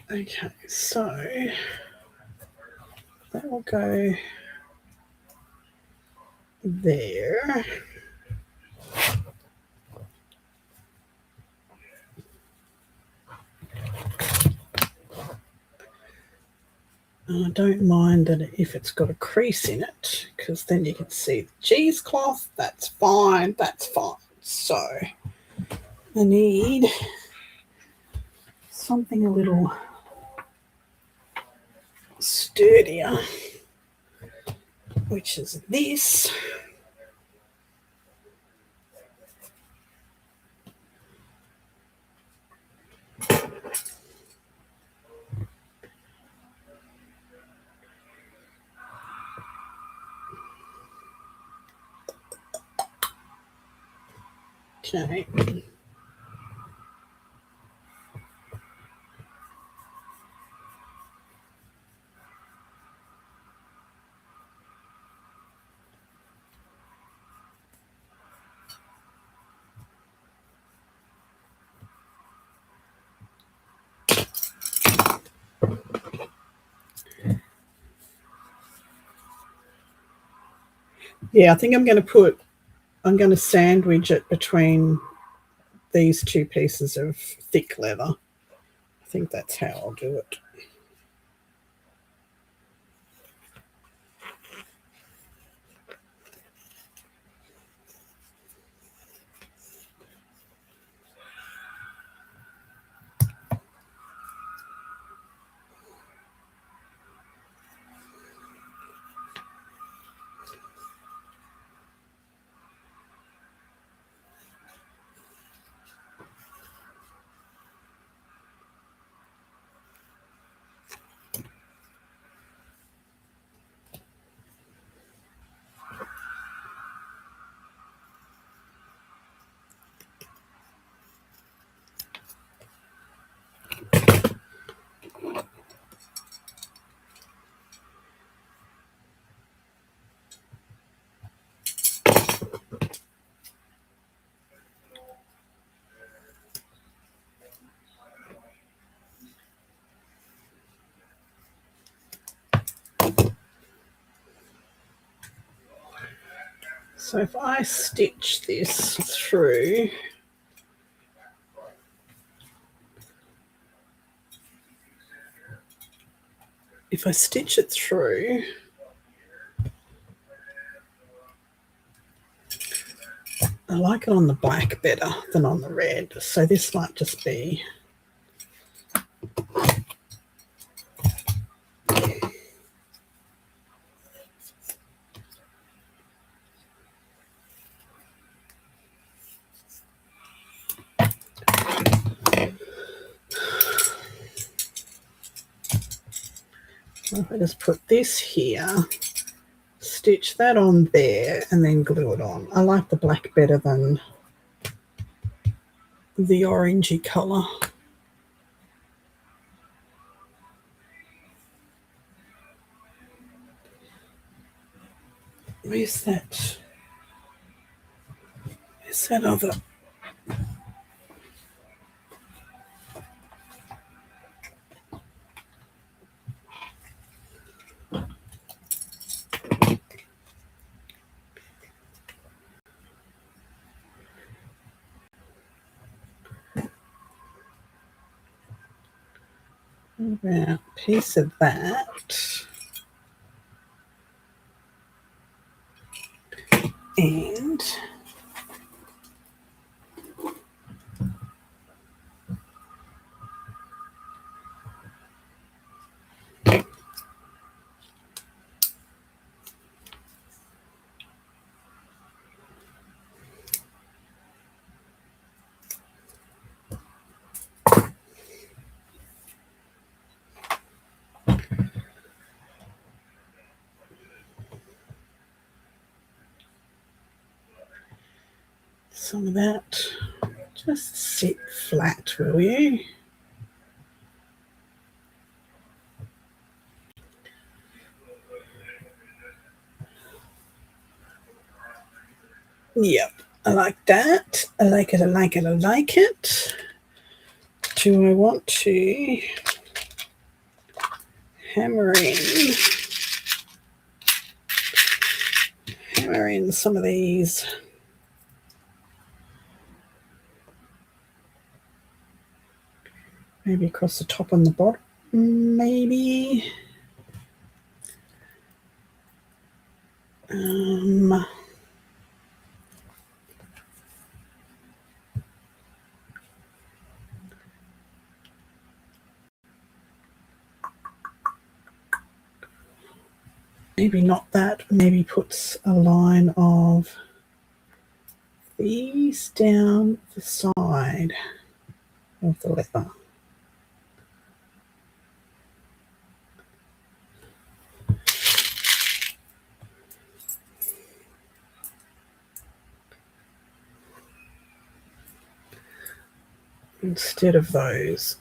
Okay, so that will go there. I don't mind that if it's got a crease in it, because then you can see the cheesecloth. That's fine, that's fine. So I need something a little sturdier, which is this. Okay. Yeah, I think I'm going to sandwich it between these two pieces of thick leather. I think that's how I'll do it. So if I stitch this through, if I stitch it through, I like it on the black better than on the red. So this might just be if I just put this here, stitch that on there, and then glue it on. I like the black better than the orangey colour. Where's that? Where's that other? About a piece of that. And some of that. Just sit flat, will you? Yep, I like that. I like it, I like it, I like it. Do I want to hammer in some of these? Maybe across the top and the bottom, maybe. Maybe not that, maybe puts a line of these down the side of the leather. Instead of those.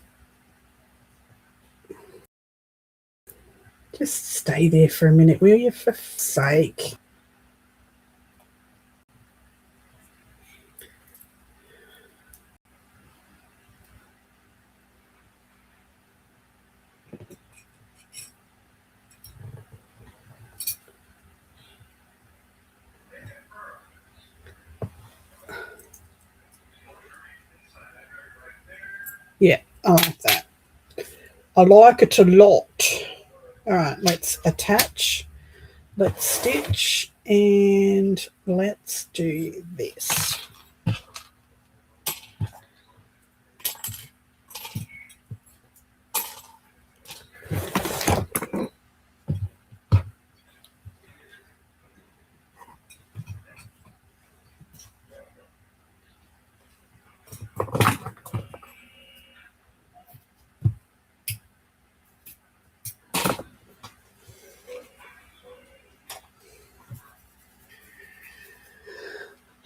Just stay there for a minute, will you, for sake? Yeah, I like that. I like it a lot. All right, let's attach, let's stitch, and let's do this.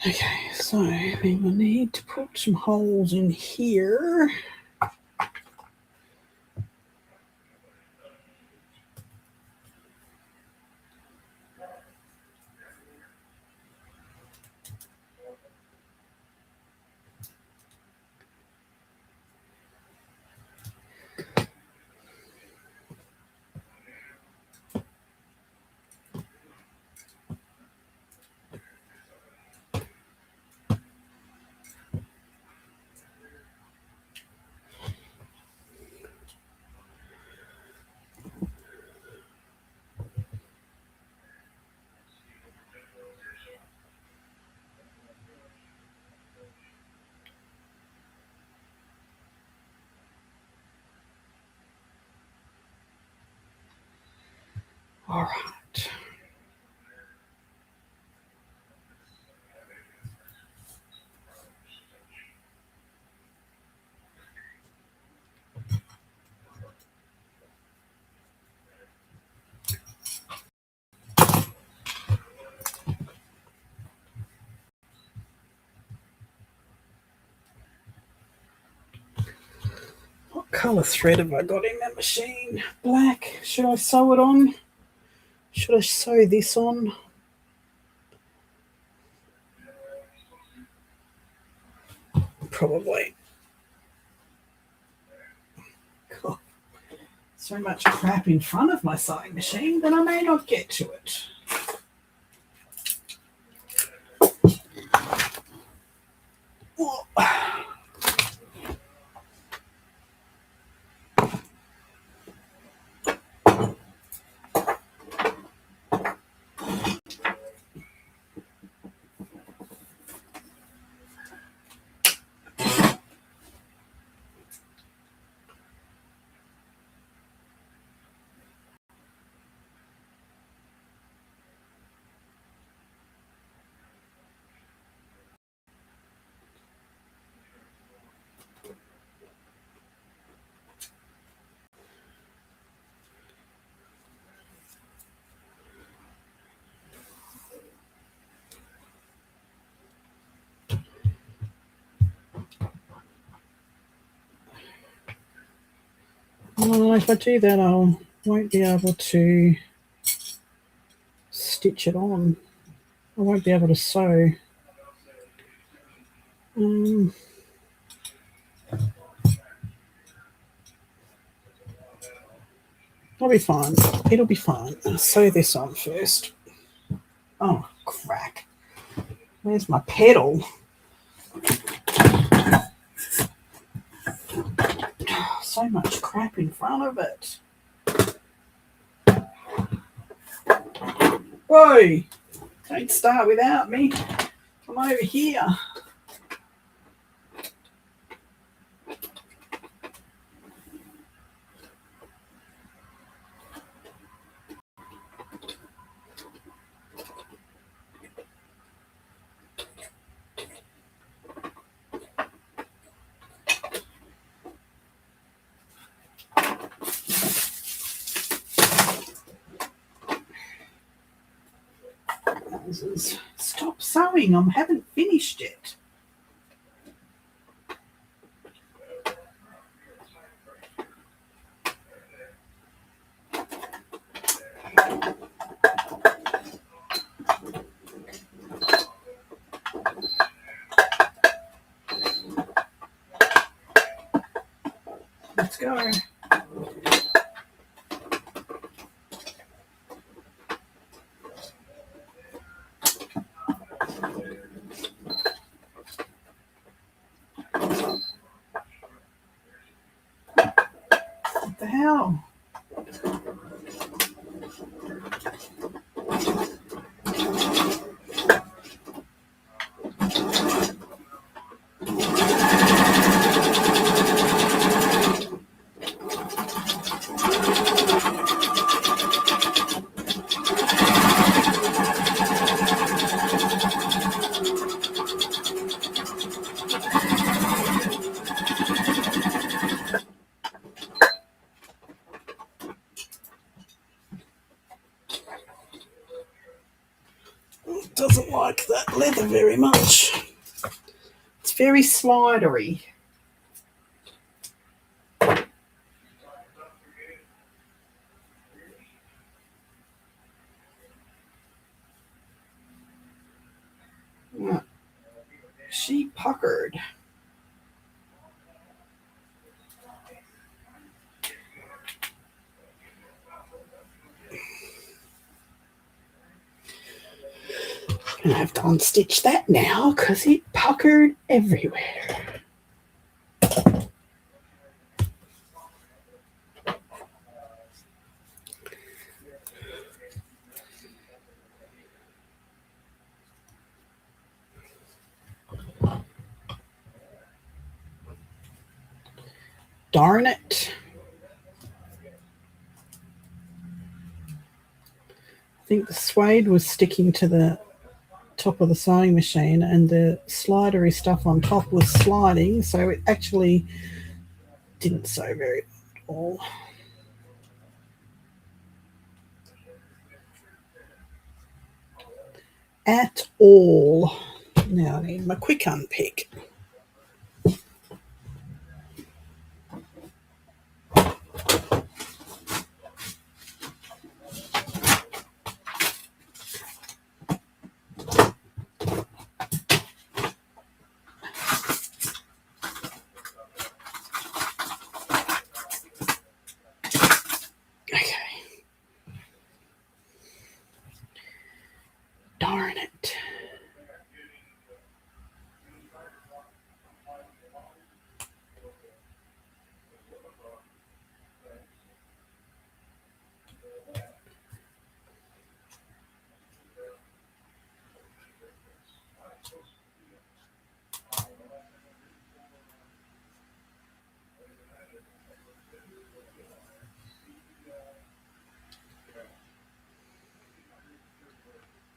Okay, so we will need to put some holes in here. All right. What colour thread have I got in that machine? Black. Should I sew it on? Should I sew this on? Probably. God, so much crap in front of my sewing machine that I may not get to it. Oh. If I do that, I won't be able to stitch it on. I won't be able to sew. I'll be fine. It'll be fine. I'll sew this on first. Oh, crack. Where's my pedal? So much crap in front of it. Whoa! Don't start without me. Come over here. Stop sewing. I haven't finished it. Let's go. What the hell? Doesn't like that leather very much. It's very slidery. She puckered. I have to unstitch that now because it puckered everywhere. Darn it. I think the suede was sticking to the top of the sewing machine and the slidery stuff on top was sliding, so it actually didn't sew very well at all. Now I need my quick unpick. Darn it.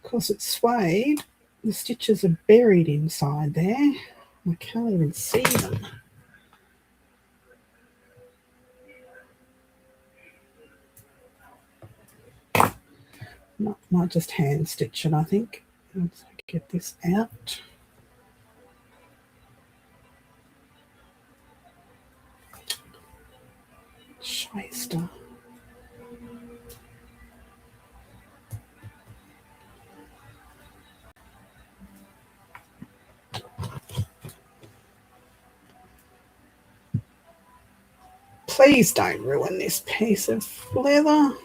Because it's suede, the stitches are buried inside there. I can't even see them. No, might just hand stitch it, I think. Let's get this out. Scheiße. Please don't ruin this piece of leather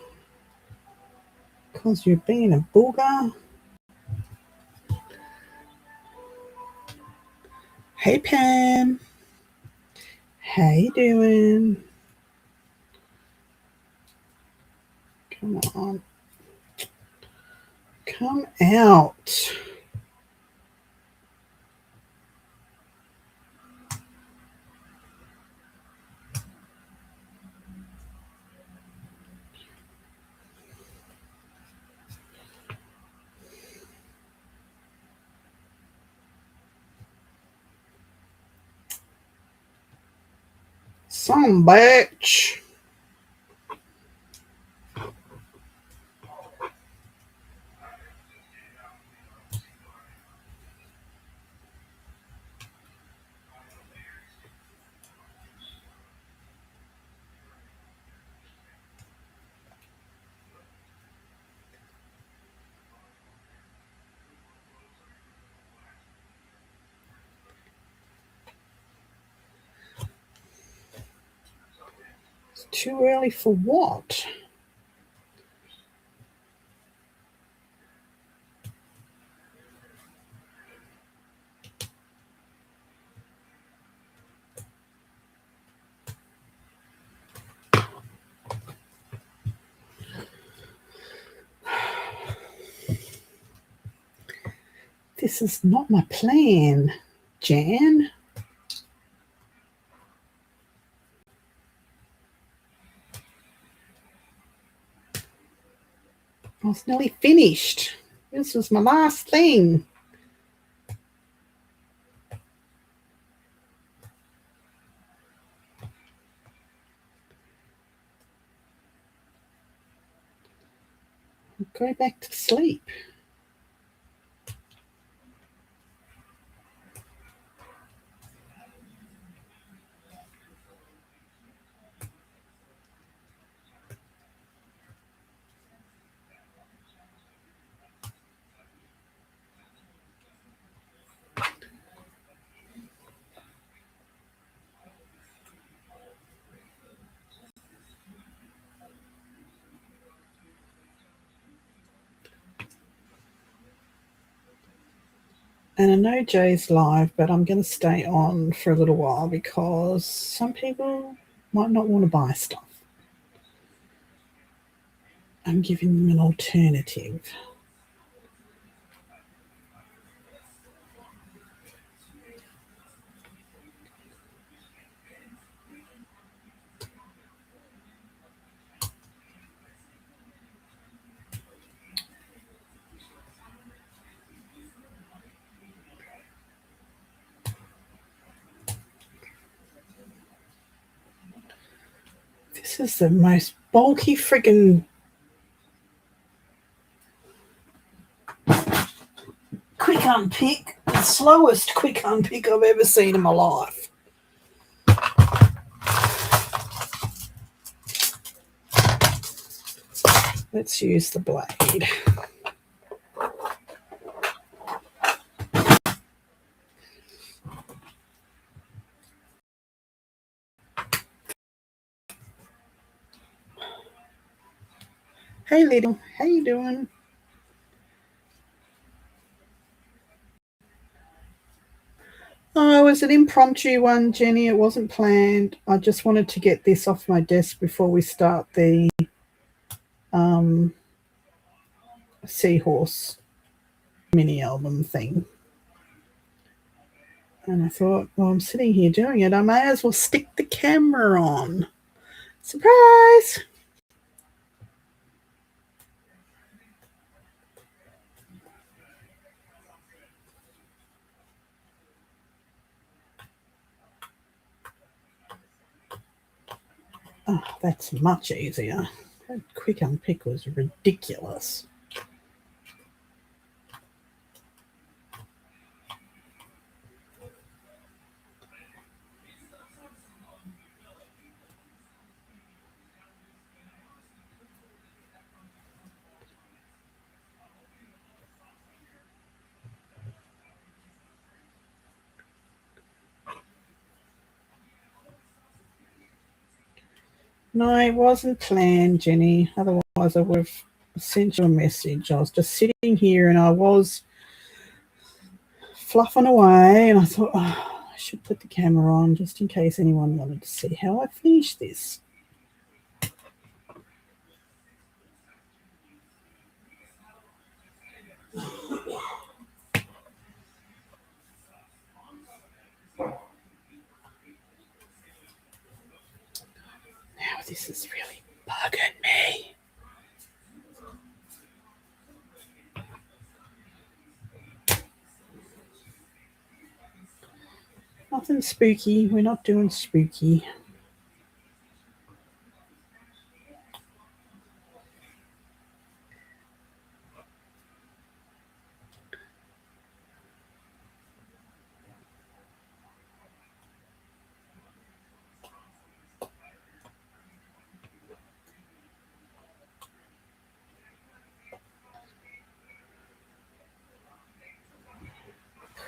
because you're being a booger. Hey, Pam. How you doing? Come on. Come out. Some bitch. It's too early for what? This is not my plan, Jan. I was nearly finished. This was my last thing. Go back to sleep. And I know Jay's live, but I'm going to stay on for a little while because some people might not want to buy stuff. I'm giving them an alternative. This is the most bulky friggin' quick unpick, the slowest quick unpick I've ever seen in my life. Let's use the blade. Hey, little, how you doing? Oh, it was an impromptu one, Jenny. It wasn't planned. I just wanted to get this off my desk before we start the seahorse mini album thing. And I thought, well, I'm sitting here doing it. I may as well stick the camera on. Surprise! Oh, that's much easier. That quick unpick was ridiculous. No, it wasn't planned, Jenny. Otherwise, I would have sent you a message. I was just sitting here and I was fluffing away, and I thought, oh, I should put the camera on just in case anyone wanted to see how I finish this. Now this is really bugging me. Nothing spooky. We're not doing spooky.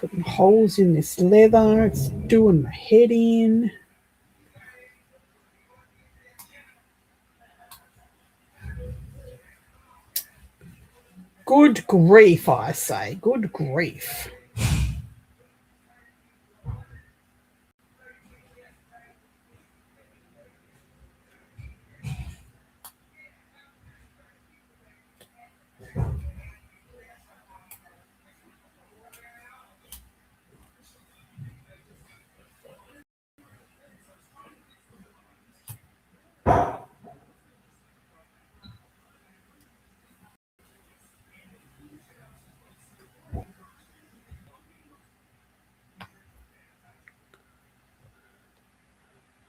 Putting holes in this leather. It's doing my head in. Good grief, I say. Good grief.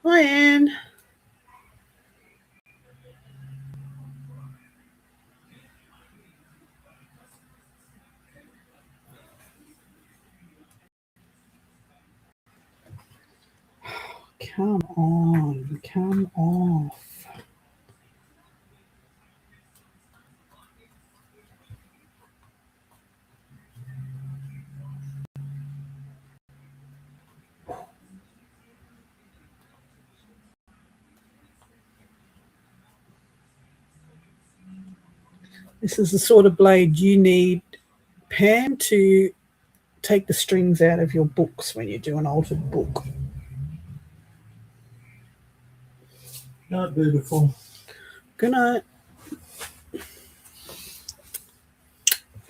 Hi, Anne. Come on. Come off. This is the sort of blade you need, Pam, to take the strings out of your books when you do an altered book. Not beautiful. Good night.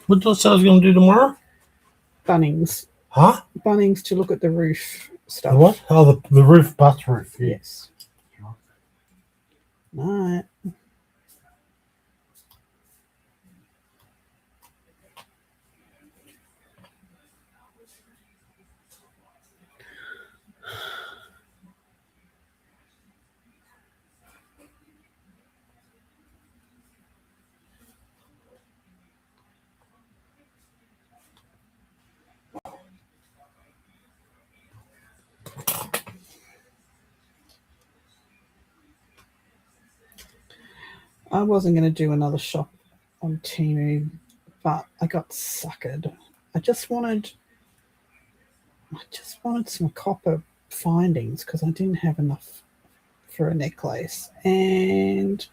What did I say I was going to do tomorrow? Bunnings. Huh? Bunnings to look at the roof stuff. The what? Oh, the roof, bus roof. Yeah. Yes. Night. I wasn't going to do another shop on Temu, but I got suckered. I just wanted some copper findings because I didn't have enough for a necklace. And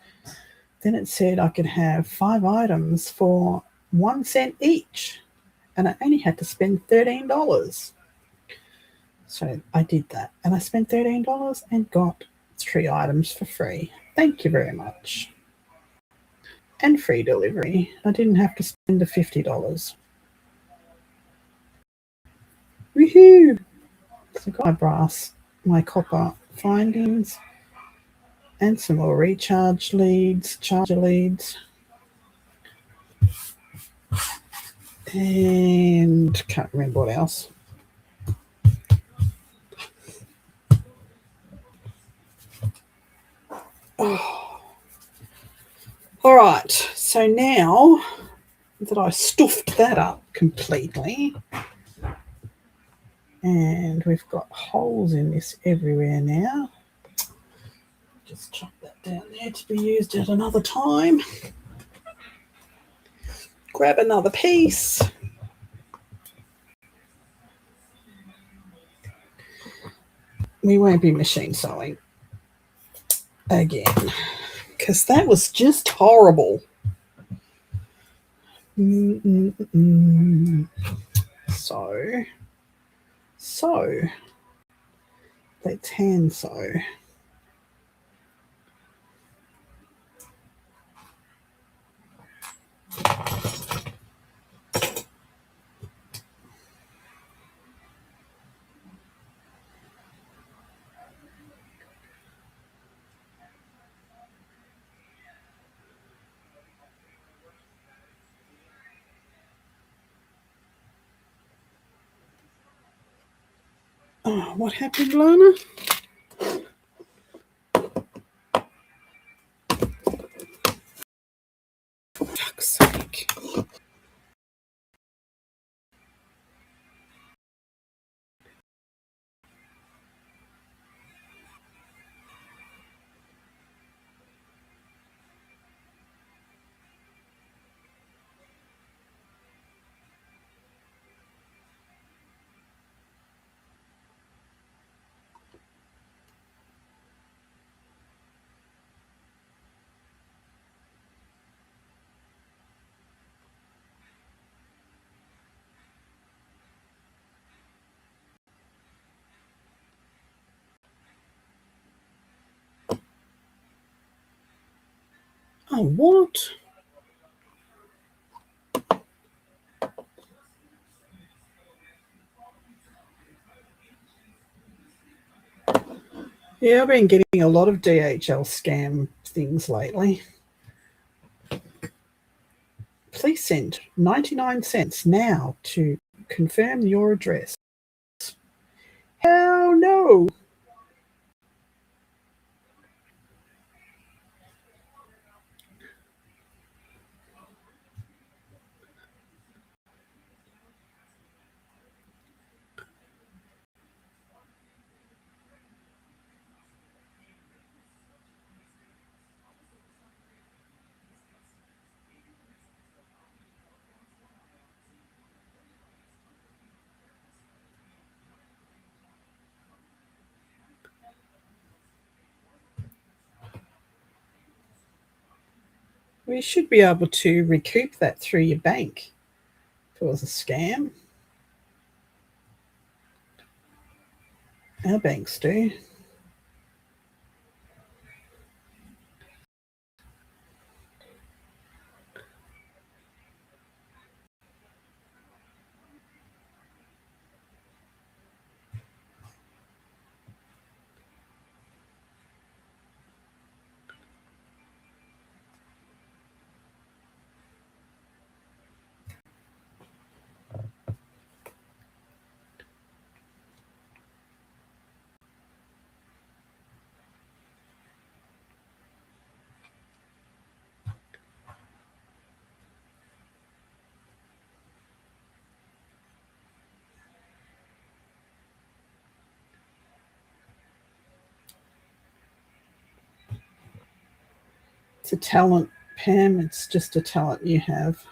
then it said I could have 5 items for 1 cent each. And I only had to spend $13. So I did that. And I spent $13 and got 3 items for free. Thank you very much. And free delivery. I didn't have to spend the $50. Woohoo! So I got my brass, my copper findings, and some more recharge leads, charger leads. And can't remember what else. Oh. All right, so now that I stuffed that up completely, and we've got holes in this everywhere now. Just chuck that down there to be used at another time. Grab another piece. We won't be machine sewing. again, because that was just horrible. So let's hand sew. Oh, what happened, Lana? Fuck's sake. Oh, what? Yeah, I've been getting a lot of DHL scam things lately. Please send 99 cents now to confirm your address. Hell no. We should be able to recoup that through your bank if it was a scam. Our banks do. It's a talent, Pam. It's just a talent you have.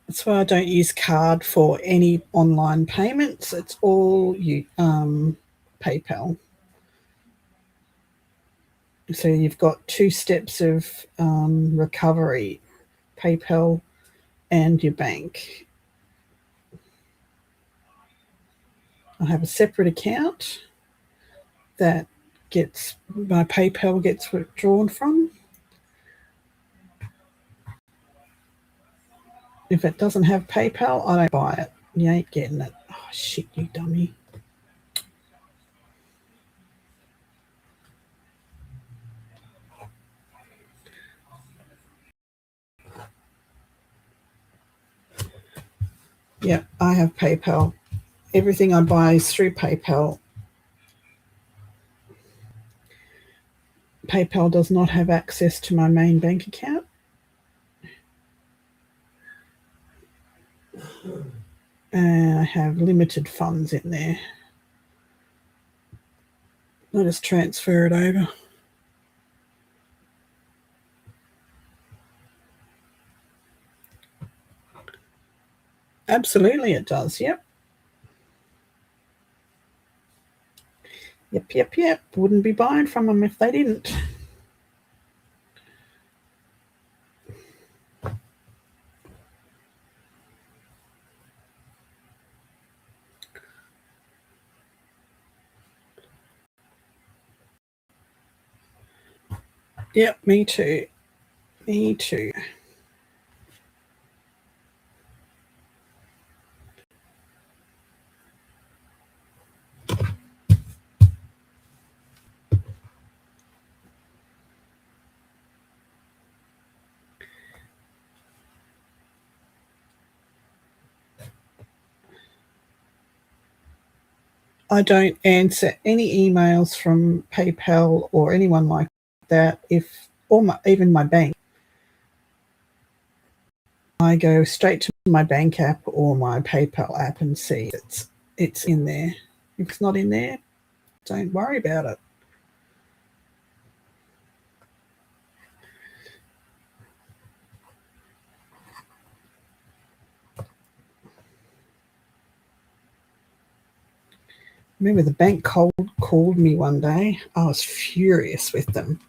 That's why I don't use card for any online payments. It's all you PayPal. So you've got 2 steps of recovery, PayPal and your bank. I have a separate account that gets my PayPal gets withdrawn from. If it doesn't have PayPal, I don't buy it. You ain't getting it. Oh, shit, you dummy. Yeah, I have PayPal. Everything I buy is through PayPal. PayPal does not have access to my main bank account. And I have limited funds in there. I'll just transfer it over. Absolutely, it does. Yep. Yep. Wouldn't be buying from them if they didn't. Yep, me too. Me too. I don't answer any emails from PayPal or anyone like that. Even my bank, I go straight to my bank app or my PayPal app and see it's in there. If it's not in there, don't worry about it. Remember, the bank called me one day. I was furious with them.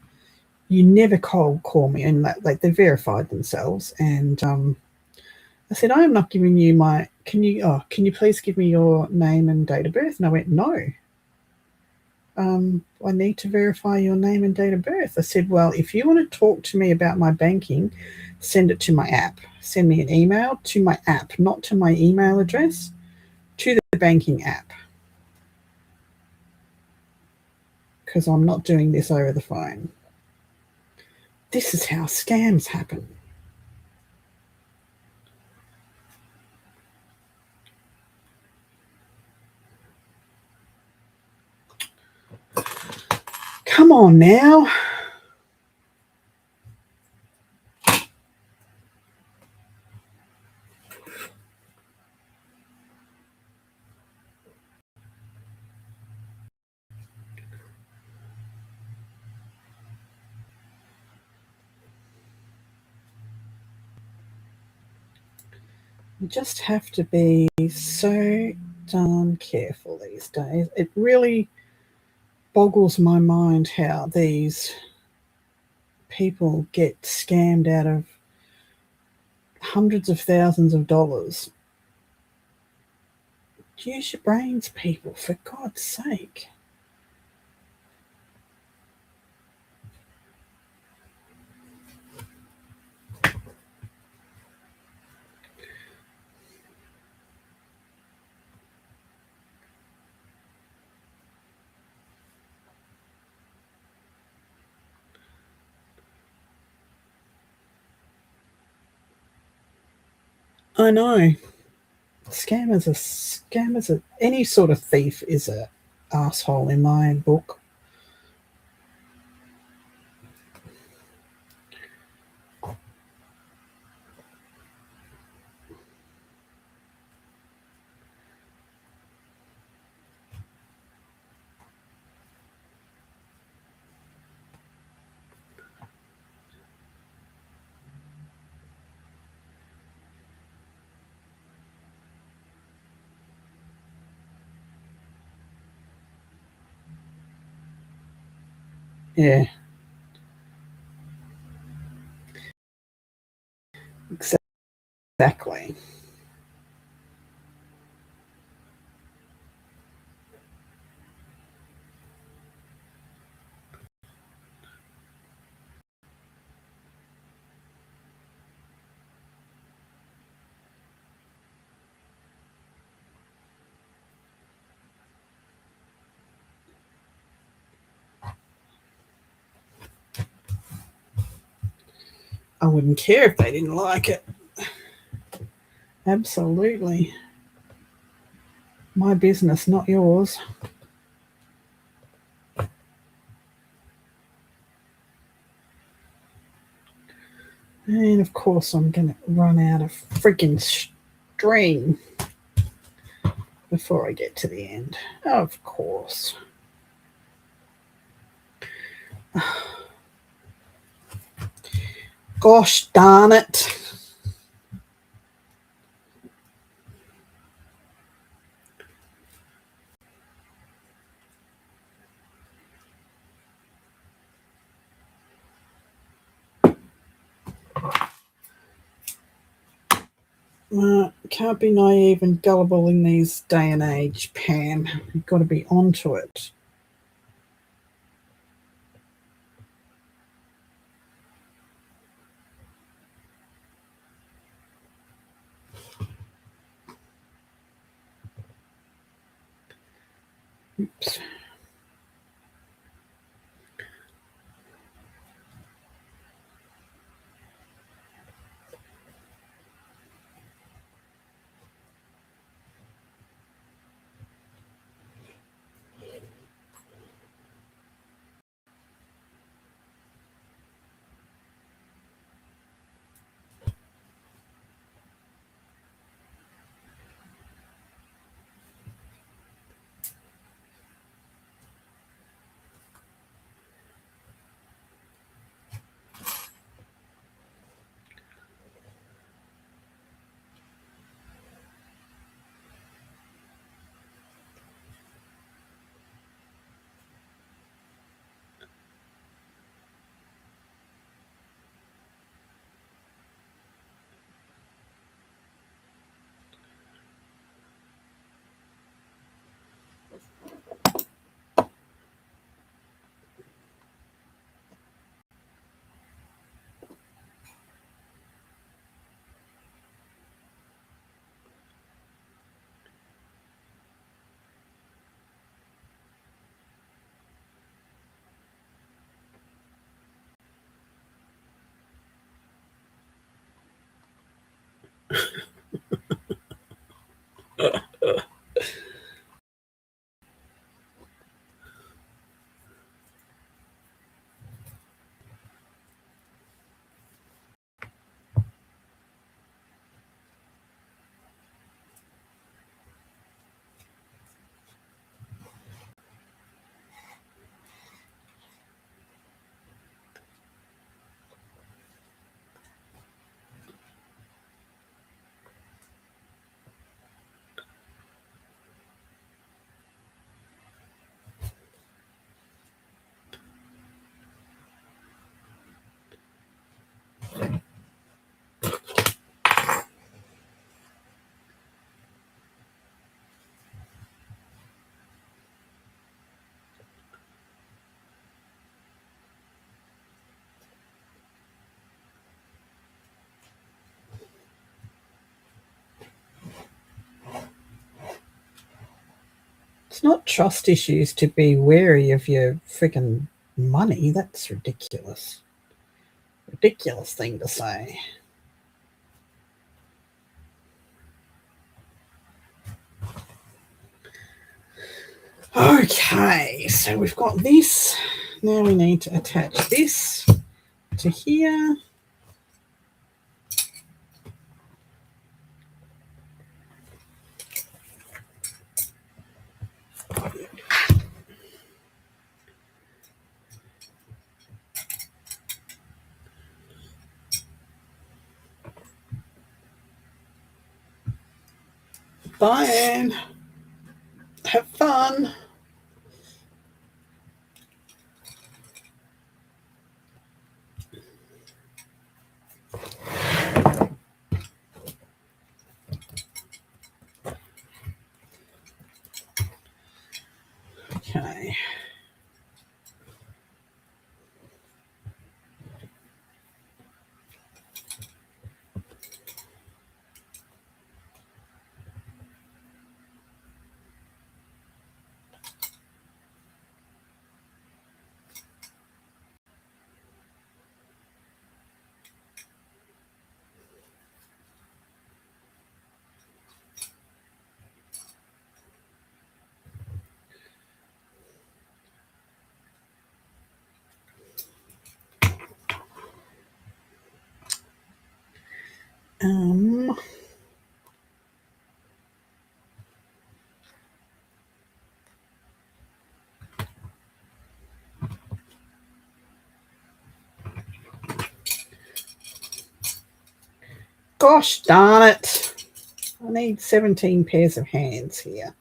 You never cold call me, and they verified themselves. And I said, I am not giving you my. Can you please give me your name and date of birth? And I went, no. I need to verify your name and date of birth. I said, well, if you want to talk to me about my banking, send it to my app. Send me an email to my app, not to my email address, to the banking app. Because I'm not doing this over the phone. This is how scams happen. Come on now. You just have to be so darn careful these days. It really boggles my mind how these people get scammed out of hundreds of thousands of dollars. Use your brains, people, for God's sake. I know. Scammers are any sort of thief is a asshole in my book. Yeah, exactly. I wouldn't care if they didn't like it. Absolutely. My business, not yours. And of course, I'm going to run out of freaking string before I get to the end. Of course. Gosh darn it. Can't be naive and gullible in these day and age, Pam. You've got to be onto it. Oops. It's not trust issues to be wary of your freaking money. That's ridiculous. Ridiculous thing to say. Okay, so we've got this. Now we need to attach this to here. Bye, Anne. Have fun. Um, Gosh darn it. I need 17 pairs of hands here.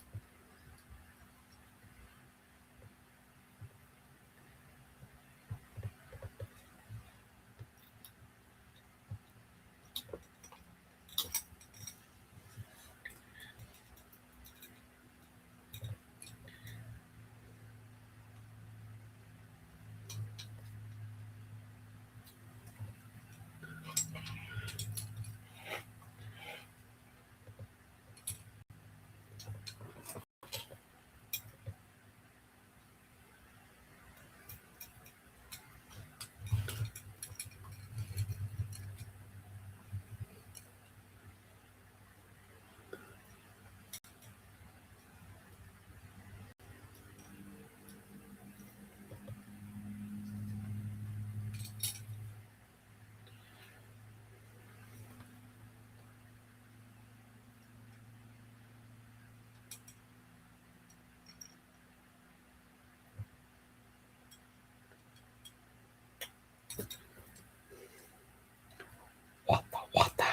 What the?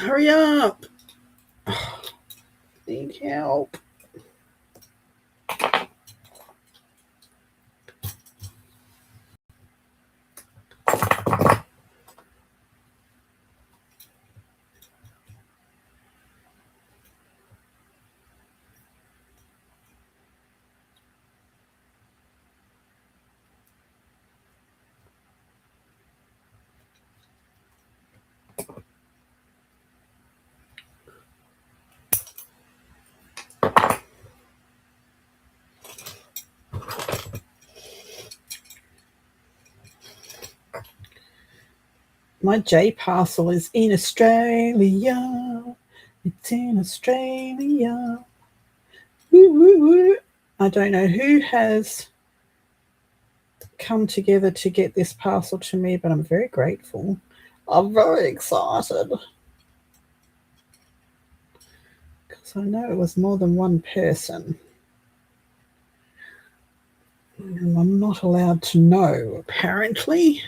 Hurry up. Need help. My J parcel is in Australia. It's in Australia. Woo, woo, woo. I don't know who has come together to get this parcel to me, but I'm very grateful. I'm very excited because I know it was more than one person. And I'm not allowed to know, apparently.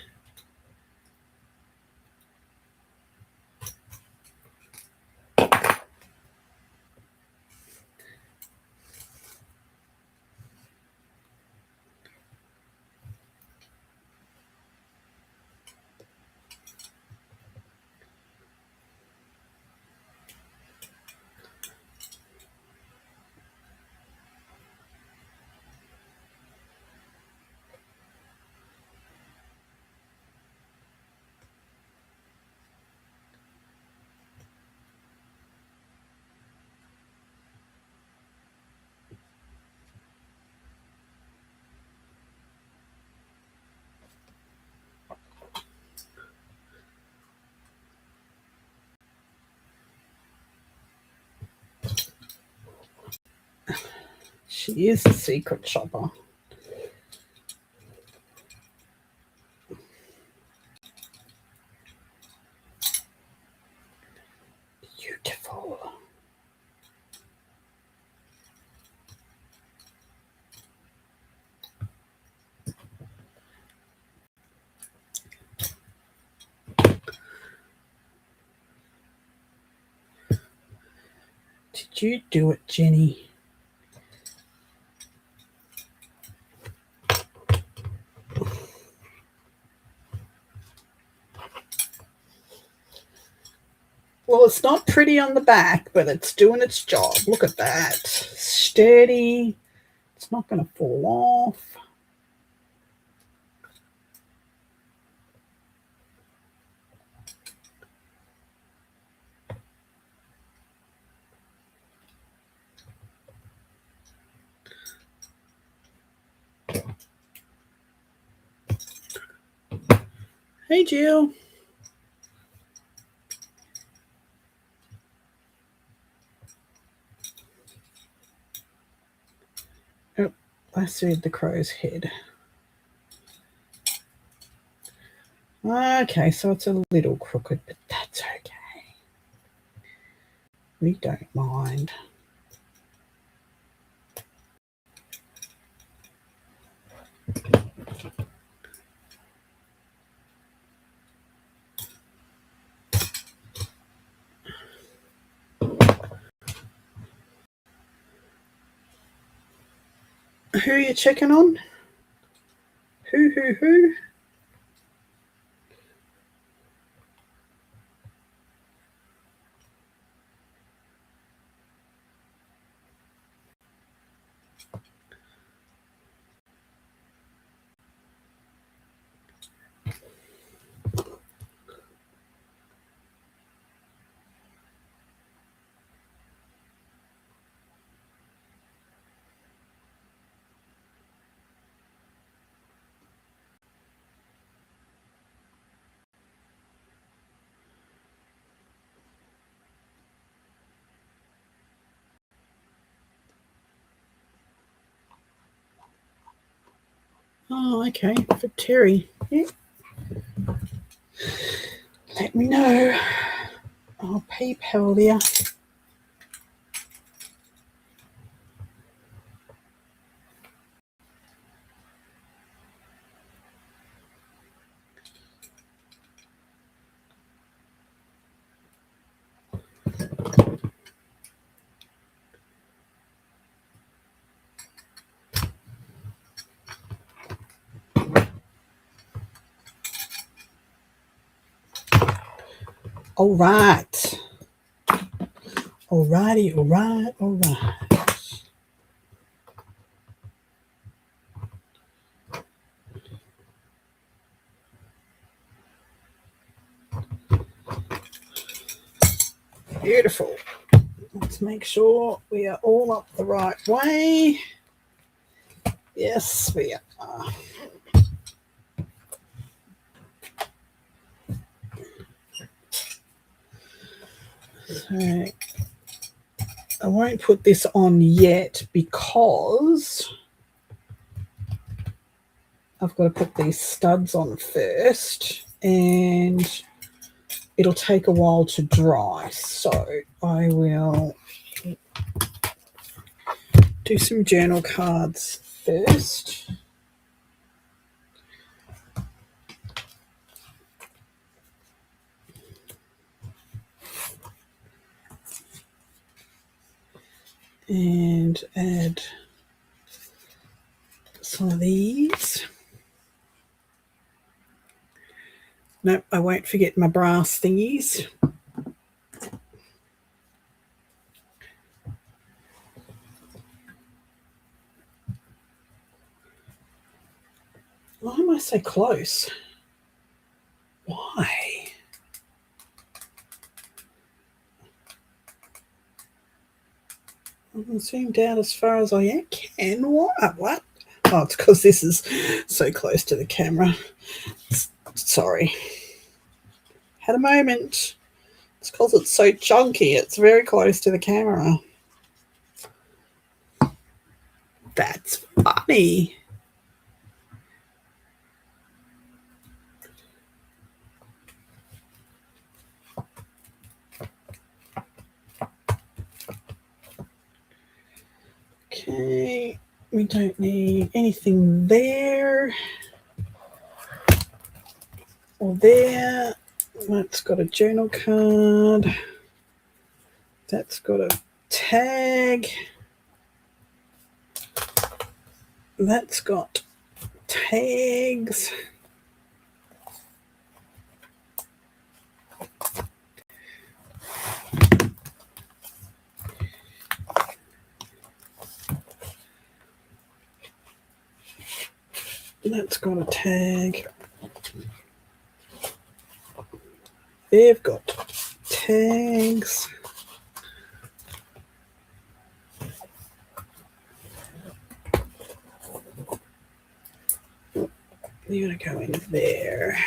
She is a secret shopper. Beautiful. Did you do it, Jenny? Well, it's not pretty on the back, but it's doing its job. Look at that. Sturdy. It's not going to fall off. Hey, Jill. lassoed the crow's head. Okay, so it's a little crooked, but that's okay. We don't mind. Who are you checking on? Who? Oh, okay, for Terry. Yeah. Let me know. I'll PayPal you. All right. All righty, all right. Beautiful. Let's make sure we are all up the right way. Yes, we are. So I won't put this on yet because I've got to put these studs on first and it'll take a while to dry. So I will do some journal cards first. And add some of these. Nope, I won't forget my brass thingies. Why am I so close? Why? I'm zoomed out as far as I can. What? Oh, it's because this is so close to the camera. Sorry. Had a moment. It's because it's so chunky. It's very close to the camera. That's funny. Okay, we don't need anything there or there. That's got a journal card. That's got a tag. That's got tags. That's got a tag. They've got tags. You're going to go in there.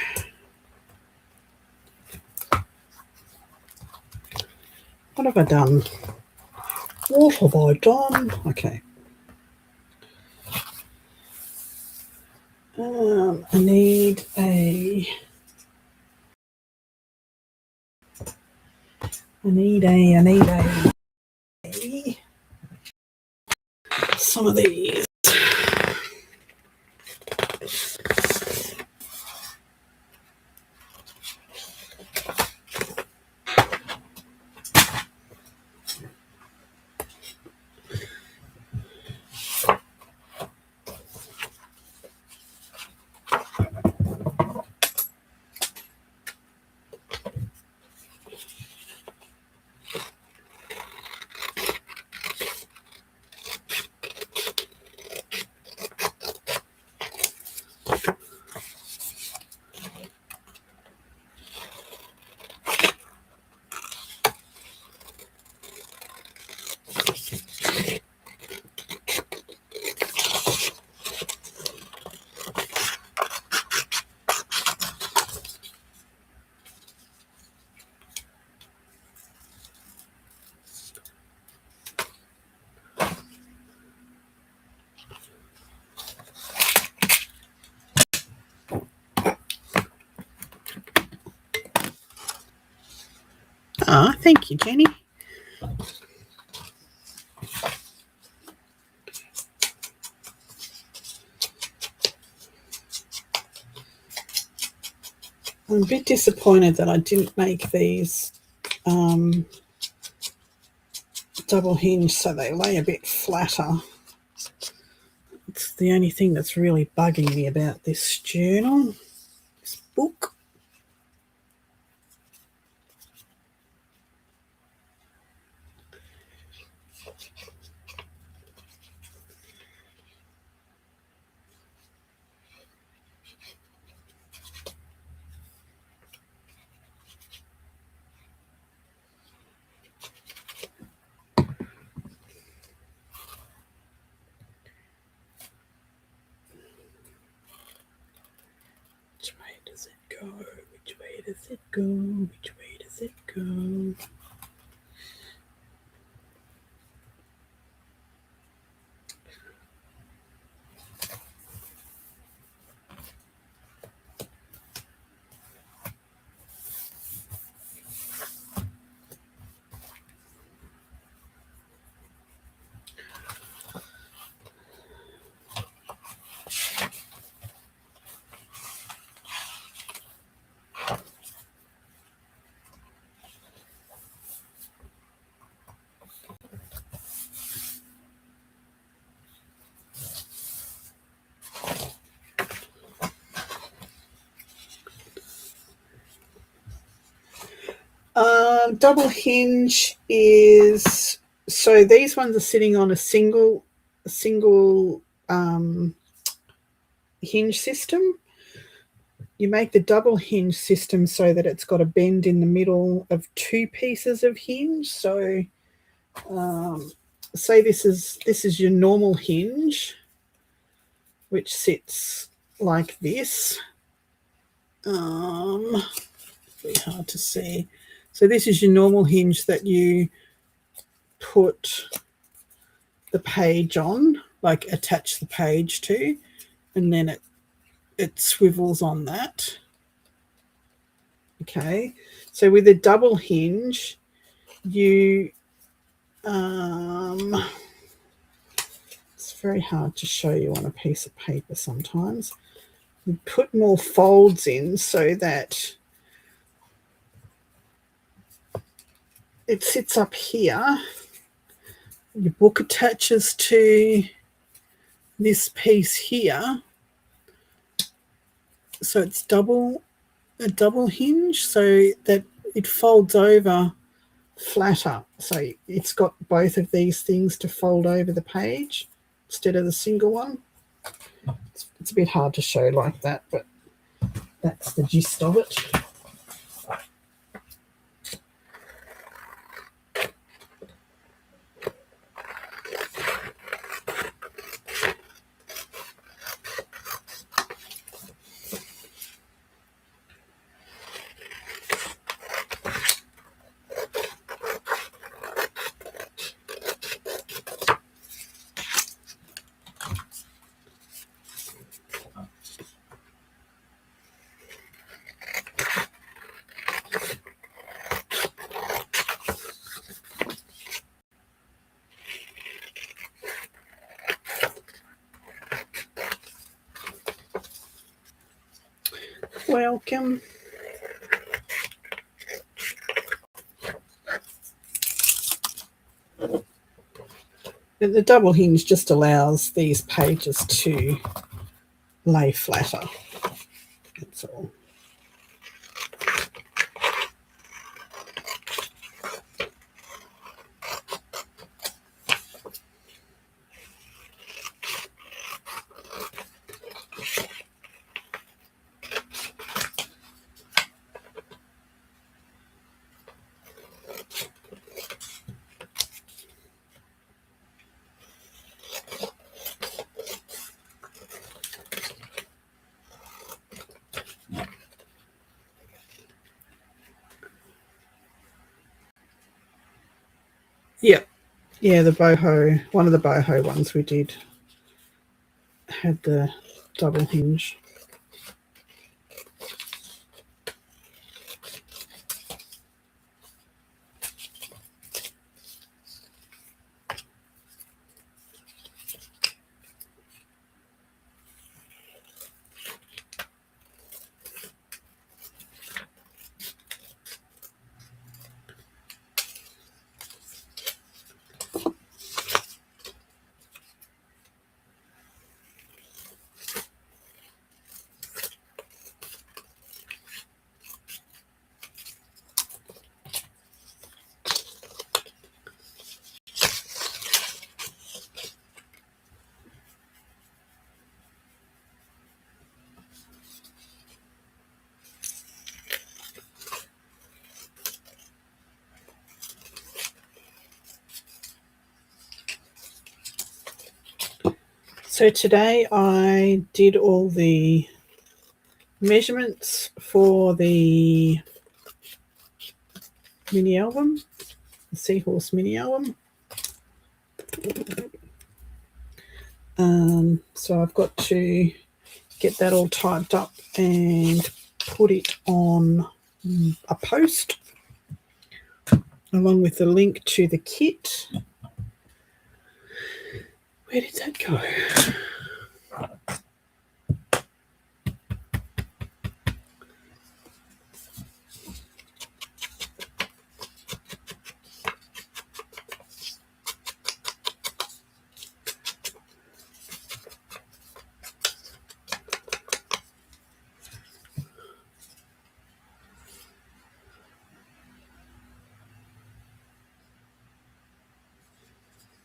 What have I done? What have I done? Okay. I need some of these. Thank you, Jenny. I'm a bit disappointed that I didn't make these double hinge so they lay a bit flatter. It's the only thing that's really bugging me about this journal, this book. Which way does it go? Which way does it go? Which way does it go? Double hinge is, so these ones are sitting on a single hinge system. You make the double hinge system so that it's got a bend in the middle of two pieces of hinge. So say this is your normal hinge, which sits like this. Very hard to see. So this is your normal hinge that you put the page on, like attach the page to, and then it swivels on that. Okay, so with a double hinge, you it's very hard to show you on a piece of paper sometimes. You put more folds in so that it sits up here. Your book attaches to this piece here, so it's a double hinge, so that it folds over flatter. So it's got both of these things to fold over the page instead of the single one. It's a bit hard to show like that, but that's the gist of it. welcome. The double hinge just allows these pages to lay flatter. That's all. Yep. Yeah, the boho, one of the boho ones we did had the double hinge. So today I did all the measurements for the mini album, the Seahorse mini album. So I've got to get that all typed up and put it on a post along with the link to the kit. Where did that go?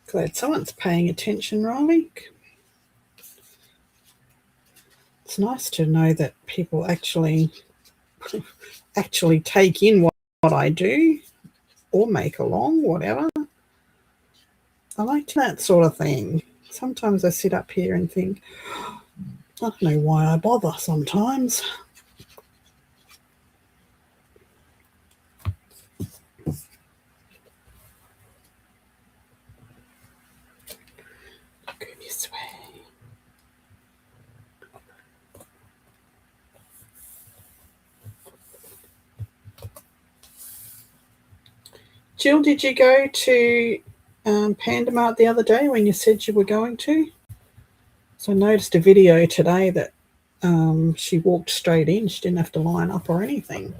Glad someone's paying attention, Riley. It's nice to know that people actually take in what I do or make along, whatever. I like that sort of thing. Sometimes I sit up here and think, I don't know why I bother sometimes. Go this way. Jill, did you go to Panda Mart the other day when you said you were going to? So I noticed a video today that she walked straight in. She didn't have to line up or anything.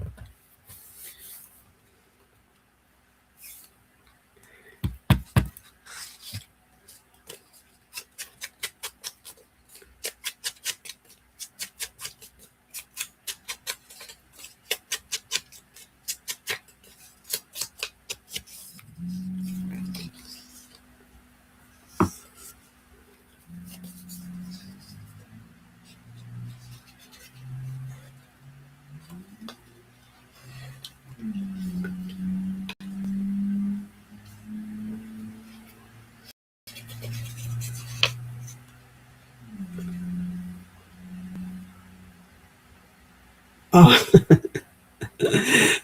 Oh,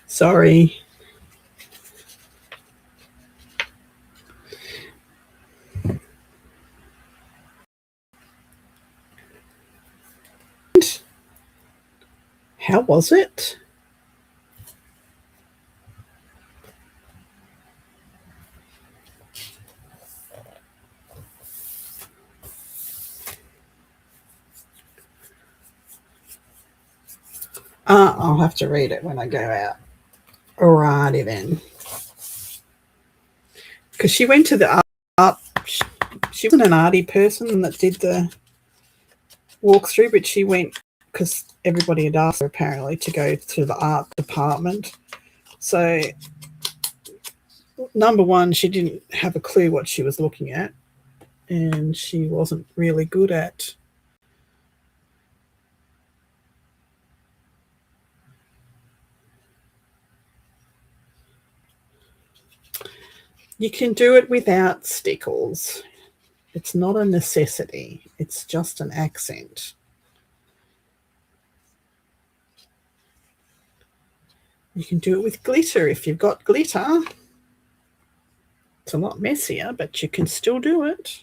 sorry. How was it? I'll have to read it when I go out. Alrighty then. Because she went to the art. She wasn't an arty person that did the walkthrough, but she went because everybody had asked her apparently to go to the art department. So, number one, she didn't have a clue what she was looking at, and she wasn't really good at you can do it without stickles. It's not a necessity. It's just an accent. You can do it with glitter if you've got glitter. It's a lot messier, but you can still do it.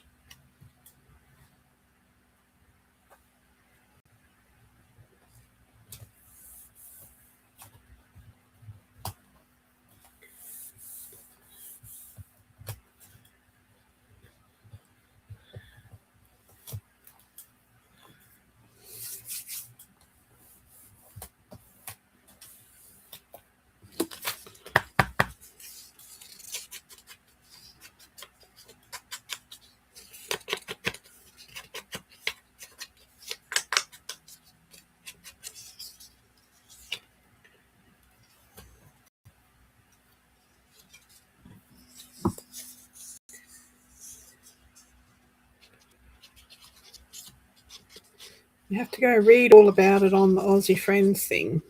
You have to go read all about it on the Aussie Friends thing.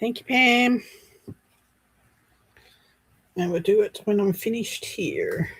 Thank you, Pam. And we'll do it when I'm finished here.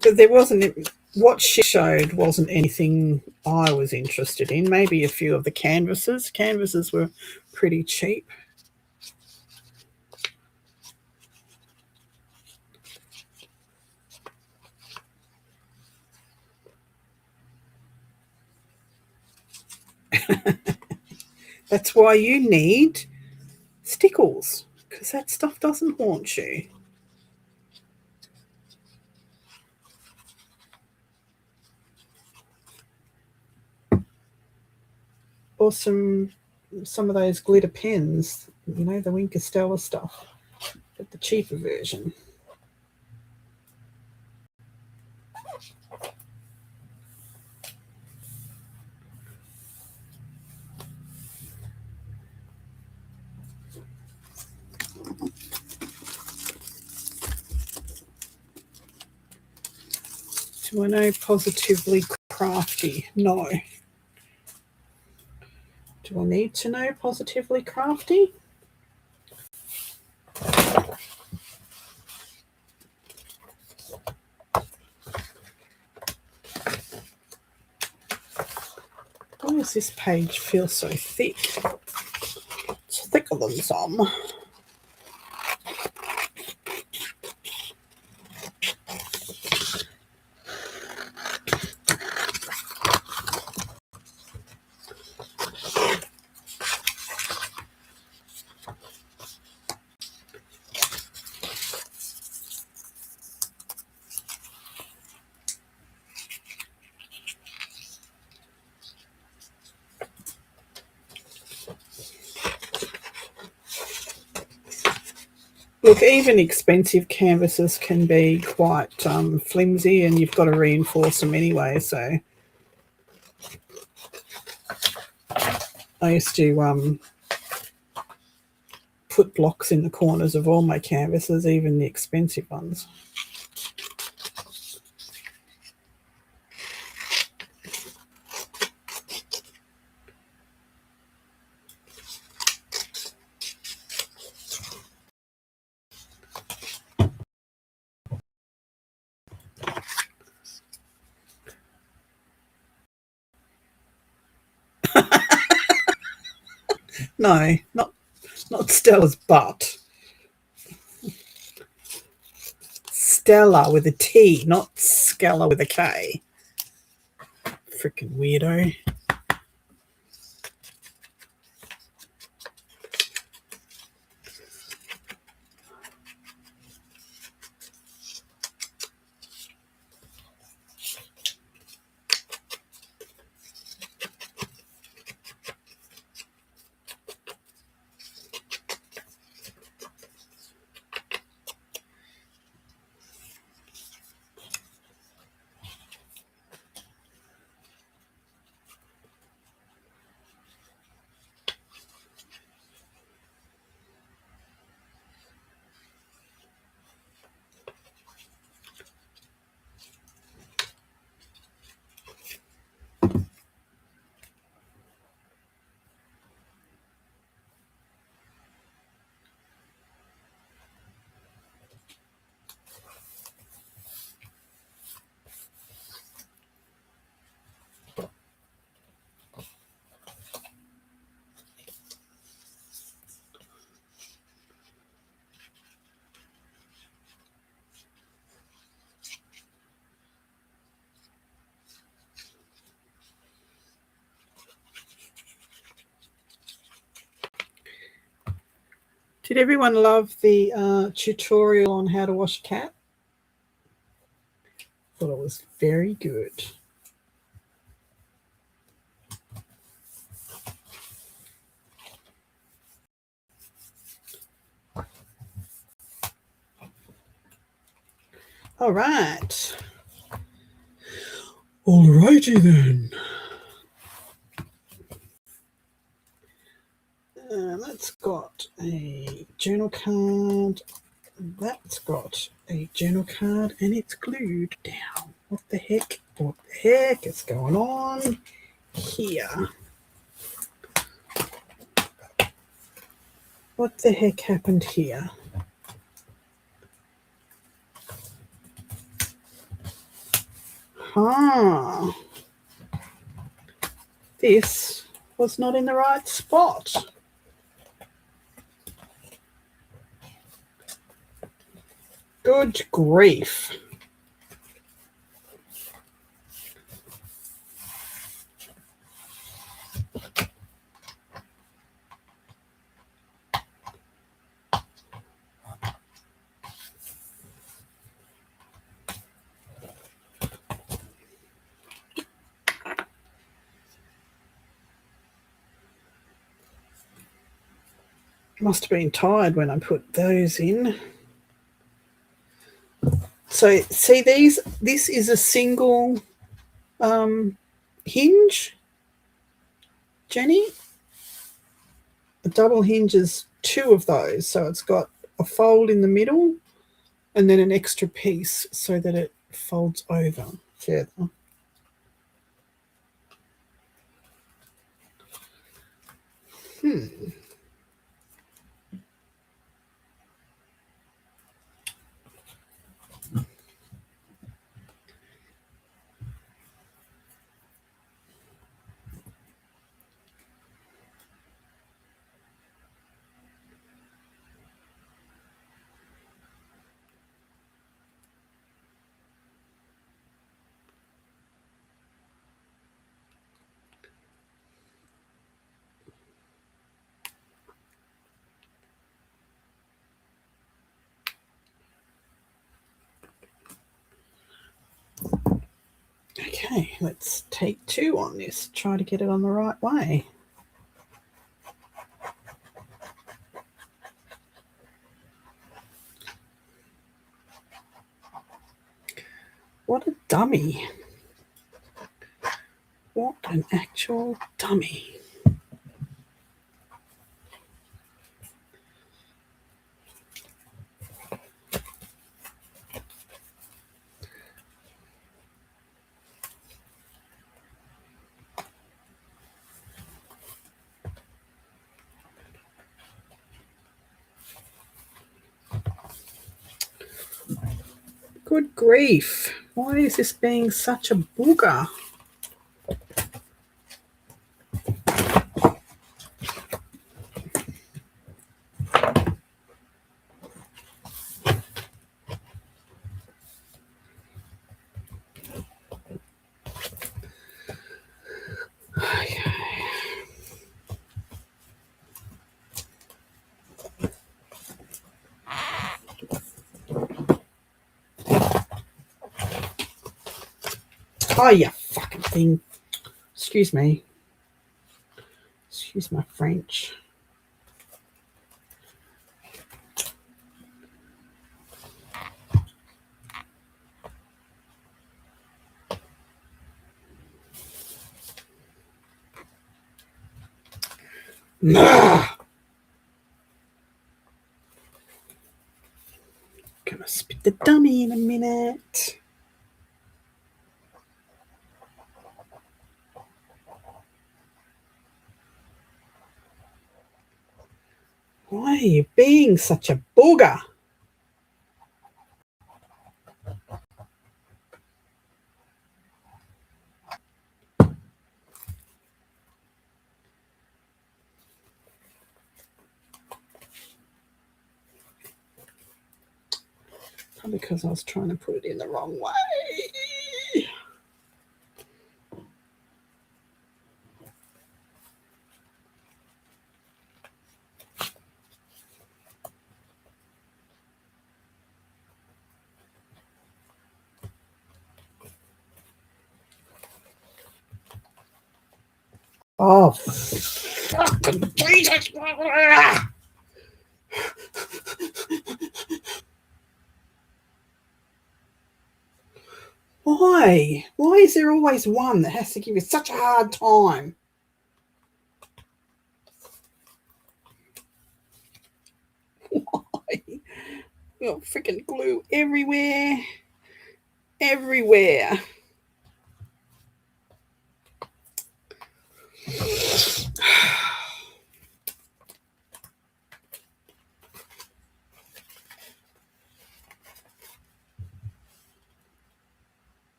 But there wasn't what she showed wasn't anything I was interested in. Maybe a few of the canvases. Canvases were pretty cheap. That's why you need stickles, because that stuff doesn't haunt you. Or some of those glitter pens, you know, the Wink Stella stuff, but the cheaper version. Do I know positively crafty? No. Do I need to know positively crafty? Why does this page feel so thick? It's thicker than some. Look, even expensive canvases can be quite flimsy, and you've got to reinforce them anyway. So I used to put blocks in the corners of all my canvases, even the expensive ones. No, not Stella's butt. Stella with a T, not Scella with a K. Freaking weirdo. Did everyone love the tutorial on how to wash a cat? Thought it was very good. All right. All righty then. That's got a journal card. That's got a journal card and it's glued down. What the heck? What the heck is going on here? What the heck happened here? Huh. This was not in the right spot. Good grief. Must have been tired when I put those in. So see these, this is a single hinge, Jenny. A double hinge is two of those, so it's got a fold in the middle and then an extra piece so that it folds over further. Okay, let's take two on this, try to get it on the right way. What a dummy. What an actual dummy. Good grief. Why is this being such a booger? Oh, you fucking thing. Excuse me. Excuse my French. Nah. Gonna spit the dummy in a minute. Why are you being such a booger? Probably because I was trying to put it in the wrong way. Oh, fucking Jesus! Why? Why is there always one that has to give you such a hard time? Why? You got freaking glue everywhere. Everywhere.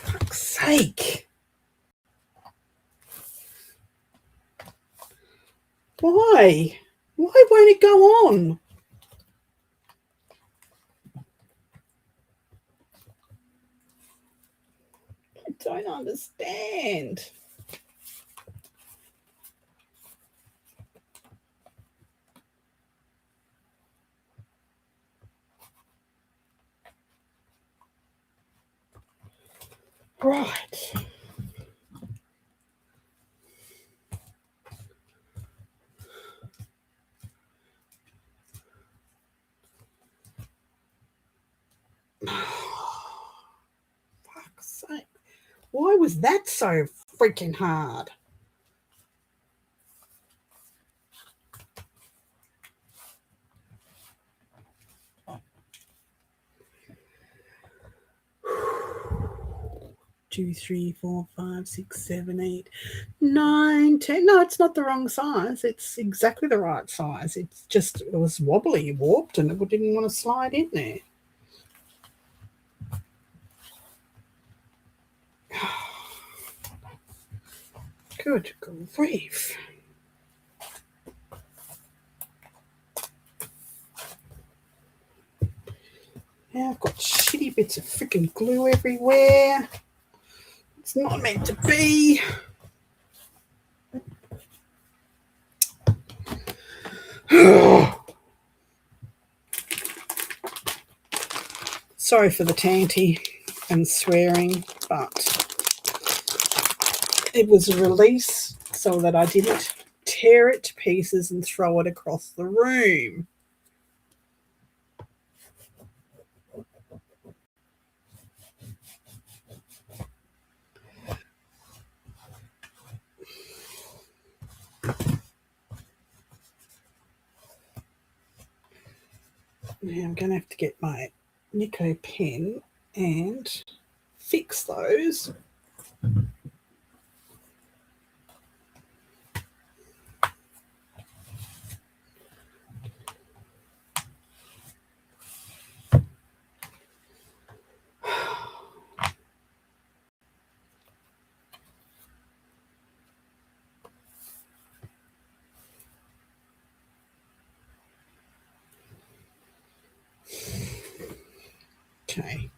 Fuck's sake. Why? Why won't it go on? I don't understand. Right. Fuck's sake. Why was that so freaking hard? Two, 3, 4, 5, 6, 7, 8, 9, 10. No, it's not the wrong size. It's exactly the right size. It's just, it was wobbly, warped, and it didn't want to slide in there. Good grief. Now I've got shitty bits of freaking glue everywhere. It's not meant to be. Sorry for the tanty and swearing, but it was a release so that I didn't tear it to pieces and throw it across the room. Now I'm going to have to get my Nico pen and fix those. Okay.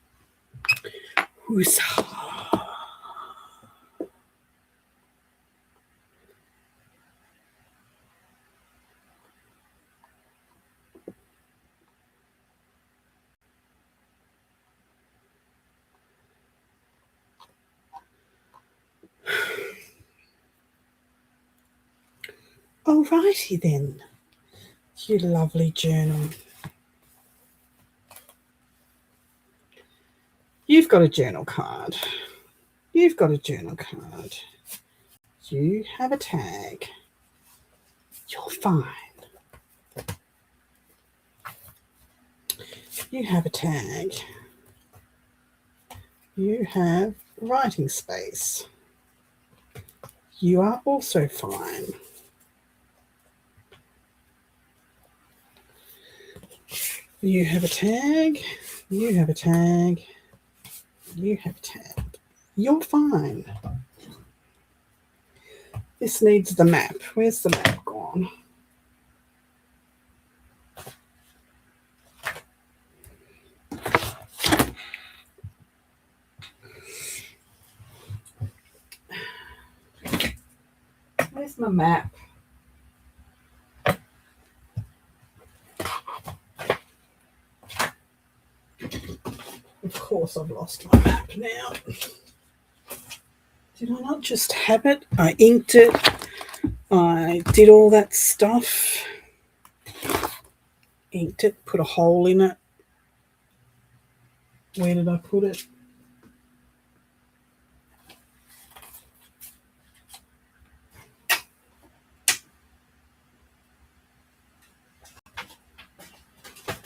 Woosah. Alrighty then, you lovely journal. You've got a journal card. You've got a journal card. You have a tag. You're fine. You have a tag. You have writing space. You are also fine. You have a tag. You have a tag. You have a tag. You're fine. This needs the map. Where's the map gone? Where's my map? Of course I've lost my map now. Did I not just have it? I inked it. I did all that stuff. Inked it, put a hole in it. Where did I put it?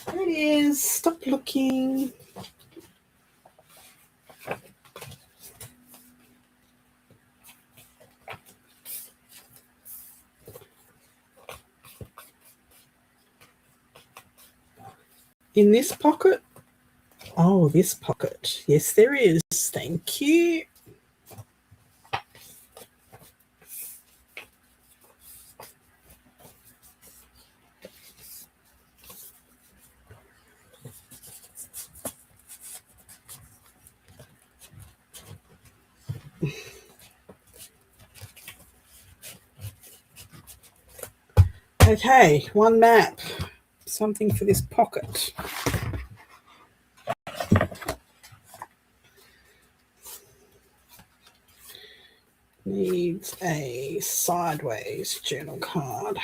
There it is. Stop looking. In this pocket? Oh, this pocket. Yes, there is. Thank you. Okay, one map. Something for this pocket. Needs a sideways journal card.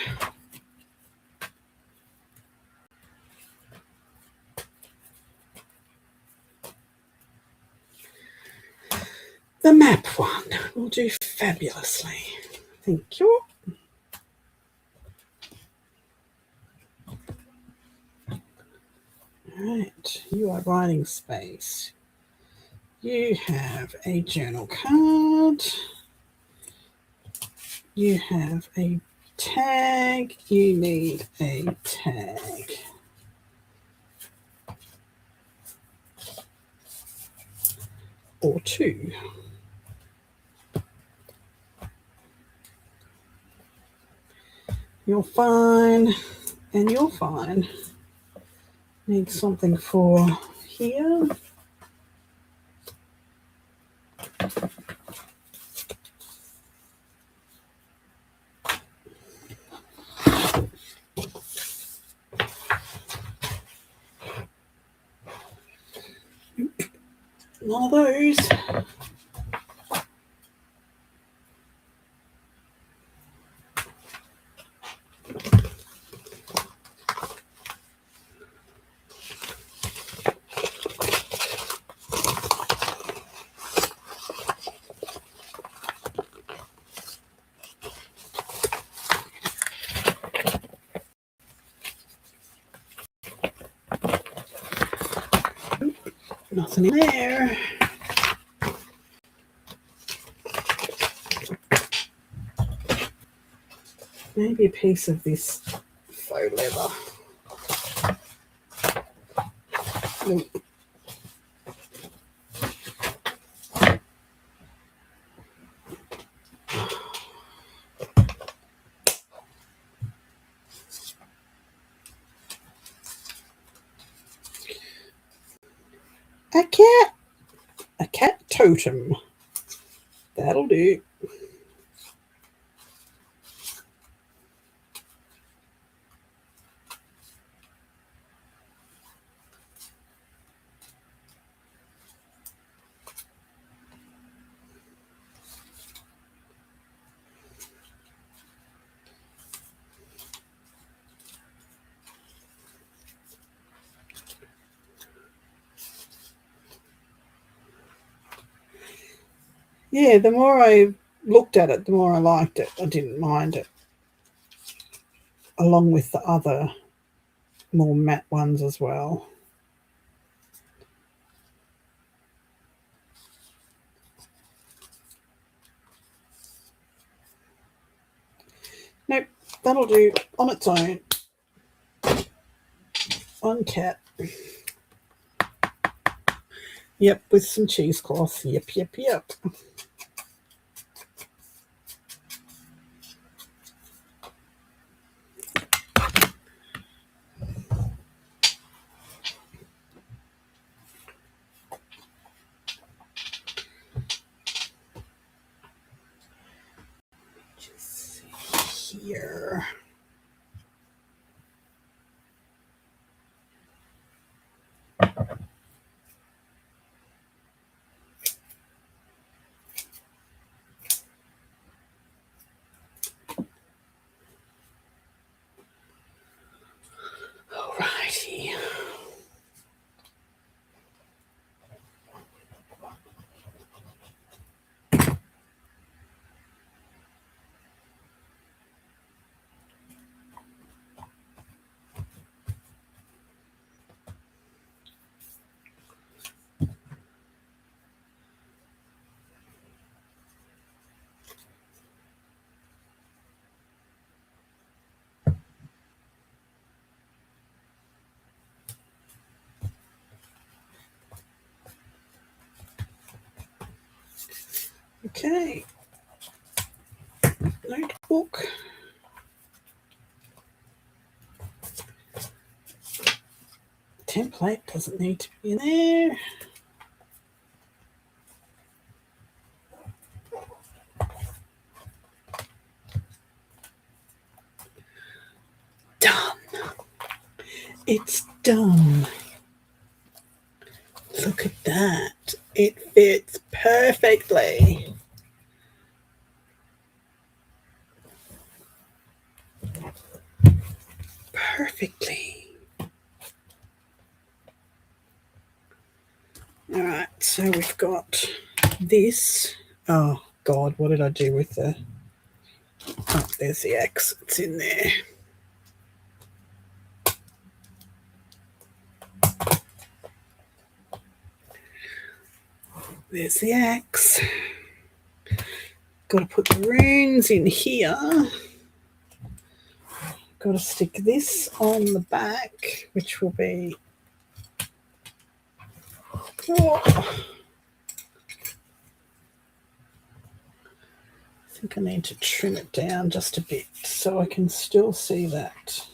The map one will do fabulously. Thank you. Right, you are writing space. You have a journal card. You have a tag. You need a tag. Or two. You're fine, and you're fine. Need something for here. One of those. Nothing in there. Maybe a piece of this faux leather. A cat. A cat totem. That'll do. Yeah, the more I looked at it, the more I liked it. I didn't mind it, along with the other more matte ones as well. Nope, that'll do on its own. On cat. Yep, with some cheesecloth. Yep, yep, yep. Just see here. Alrighty. Okay. Notebook. Template doesn't need to be in there. Done. It's done. Look at that. It fits perfectly. Perfectly. All right, so we've got this. Oh, God, what did I do with the... Oh, there's the X. It's in there. There's the X. Got to put the runes in here. Got to stick this on the back, which will be... Oh. I think I need to trim it down just a bit so I can still see that.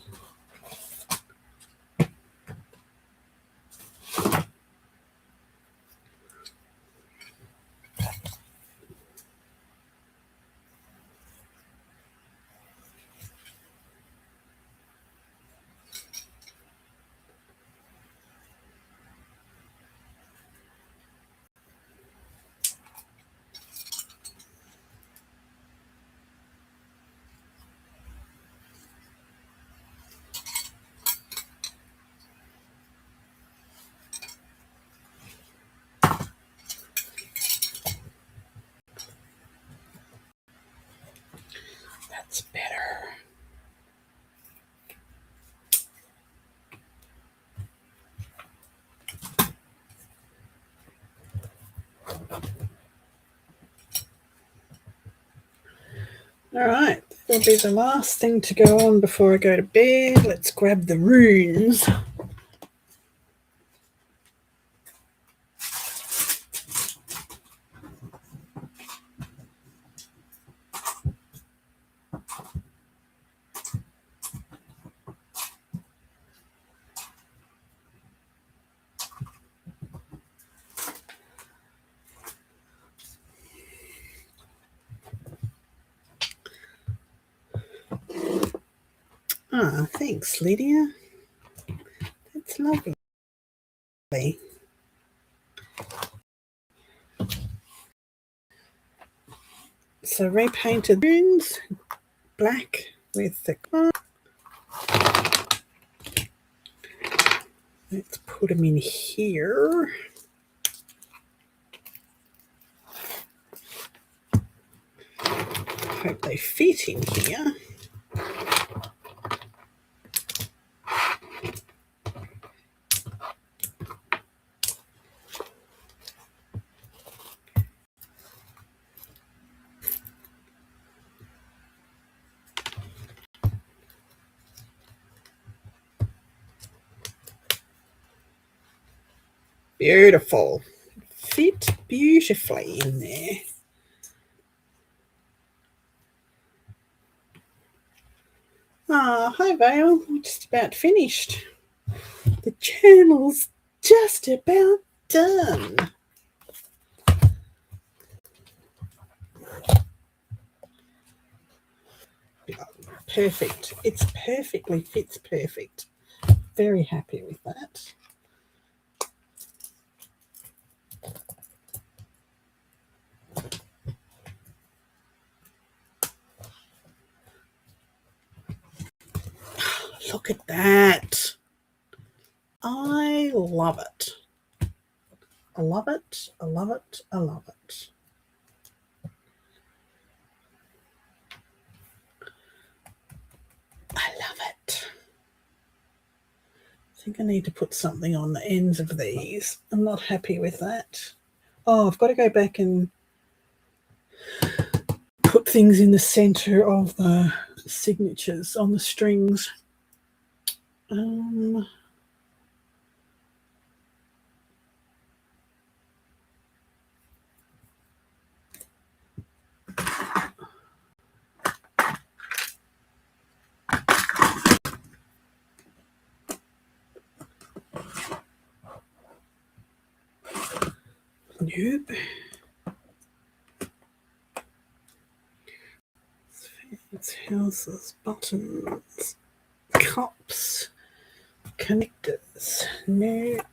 That's better. All right, that'll be the last thing to go on before I go to bed. Let's grab the runes. Ah, thanks, Lydia. That's lovely. So repainted runes, black with the... Let's put them in here. hope they fit in here. Beautiful. Fit beautifully in there. Ah, hi Vale. We're just about finished. The journal's just about done. Perfect. It's perfectly fits perfect. Very happy with that. Look at that. I love it. I love it. I love it. I love it. I love it. I think I need to put something on the ends of these. I'm not happy with that. Oh, I've got to go back and put things in the center of the signatures on the strings. Nope. It's houses, buttons, cups, connectors. Nope.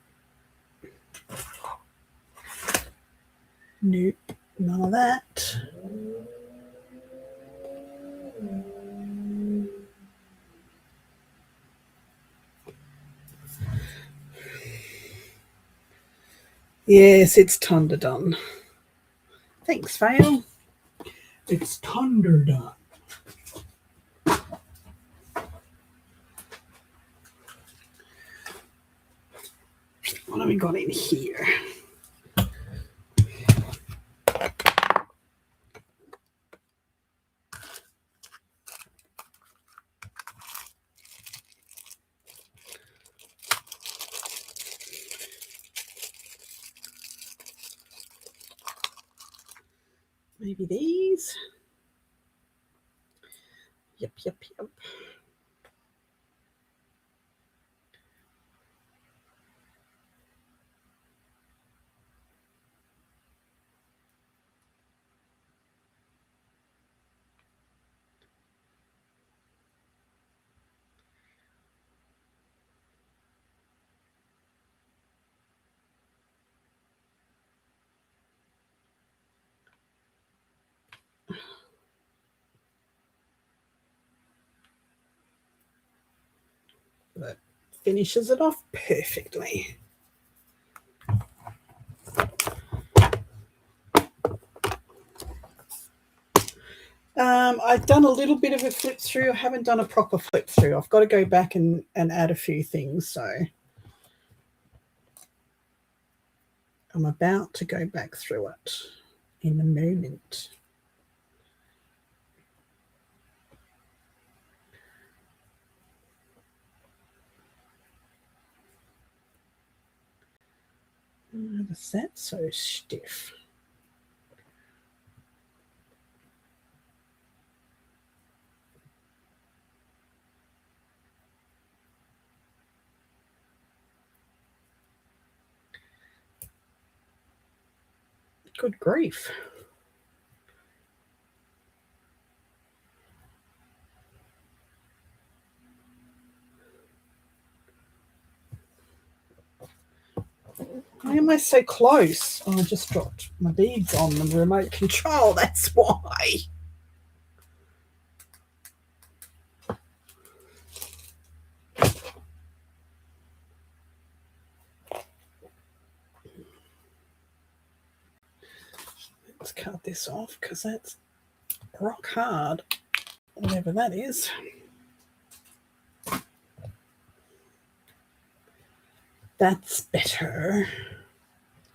Nope. None of that. Yes, it's thunder done. Thanks, Vale. It's thunder done. What have we got in here? Maybe these? Yep. That finishes it off perfectly. I've done a little bit of a flip through. I haven't done a proper flip through. I've got to go back and add a few things. So I'm about to go back through it in a moment. Why is that so stiff? Good grief. Why am I so close? Oh, I just dropped my beads on the remote control. That's why. Let's cut this off because that's rock hard, whatever that is. That's better.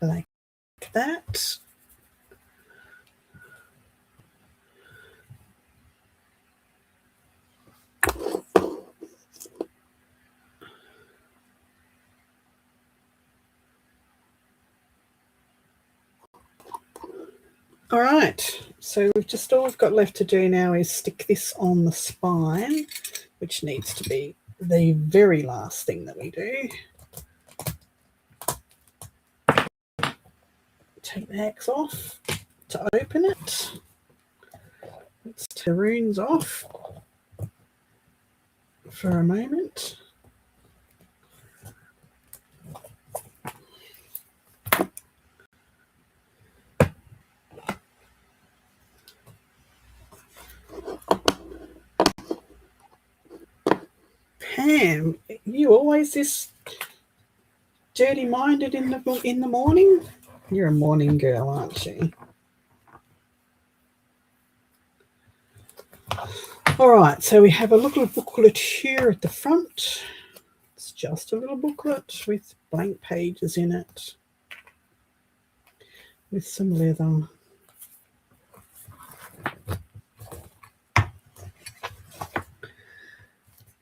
Like that. All right, so all we've got left to do now is stick this on the spine, which needs to be the very last thing that we do. Take the X off to open it. Let's take the runes off for a moment. Pam, you always this dirty-minded in the morning? You're a morning girl, aren't you? All right, so we have a little booklet here at the front. It's just a little booklet with blank pages in it, with some leather.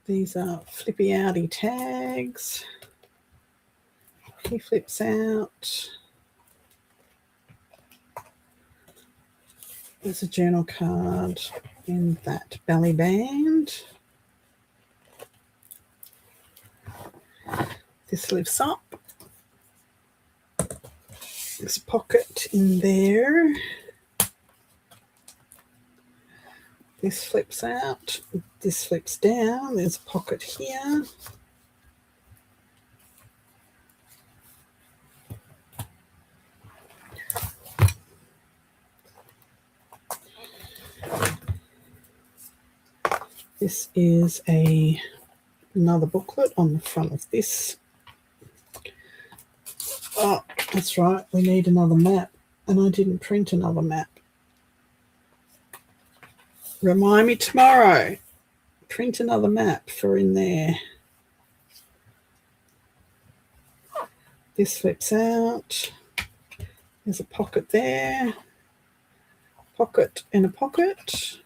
These are flippy outy tags. He flips out. There's a journal card in that belly band. This lifts up. There's a pocket in there. This flips out. This flips down. There's a pocket here. This is another booklet on the front of this. Oh, that's right. We need another map, and I didn't print another map. Remind me tomorrow. Print another map for in there. This flips out. There's a pocket there. Pocket and a pocket.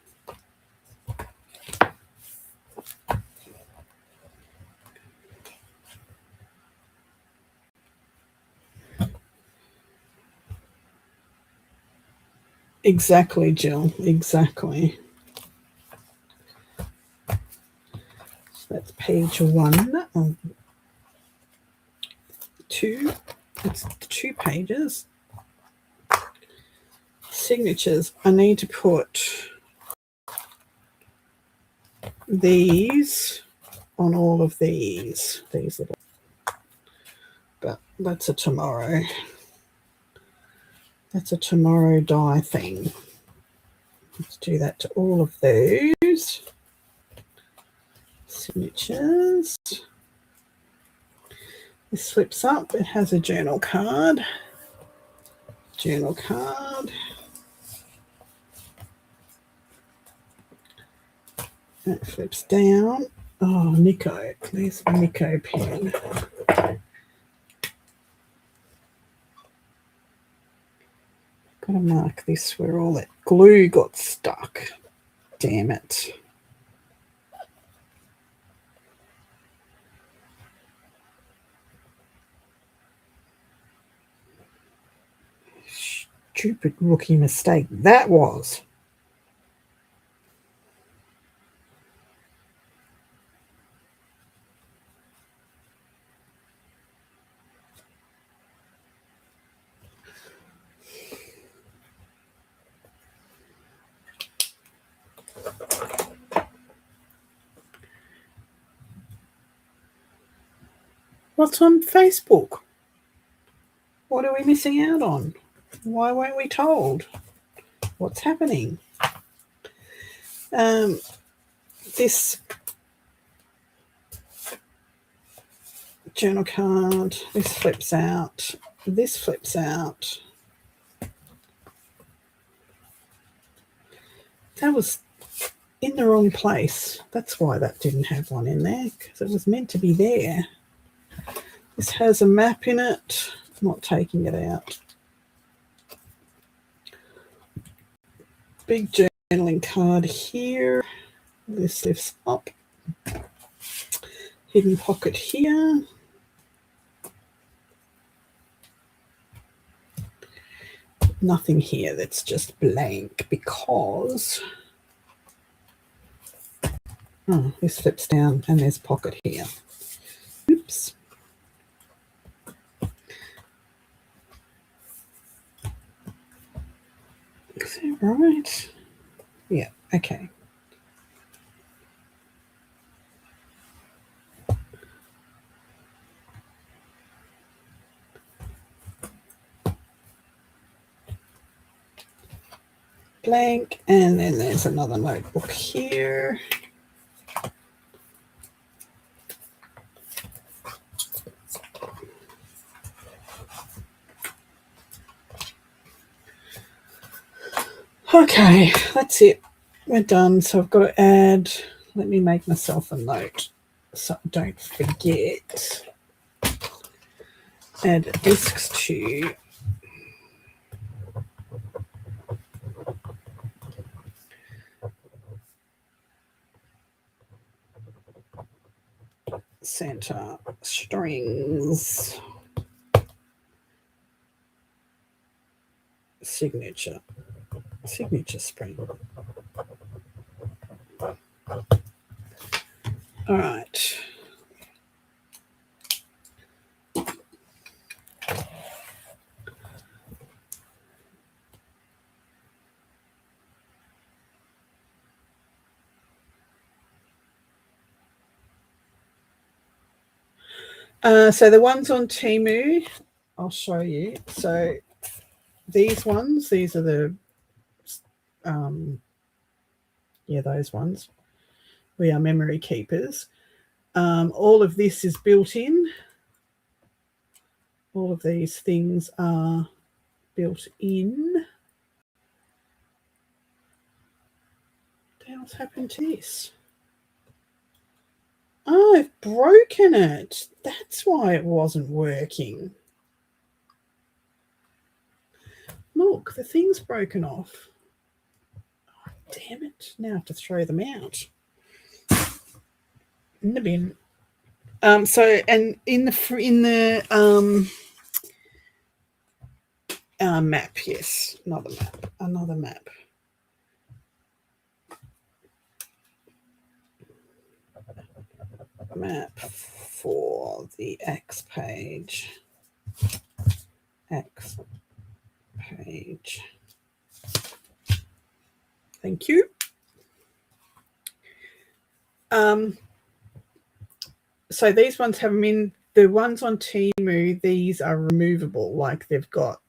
Exactly, Jill. Exactly. So that's page 1 of 2. It's 2 pages. Signatures. I need to put these on all of these little, but that's a tomorrow. That's a tomorrow die thing. Let's do that to all of those. Signatures. This flips up. It has a journal card. Journal card. That flips down. Oh, Nico. There's a Nico pen. Got to mark this where all that glue got stuck. Damn it. Stupid rookie mistake that was. What's on Facebook? What are we missing out on? Why weren't we told? What's happening? This journal card, this flips out. This flips out. That was in the wrong place. That's why that didn't have one in there, because it was meant to be there. This has a map in it. I'm not taking it out. Big journaling card here. This lifts up. Hidden pocket here. Nothing here, that's just blank because this flips down and there's pocket here. Oops. Is that right? Yeah, okay. Blank, and then there's another notebook here. Okay, that's it. We're done. So I've got to add, let me make myself a note so I don't forget. Add discs to center strings. Signature spring. All right. So the ones on Temu, I'll show you. So these ones, these are the, those ones. We are memory keepers. All of this is built in. All of these things are built in. What the hell's happened to this? Oh, I've broken it. That's why it wasn't working. Look, the thing's broken off. Oh, damn it. Now I have to throw them out. In the bin. So, and in the map, yes, another map. Map for the X page. Thank you. So these ones have them in. The ones on Temu, these are removable. Like they've got,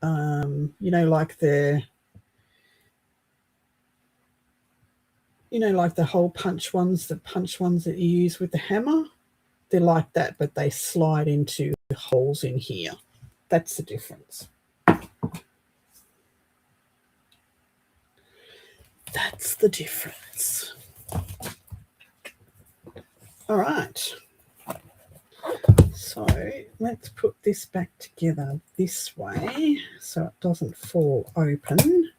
like the hole punch ones, the punch ones that you use with the hammer. They're like that, but they slide into holes in here. That's the difference. That's the difference. All right. So let's put this back together this way so it doesn't fall open.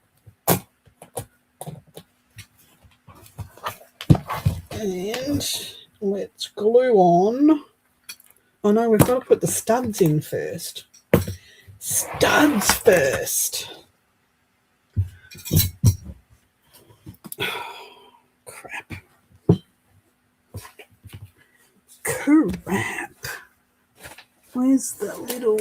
And let's glue on. Oh no, we've got to put the studs in first. Studs first. Oh, crap. Where's the little...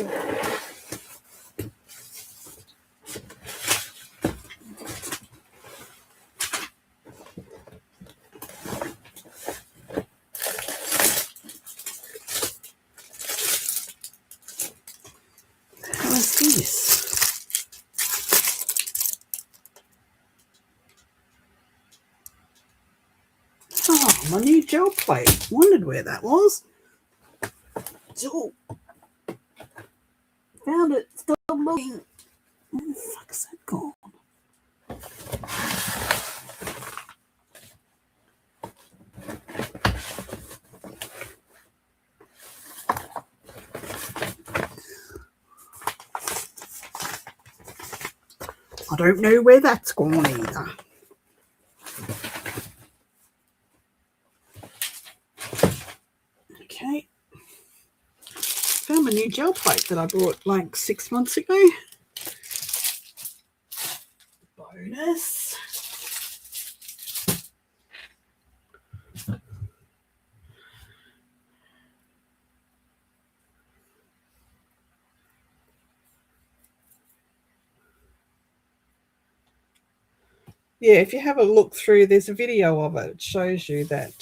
How is this? Oh, my new gel plate. Wondered where that was. Oh. Found it. Stop looking. Where the fuck's that gone? I don't know where that's gone either. Okay. Found my new gel plate that I bought like 6 months ago. Bonus. Yeah, if you have a look through, there's a video of it. It shows you that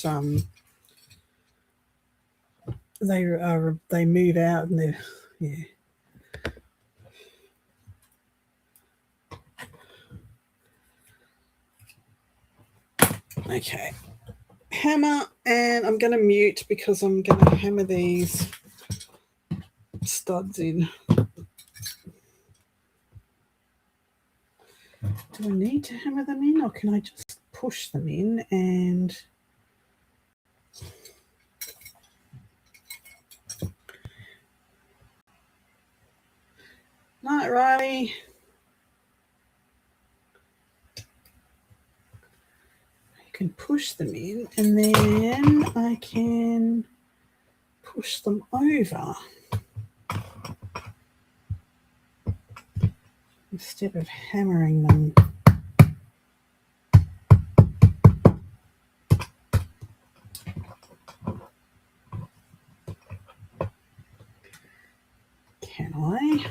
they move out and they're, yeah. Okay, hammer, and I'm going to mute because I'm going to hammer these studs in. Do I need to hammer them in, or can I just push them in and... Not Riley. I can push them in and then I can push them over instead of hammering them. Can I?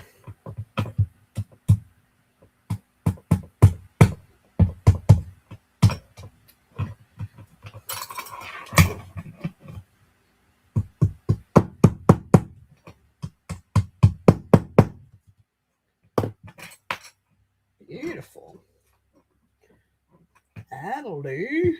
Beautiful. That'll do.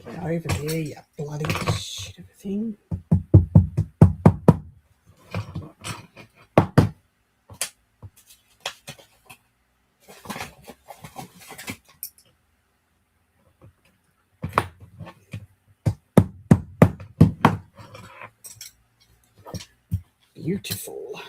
Get over there, you bloody shit of a thing. Beautiful.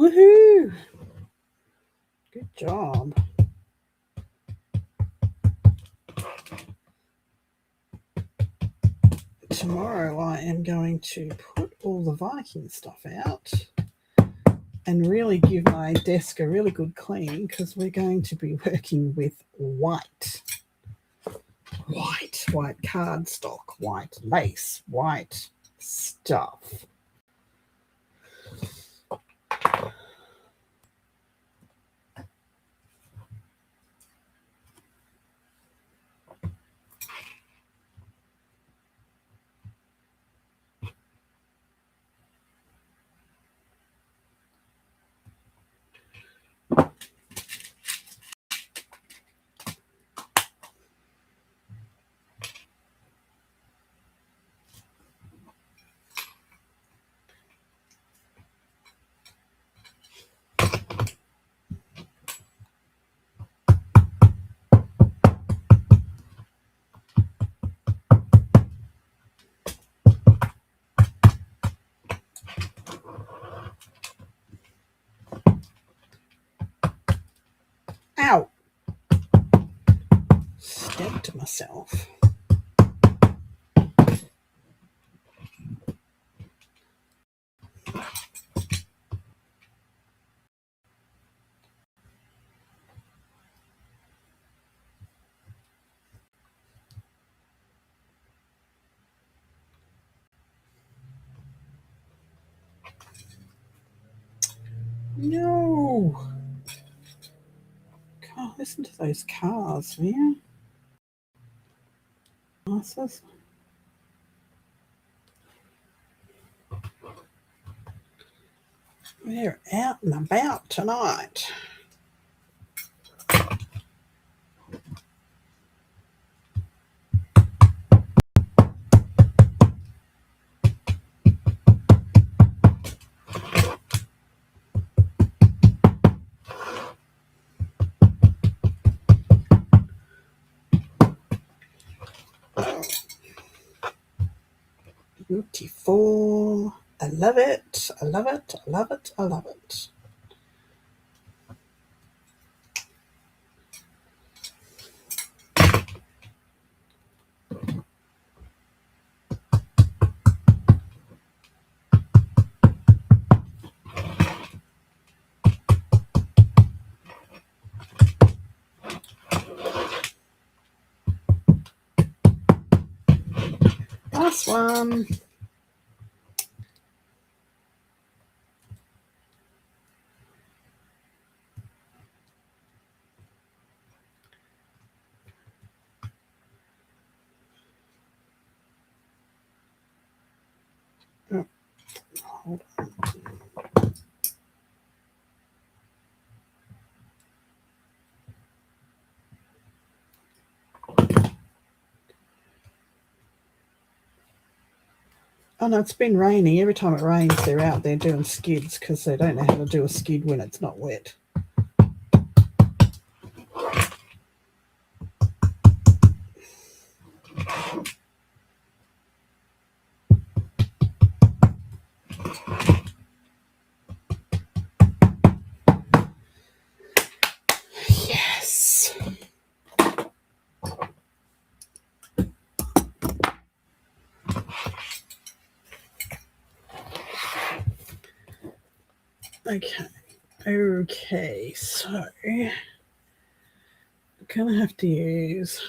Woohoo! Good job. Tomorrow I am going to put all the Viking stuff out and really give my desk a really good clean, because we're going to be working with white cardstock, white lace, white stuff. Ow! Stepped myself. No! Can't listen to those cars, man. Glasses. We're out and about tonight. Beautiful. I love it. I love it. I love it. I love it. Last one. Oh, hold on. Oh no, it's been raining. Every time it rains, they're out there doing skids because they don't know how to do a skid when it's not wet. Yes. Okay, so I'm gonna have to use,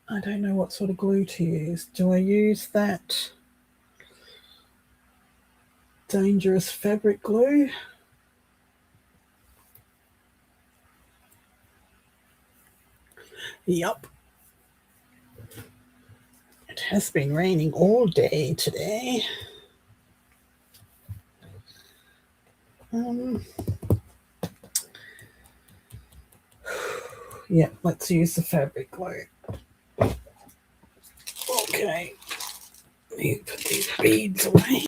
I don't know what sort of glue to use. Do I use that dangerous fabric glue? Yup. It has been raining all day today. Yeah, let's use the fabric glue. Okay. Let me put these beads away.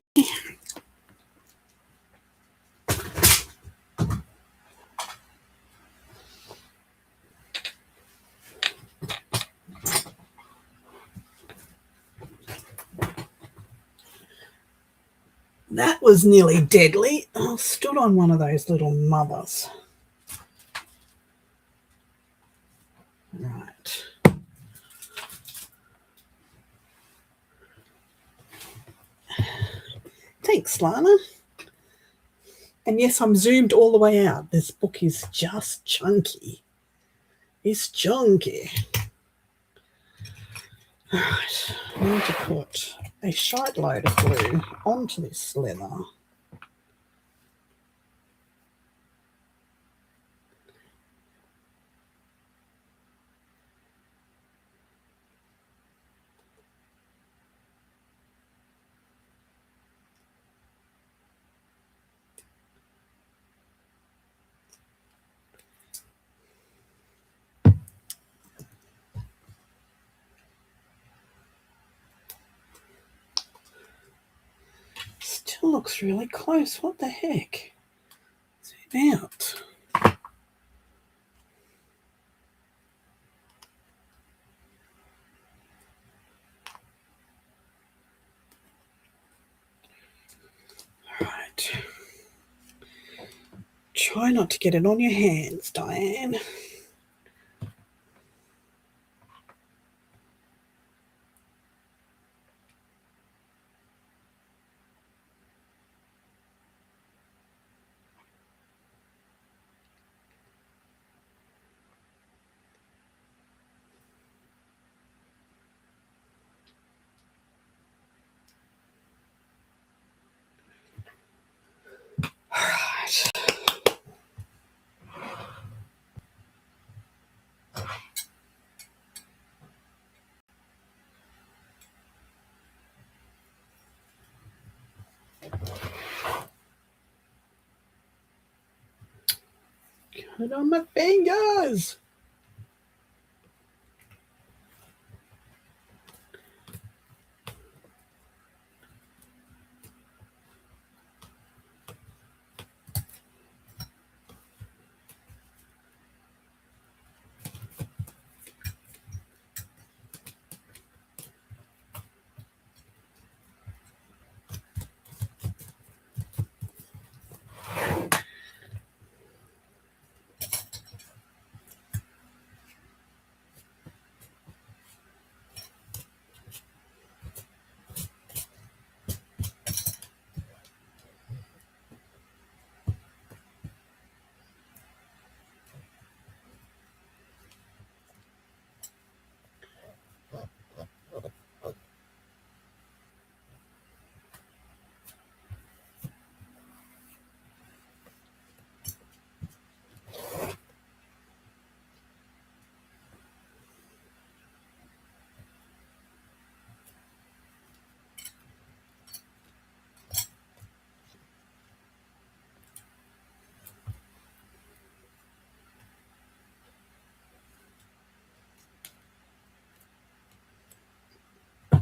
That was nearly deadly. I stood on one of those little mothers. Right. Thanks, Lana. And yes, I'm zoomed all the way out. This book is just chunky. It's chunky. Right. I need to put a shite load of glue onto this leather. Still looks really close. What the heck? Zoom out. Right. Try not to get it on your hands, Diane. Right. Got it on my fingers.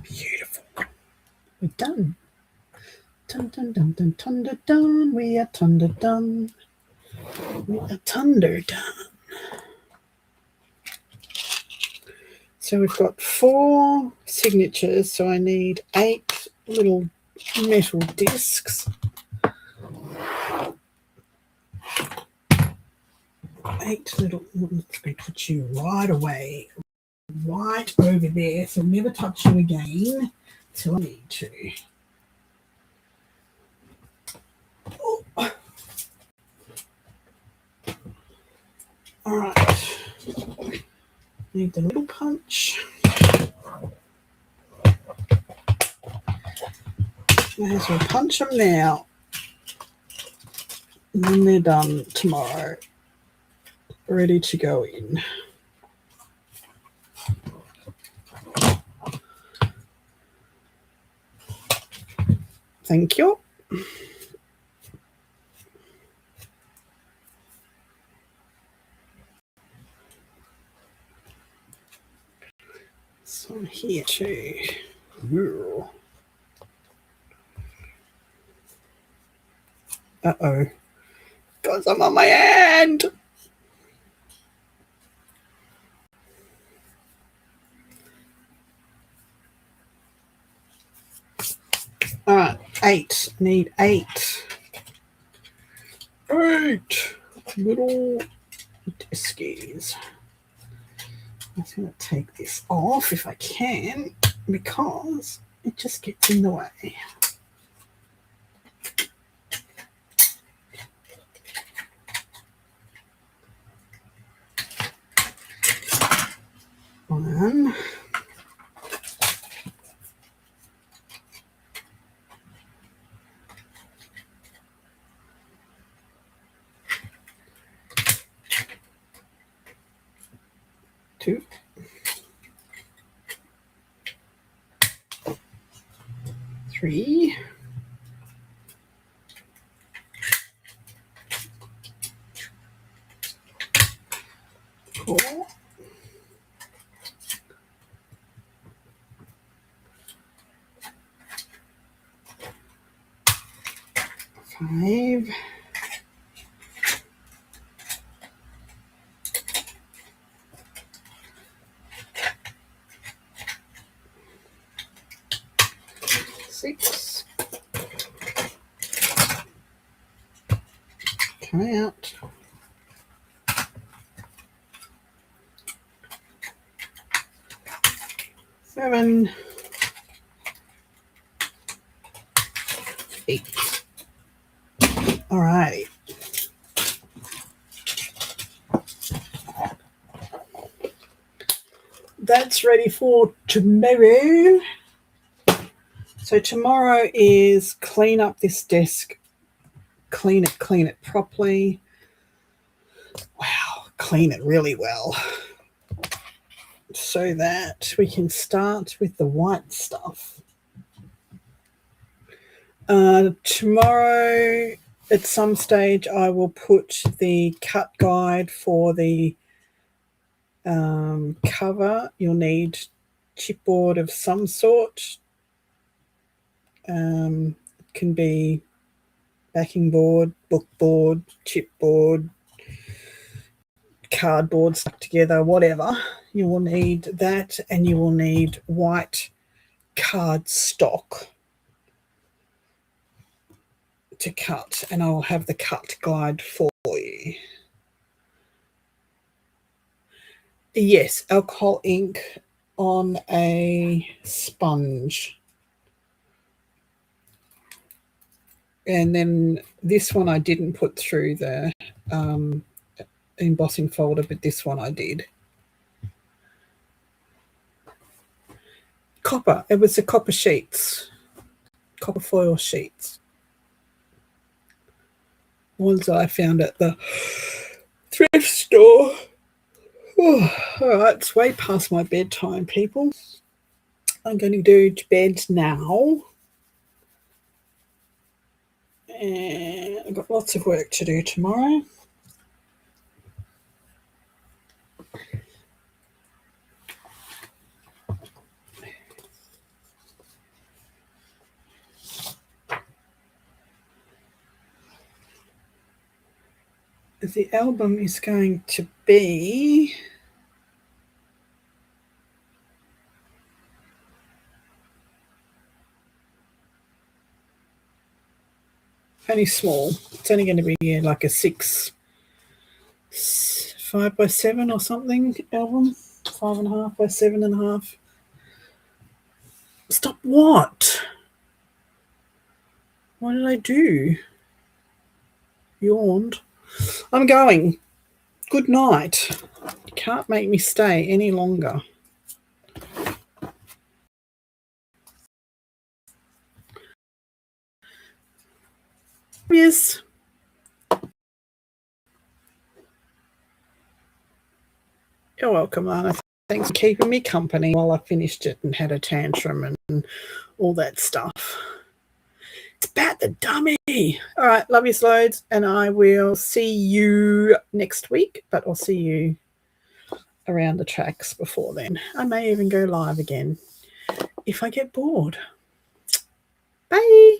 Beautiful. We're done. Dun dun dun dun dun dun dun. We are thunder done. We are thunder done. So we've got 4 signatures, so I need 8 little metal discs. 8 little, let's put you right away, right over there, so never touch you again till I need to. Oh. All right, need the little punch. May as well punch them now, and then they're done tomorrow, ready to go in. Thank you. So here too. Uh-oh. Got some on my hand. All right. 8. Need 8. 8 little deskies. I'm just going to take this off if I can, because it just gets in the way. One. 2. 3. 4. 5. 6. Come out. 7. 8. All right. That's ready for tomorrow. So tomorrow is clean up this desk, clean it properly. Wow, clean it really well, so that we can start with the white stuff. Tomorrow at some stage I will put the cut guide for the cover. You'll need chipboard of some sort. It can be backing board, book board, chipboard, cardboard stuck together, whatever. You will need that, and you will need white card stock to cut, and I'll have the cut guide for you. Yes, alcohol ink on a sponge. And then this one I didn't put through the embossing folder, but this one I did. Copper. It was the copper sheets, copper foil sheets. Ones I found at the thrift store. Oh, all right, it's way past my bedtime, people. I'm going to go to bed now. And I've got lots of work to do tomorrow. The album is going to be only small. It's only going to be like a 5 by 7 or something album. 5.5 by 7.5. Stop what? What did I do? Yawned. I'm going. Good night. You can't make me stay any longer. Yes. You're welcome, Lana. Thanks for keeping me company while I finished it and had a tantrum and all that stuff. It's about the dummy. All right, love you loads, and I will see you next week, but I'll see you around the tracks before then. I may even go live again if I get bored. Bye.